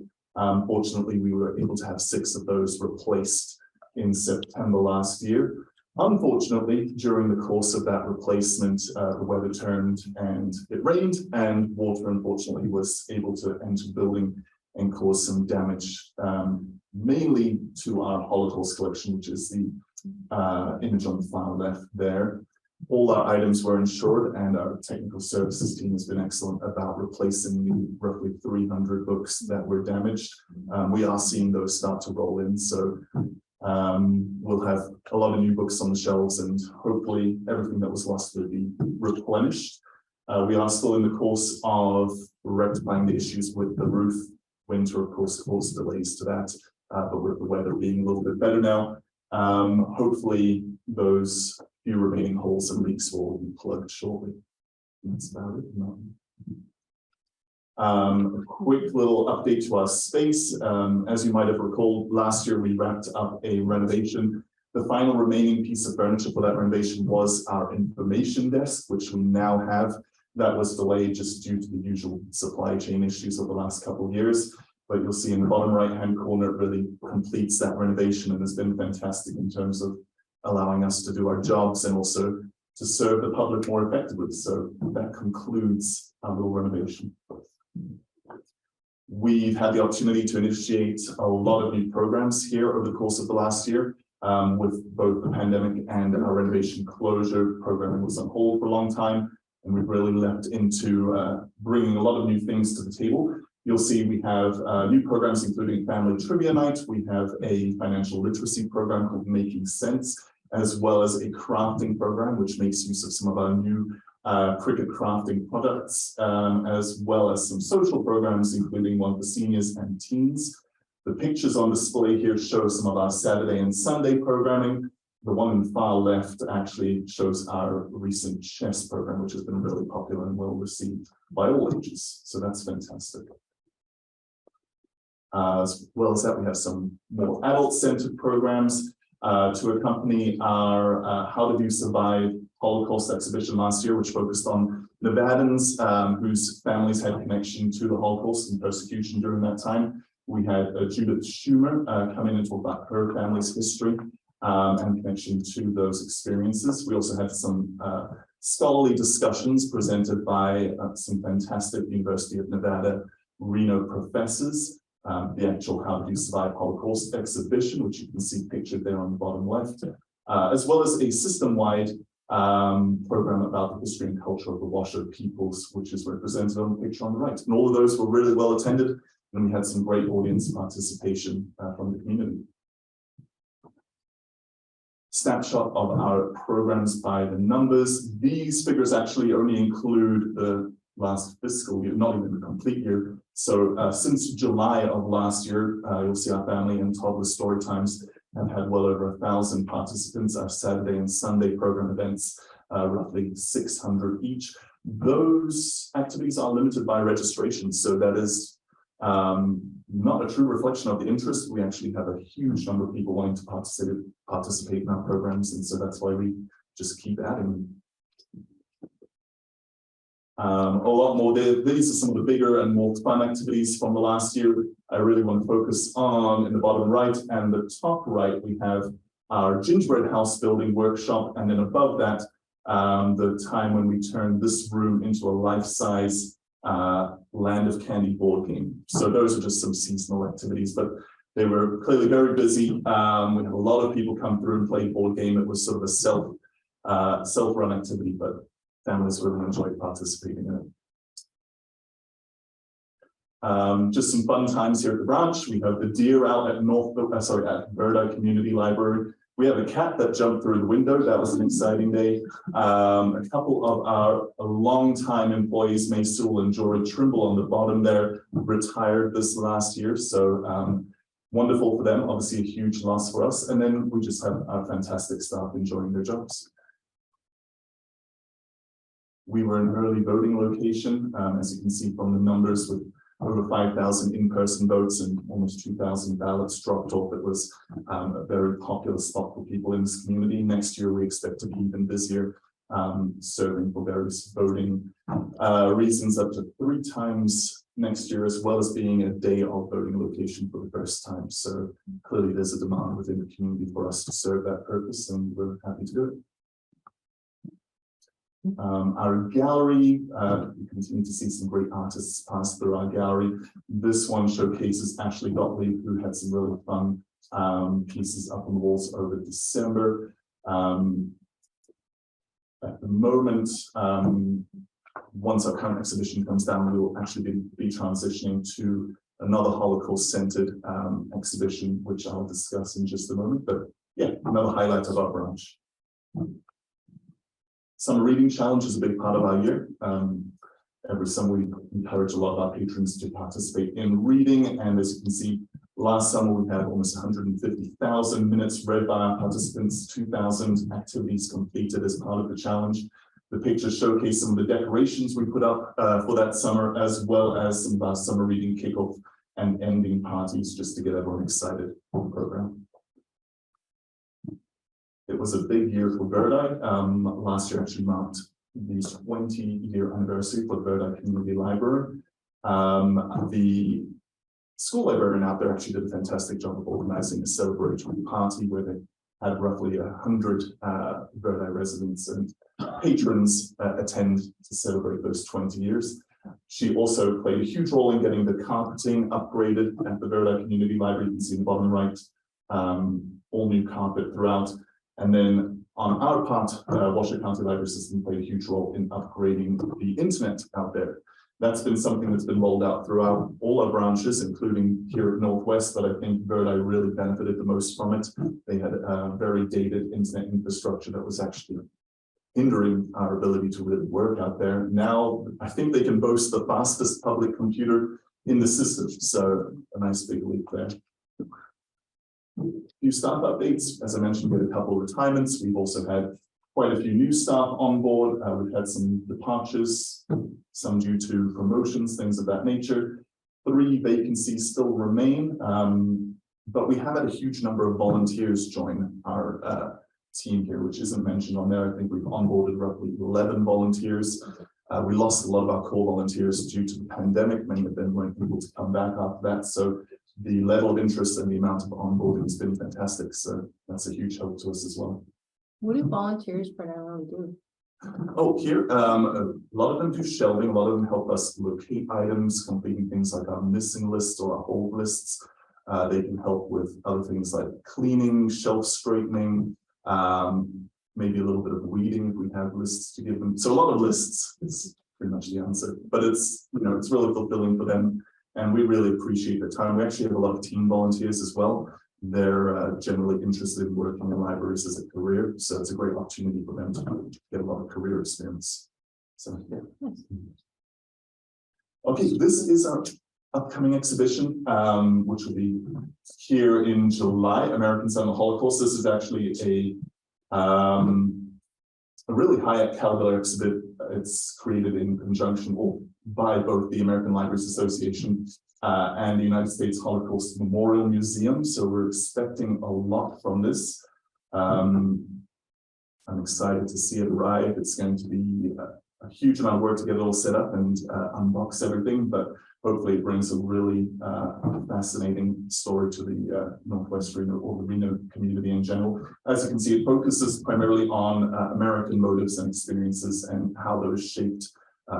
Fortunately, we were able to have 6 of those replaced in September last year. Unfortunately, during the course of that replacement, the weather turned and it rained, and water unfortunately was able to enter the building and cause some damage, mainly to our Holocaust collection, which is the image on the file left there. All our items were insured, and our technical services team has been excellent about replacing the roughly 300 books that were damaged. We are seeing those start to roll in, so we'll have a lot of new books on the shelves, and hopefully everything that was lost will be replenished. We are still in the course of rectifying the issues with the roof. Winter, of course, caused delays to that, but with the weather being a little bit better now, hopefully those few remaining holes and leaks will be plugged shortly. That's about it. A quick little update to our space. As you might have recalled, last year we wrapped up a renovation. The final remaining piece of furniture for that renovation was our information desk, which we now have. That was delayed just due to the usual supply chain issues of the last couple of years. But you'll see in the bottom right-hand corner, it really completes that renovation and has been fantastic in terms of allowing us to do our jobs and also to serve the public more effectively. So that concludes our little renovation. We've had the opportunity to initiate a lot of new programs here over the course of the last year. With both the pandemic and our renovation closure, programming was on hold for a long time, and we've really leapt into bringing a lot of new things to the table. You'll see we have new programs, including Family Trivia Night. We have a financial literacy program called Making Sense, as well as a crafting program, which makes use of some of our new cricket crafting products, as well as some social programs, including one for seniors and teens. The pictures on display here show some of our Saturday and Sunday programming. The one in the far left actually shows our recent chess program, which has been really popular and well received by all ages. So that's fantastic. As well as that, we have some more adult-centered programs to accompany our How Did You Survive Holocaust exhibition last year, which focused on Nevadans whose families had connection to the Holocaust and persecution during that time. We had Judith Schumer come in and talk about her family's history and connection to those experiences. We also had some scholarly discussions presented by some fantastic University of Nevada, Reno professors. The actual How Did You Survive Holocaust exhibition, which you can see pictured there on the bottom left, as well as a system-wide program about the history and culture of the Washoe peoples, which is represented on the picture on the right. And all of those were really well attended, and we had some great audience participation from the community. Snapshot of our programs by the numbers. These figures actually only include the last fiscal year, not even the complete year. So since July of last year, you'll see our family and toddler story times have had well over 1,000 participants. Our Saturday and Sunday program events, roughly 600 each. Those activities are limited by registration, so that is not a true reflection of the interest. We actually have a huge number of people wanting to participate in our programs, and so that's why we just keep adding them. A lot more. These are some of the bigger and more fun activities from the last year. I really want to focus on in the bottom right and the top right. We have our gingerbread house building workshop, and then above that, the time when we turned this room into a life-size Land of Candy board game. So those are just some seasonal activities, but they were clearly very busy. We had a lot of people come through and play board game. It was sort of a self-run activity, but families really enjoyed participating in it. Just some fun times here at the branch. We have the deer out at at Verdi Community Library. We have a cat that jumped through the window. That was an exciting day. A couple of our longtime employees, May Sewell and Jory Trimble on the bottom there, retired this last year. So wonderful for them, obviously a huge loss for us. And then we just have our fantastic staff enjoying their jobs. We were an early voting location, as you can see from the numbers, with over 5,000 in-person votes and almost 2,000 ballots dropped off. It was a very popular spot for people in this community. Next year, we expect to be even busier, serving for various voting reasons up to 3 times next year, as well as being a day of voting location for the first time. So clearly there's a demand within the community for us to serve that purpose, and we're happy to do it. Our gallery, we continue to see some great artists pass through our gallery. This one showcases Ashley Gottlieb, who had some really fun pieces up on the walls over December. At the moment, once our current exhibition comes down, we will actually be transitioning to another Holocaust-centered exhibition, which I'll discuss in just a moment. But yeah, another highlight of our branch. Summer Reading Challenge is a big part of our year. Every summer we encourage a lot of our patrons to participate in reading, and as you can see, last summer we had almost 150,000 minutes read by our participants, 2,000 activities completed as part of the challenge. The pictures showcase some of the decorations we put up for that summer, as well as some of our summer reading kickoff and ending parties, just to get everyone excited for the program. It was a big year for Bird Eye. Last year actually marked the 20-year anniversary for the Bird Eye Community Library. The school librarian out there actually did a fantastic job of organizing a celebratory party where they had roughly 100 Bird Eye residents and patrons attend to celebrate those 20 years. She also played a huge role in getting the carpeting upgraded at the Bird Eye Community Library. You can see in the bottom right, all new carpet throughout. And then on our part, Washoe County Library System played a huge role in upgrading the internet out there. That's been something that's been rolled out throughout all our branches, including here at Northwest, but I think Bird Eye really benefited the most from it. They had a very dated internet infrastructure that was actually hindering our ability to really work out there. Now, I think they can boast the fastest public computer in the system. So a nice big leap there. A few staff updates. As I mentioned, we had a couple of retirements. We've also had quite a few new staff on board. We've had some departures, some due to promotions, things of that nature. 3 vacancies still remain, but we have had a huge number of volunteers join our team here, which isn't mentioned on there. I think we've onboarded roughly 11 volunteers. We lost a lot of our core volunteers due to the pandemic. Many of them weren't able to come back after that. So the level of interest and the amount of onboarding has been fantastic. So that's a huge help to us as well. What do volunteers primarily do? Oh, here, a lot of them do shelving. A lot of them help us locate items, completing things like our missing lists or our hold lists. They can help with other things like cleaning, shelf straightening, maybe a little bit of weeding if we have lists to give them. So a lot of lists is pretty much the answer, but it's, you know, it's really fulfilling for them. And we really appreciate the time. We actually have a lot of team volunteers as well. They're generally interested in working in libraries as a career. So it's a great opportunity for them to get a lot of career experience. So, yeah. Okay, this is our upcoming exhibition, which will be here in July, Americans and the Holocaust. This is actually a really high caliber exhibit. It's created in conjunction or by both the American Libraries Association and the United States Holocaust Memorial Museum. So we're expecting a lot from this. I'm excited to see it arrive. It's going to be a huge amount of work to get it all set up and unbox everything, but hopefully it brings a really fascinating story to the Northwest Reno or the Reno community in general. As you can see, it focuses primarily on American motives and experiences and how those shaped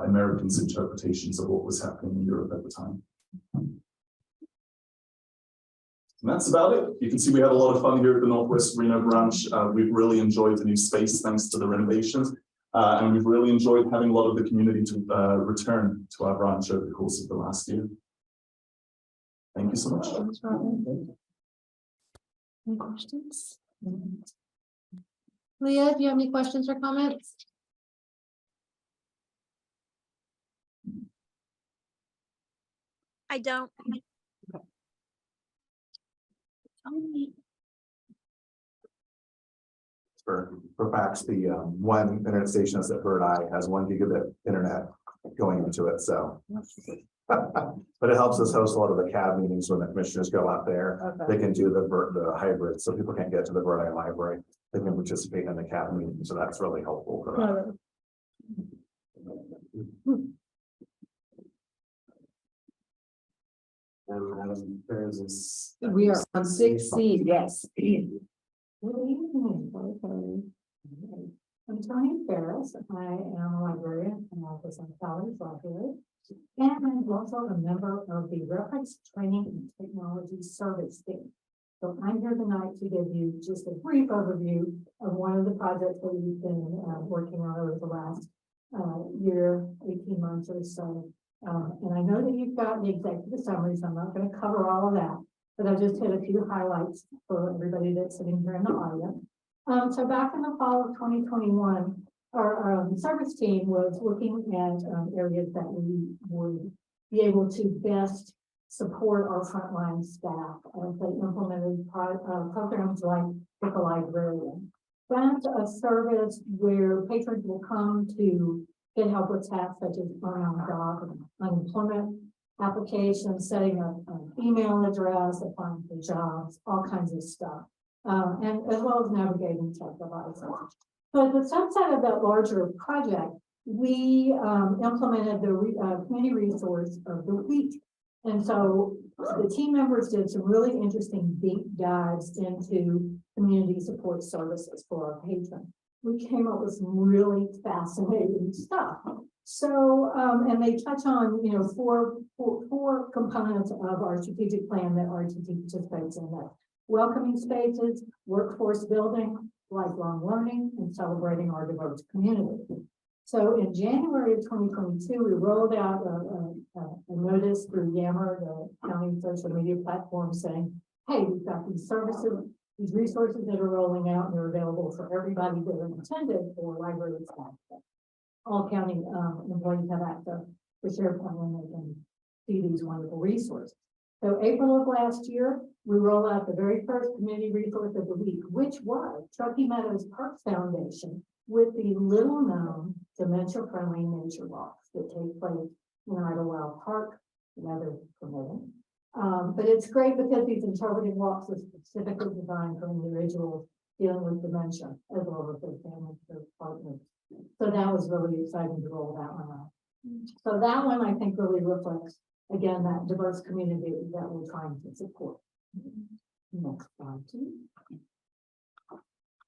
Americans' interpretations of what was happening in Europe at the time. And that's about it. You can see we had a lot of fun here at the Northwest Reno branch. We've really enjoyed the new space thanks to the renovations. And we've really enjoyed having a lot of the community to return to our branch over the course of the last year. Thank you so much. Thanks, Robin. Any questions? Leah, do you have any questions or comments? I don't. Perfect. for facts, the one internet station that's at Bird Eye has 1 gigabit internet going into it, so. But it helps us host a lot of the CAB meetings when the commissioners go out there. They can do the hybrid, so people can't get to the Bird Eye Library. They can participate in the CAB meeting, so that's really helpful for them. There's this. We are on 6C, yes. Good evening. I'm Tony Ferris. I am a librarian in Office on College Library. And I'm also a member of the Reference Training and Technology Service team. So I'm here tonight to give you just a brief overview of one of the projects that we've been working on over the last year, 18 months or so. And I know that you've got the executive summary, so I'm not going to cover all of that, but I'll just hit a few highlights for everybody that's sitting here in the audience. So back in the fall of 2021, our service team was looking at areas that we would be able to best support our frontline staff as they implemented programs like Pick a Librarian. That's a service where patrons will come to get help with tasks such as on-job and unemployment applications, setting up an email address, applying for jobs, all kinds of stuff, and as well as navigating tech devices. So as a subset of that larger project, we implemented the community resource of the week. And so the team members did some really interesting deep dives into community support services for our patrons. We came up with some really fascinating stuff. So, and they touch on, you know, four components of our strategic plan that RTT participates in: that welcoming spaces, workforce building, lifelong learning, and celebrating our diverse community. So in January of 2022, we rolled out a notice through Yammer, the county social media platform, saying, hey, we've got these services, these resources that are rolling out, and they're available for everybody that are intended for library staff. All county employees have access to SharePoint when they can see these wonderful resources. So April of last year, we rolled out the very first community resource of the week, which was Truckee Meadows Park Foundation with the little-known dementia-friendly nature walks that take place in Idlewild Park, another permitting. But it's great because these interpretive walks are specifically designed for individuals dealing with dementia, as well as their families, their partners. So that was really exciting to roll that one out. So that one, I think, really reflects, again, that diverse community that we're trying to support. Next slide, please.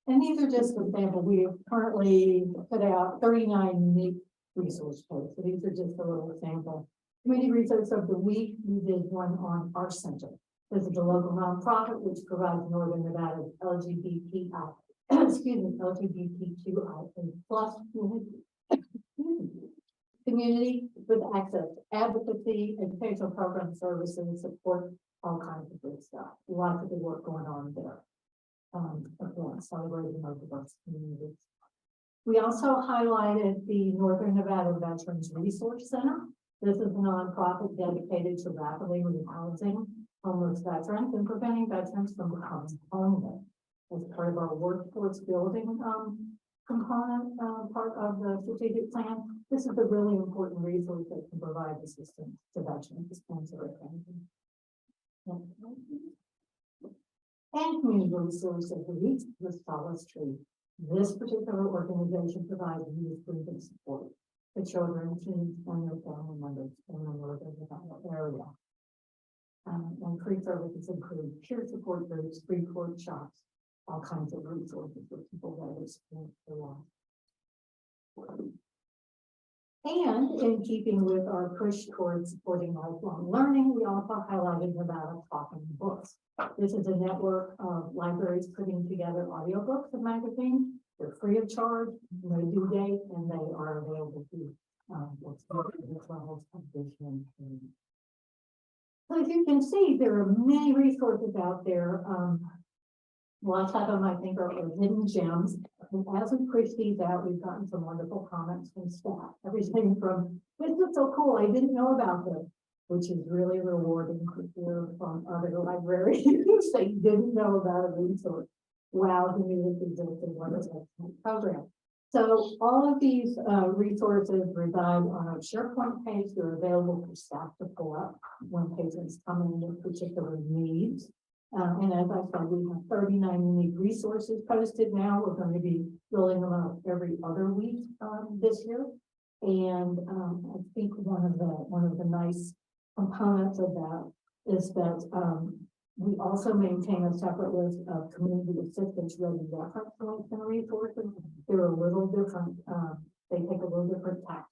And these are just an example. We have currently put out 39 unique resource posts. So these are just a little example. Community resource of the week, we did one on our center. This is a local nonprofit which provides Northern Nevada LGBTQI plus community with access to advocacy, educational program services, support, all kinds of good stuff. Lots of good work going on there. Again, celebrating our diverse communities. We also highlighted the Northern Nevada Veterans Resource Center. This is a nonprofit dedicated to rapidly rehousing homeless veterans and preventing veterans from becoming homeless. As part of our workforce building component part of the strategic plan, this is a really important resource that can provide assistance to veterans and community resource of the week, the Solace Tree. This particular organization provides youth grievance support to children, teens, and their family members in the Northern Nevada area. And free services include peer support groups, free court shops, all kinds of resources for people that experience the loss. And in keeping with our push towards supporting lifelong learning, we also highlighted Nevada Talking Books. This is a network of libraries putting together audiobooks and magazines. They're free of charge, no due date, and they are available to levels of vision. So as you can see, there are many resources out there. Lots of them, I think, are hidden gems. And as we push these out, we've gotten some wonderful comments from staff. Everything from, this is so cool, I didn't know about this, which is really rewarding to hear from other librarians. They didn't know about a resource. wow, who knew this existed, what is this program? So all of these resources reside on a SharePoint page. They're available for staff to pull up when patients come in with particular needs. And as I said, we have 39 unique resources posted now. We're going to be rolling them out every other week this year. And I think one of the nice components of that is that we also maintain a separate list of community assistance ready reference points and resources. They're a little different. They take a little different tack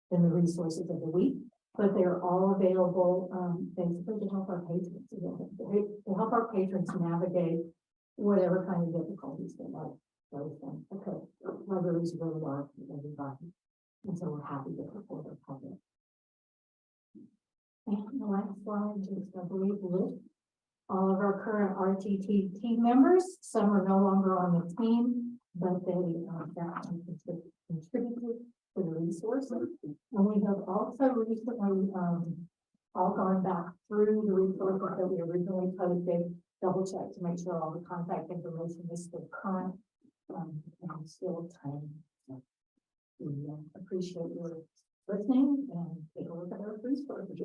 than the resources of the week, but they're all available basically to help our patrons. To help our patrons navigate whatever kind of difficulties they might face. Okay, libraries really are for everybody, and so we're happy to support our public. And the last slide is a brief list. All of our current RTT team members, some are no longer on the team, but they contributed to the resources. And we have also recently all gone back through the resources that we originally posted, double check to make sure all the contact information is still current and still timely. So we appreciate your listening and take a look at our resources.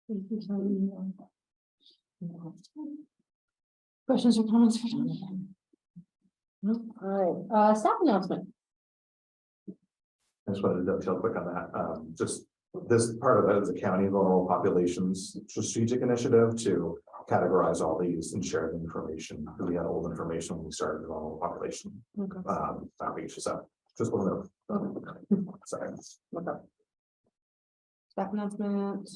Thank you so much. Questions or comments for John? No? All right, staff announcement. I just wanted to dovetail quick on that. Just this part of it is a county vulnerable populations strategic initiative to categorize all these and share the information. We had old information when we started the vulnerable population. Outreach. So just wanted to. Sorry. Okay. Staff announcement.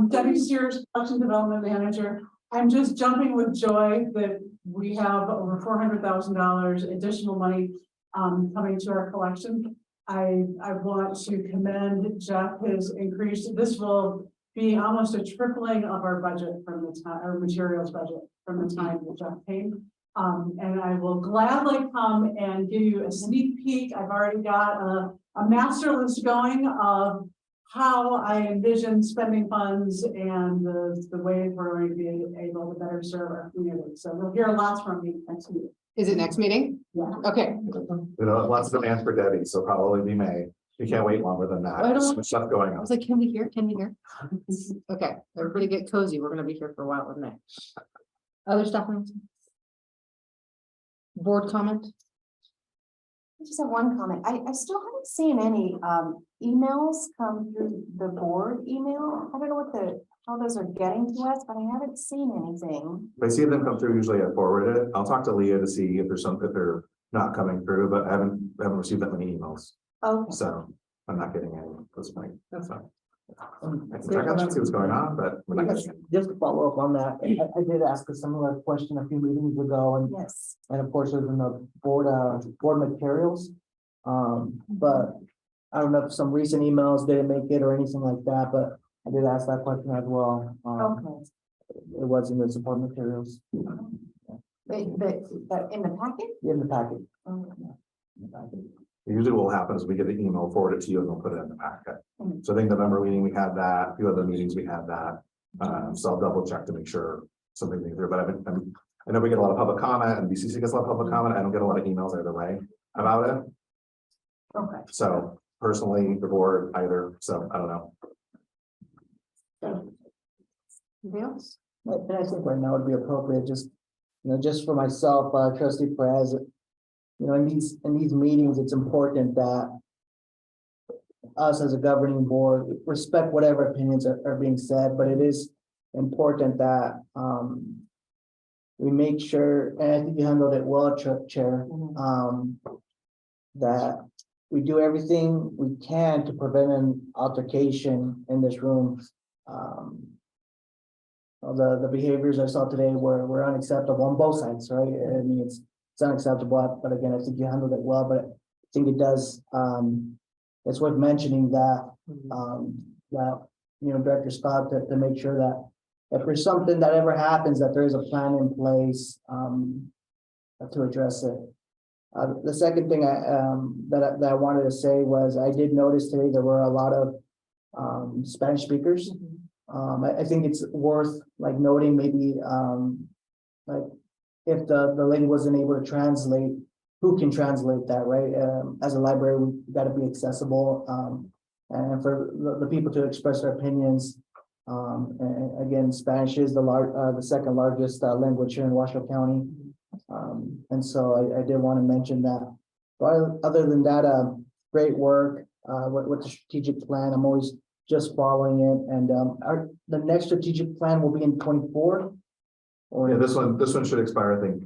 Debbie Sears, Production Development Manager. I'm just jumping with joy that we have over $400,000 additional money coming to our collection. I want to commend Jeff, his increase. This will be almost a tripling of our budget from the time, our materials budget from the time that Jeff came. And I will gladly come and give you a sneak peek. I've already got a master list going of how I envision spending funds and the way we're going to be able to better serve our community. So we'll hear lots from me next week. Is it next meeting? Yeah. Okay. You know, lots of demands for Debbie, so probably be May. You can't wait longer than that. There's so much stuff going I on. was like, can we hear? Can we hear? Okay, everybody get cozy. We're gonna be here for a while, isn't it? Other stuff? Board comment? I just have one comment. I still haven't seen any emails come through the board email. I don't know how those are getting to us, but I haven't seen anything. If I see them come through, usually I forward it. I'll talk to Leah to see if there's something they're not coming through, but I haven't received that many emails. Okay. So I'm not getting any at this point. That's fine. I can check on that, see what's going on, but we're not getting any. Just to follow up on that, I did ask a similar question a few meetings ago, and yes, and of course, it was in the board materials. But I don't know if some recent emails didn't make it or anything like that, but I did ask that question as well. okay. It was in the support materials. But in the packet? In the packet. Okay. Usually what will happen is we get the email, forward it to you, and we'll put it in the packet. So I think November meeting, we had that, a few other meetings, we had that. So I'll double check to make sure something came through, but I know we get a lot of public comment and BCC gets a lot of public comment. I don't get a lot of emails either way about it. Okay. So personally, the board either, so I don't know. Anybody else? And I think right now would be appropriate, just, just for myself, trustee Perez, in these meetings, it's important that us as a governing board respect whatever opinions are being said, but it is important that we make sure, and I think you handled it well, Chair, that we do everything we can to prevent an altercation in this room. The behaviors I saw today were unacceptable on both sides, right? I mean, it's unacceptable, but again, I think you handled it well, but I think it does, it's worth mentioning that, Director Scott, to make sure that if there's something that ever happens, that there is a plan in place, to address it. The second thing that I wanted to say was I did notice today there were a lot of Spanish speakers I think it's worth like noting maybe, like if the lady wasn't able to translate, who can translate that, right? As a library, we've got to be accessible, and for the people to express their opinions. And again, Spanish is the second largest language here in Washoe County. And so I did want to mention that. But other than that, great work with the strategic plan. I'm always just following it. And the next strategic plan will be in 24. Or Yeah, this one should expire, I think,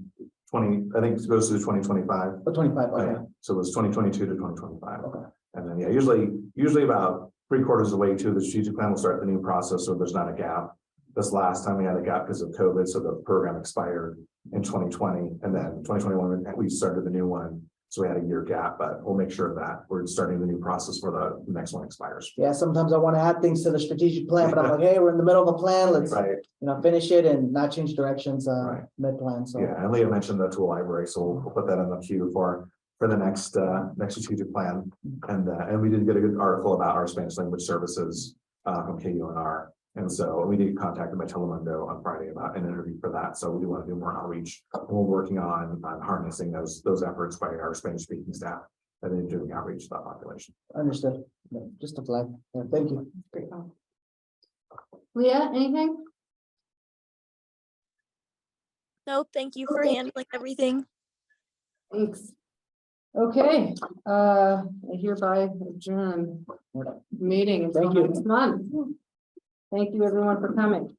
I think it goes to 2025. Oh, 25, okay. Yeah, so it was 2022 to 2025. Okay. And then, yeah, usually about 3/4 of the way to the strategic plan, we'll start the new process, so there's not a gap. This last time we had a gap because of COVID, so the program expired in 2020, and then 2021, we started the new one. So we had a year gap, but we'll make sure that we're starting the new process for the next one expires. Yeah, sometimes I want to add things to the strategic plan, but I'm like, hey, we're in the middle of a plan. Let's finish it and not change directions mid-plan. So Yeah, and Leah mentioned the tool library, so we'll put that in the queue for the next strategic plan. And we did get a good article about our Spanish language services from KUNR. And so we did contact them by Telemundo on Friday about an interview for that. So we do want to do more outreach. And we're working on harnessing those efforts by our Spanish speaking staff and then doing outreach to that population. Understood. Yeah, just a flag. Yeah, thank you. Great. Leah, anything? No, thank you for handling everything. Thanks. Okay, I hereby adjourn meeting until next month. Thank you everyone for coming.